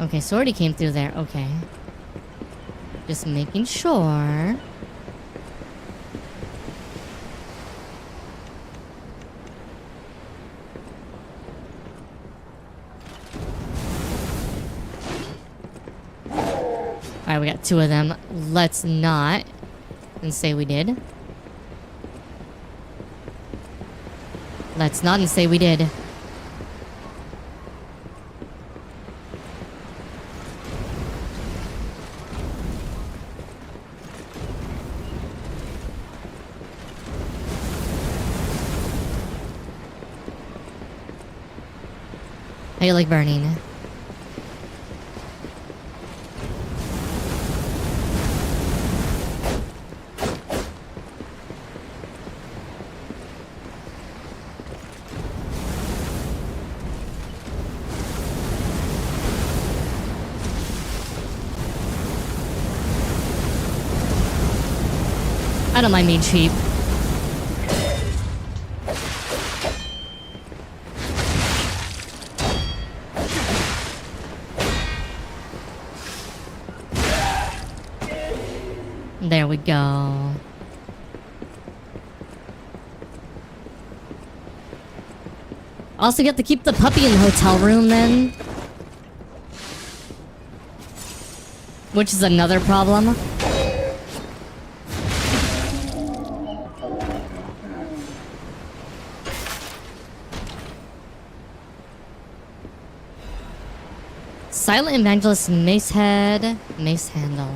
Okay, so already came through there. Okay. Just making sure. Alright, we got 2 of them. Let's not and say we did. Let's not and say we did. How you like burning? I don't mind being cheap. There we go. Also get to keep the puppy in the hotel room then. Which is another problem. Silent Evangelist Mace Head, Mace Handle.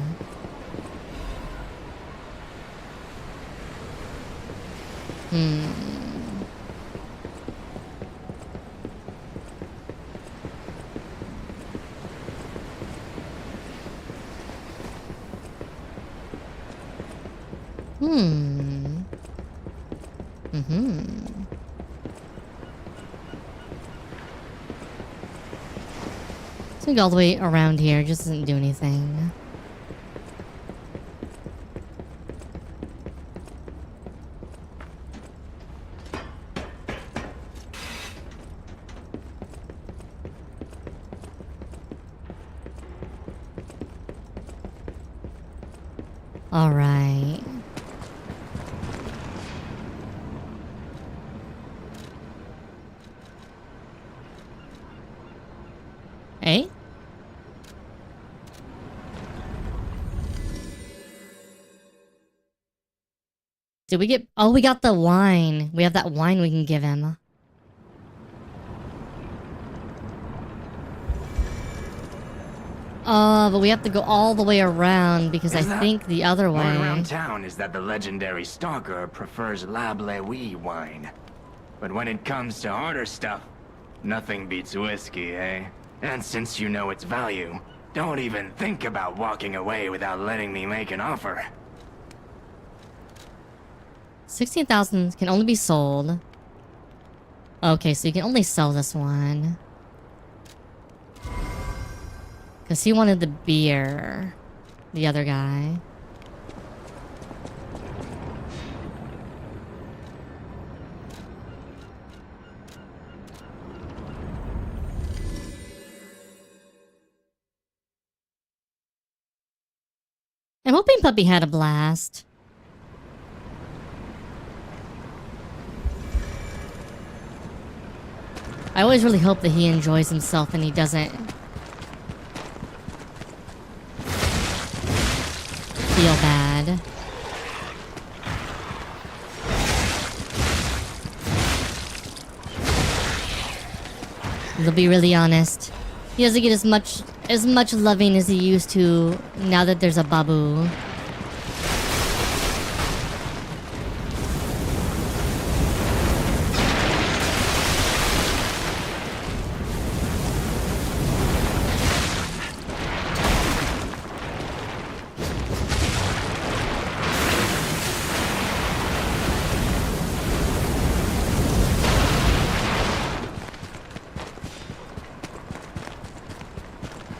So we go all the way around here, just doesn't do anything. All right. Hey? Did we get... Oh, we got the wine. We have that wine we can give him. But we have to go all the way around because I think the other way... Word around town is that the legendary stalker prefers Lablewi wine. But when it comes to harder stuff, nothing beats whiskey, eh? And since you know its value, don't even think about walking away without letting me make an offer. 16,000 can only be sold. Okay, so you can only sell this one. Because he wanted the beer. The other guy. I'm hoping Puppy had a blast. I always really hope that he enjoys himself and he doesn't feel bad. To be really honest, he doesn't get as much loving as he used to now that there's a Babu.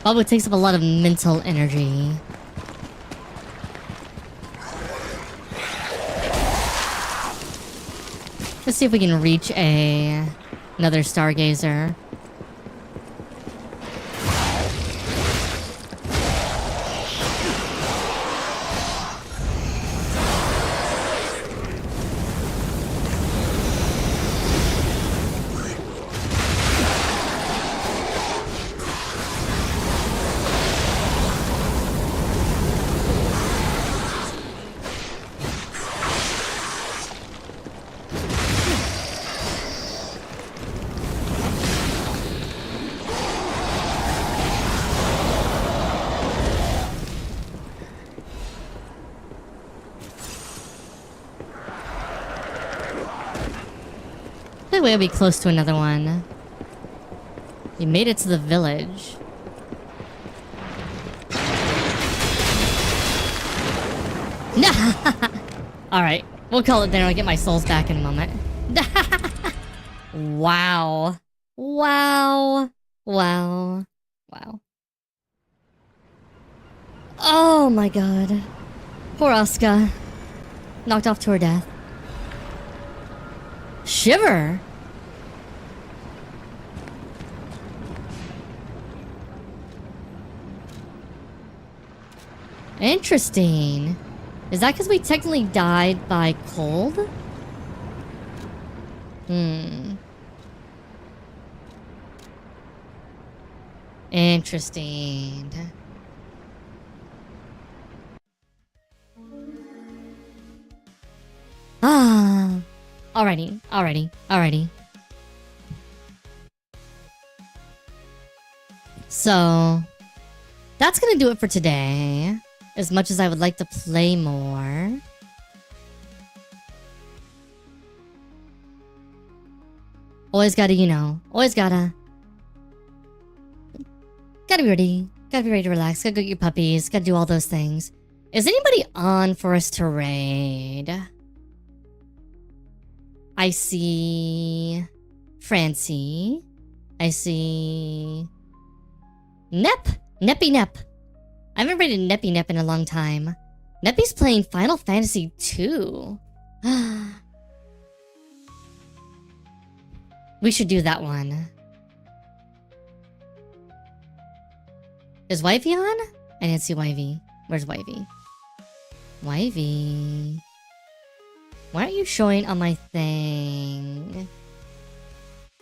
Babu takes up a lot of mental energy. Let's see if we can reach another stargazer. We'll be close to another one. You made it to the village. Alright, we'll call it there. I'll get my souls back in a moment. Wow. Wow. Wow. Wow. Oh my god. Poor Asuka. Knocked off to her death. Shiver? Interesting. Is that because we technically died by cold? Interesting. Ah. Alrighty. So, that's gonna do it for today. As much as I would like to play more. Always gotta, always gotta be ready. Gotta be ready to relax. Gotta go get your puppies. Gotta do all those things. Is anybody on for us to raid? I see Francie. I see Neppy Nepp. I haven't rated Neppy Nepp in a long time. Neppy's playing Final Fantasy 2. We should do that one. Is Wivey on? I didn't see Wivey. Where's Wivey? Wivey. Why aren't you showing on my thing?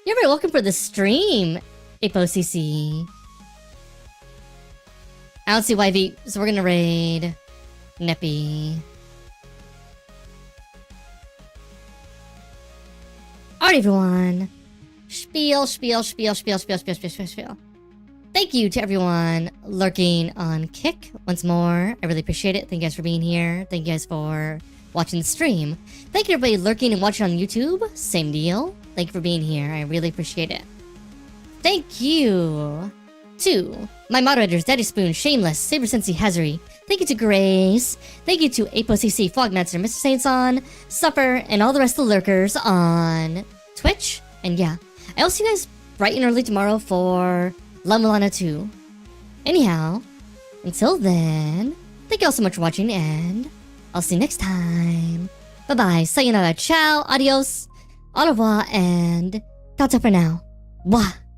You're very welcome for the stream, ApoCC. I don't see Wivey, so we're gonna raid Neppy. Alright, everyone. Spiel. Thank you to everyone lurking on Kick once more. I really appreciate it. Thank you guys for being here. Thank you guys for watching the stream. Thank you everybody lurking and watching on YouTube. Same deal. Thank you for being here. I really appreciate it. Thank you to my moderators, Daddy Spoon, Shameless, Saber Sensei Hazari. Thank you to Grace. Thank you to ApoCC, Fogmaster, Mr. Saintson, Supper, and all the rest of the lurkers on Twitch. And yeah, I'll see you guys bright and early tomorrow for La Mulana 2. Anyhow, until then, thank you all so much for watching, and I'll see you next time. Bye-bye, sayonara, ciao, adios, au revoir, and ta-ta for now. Mwah.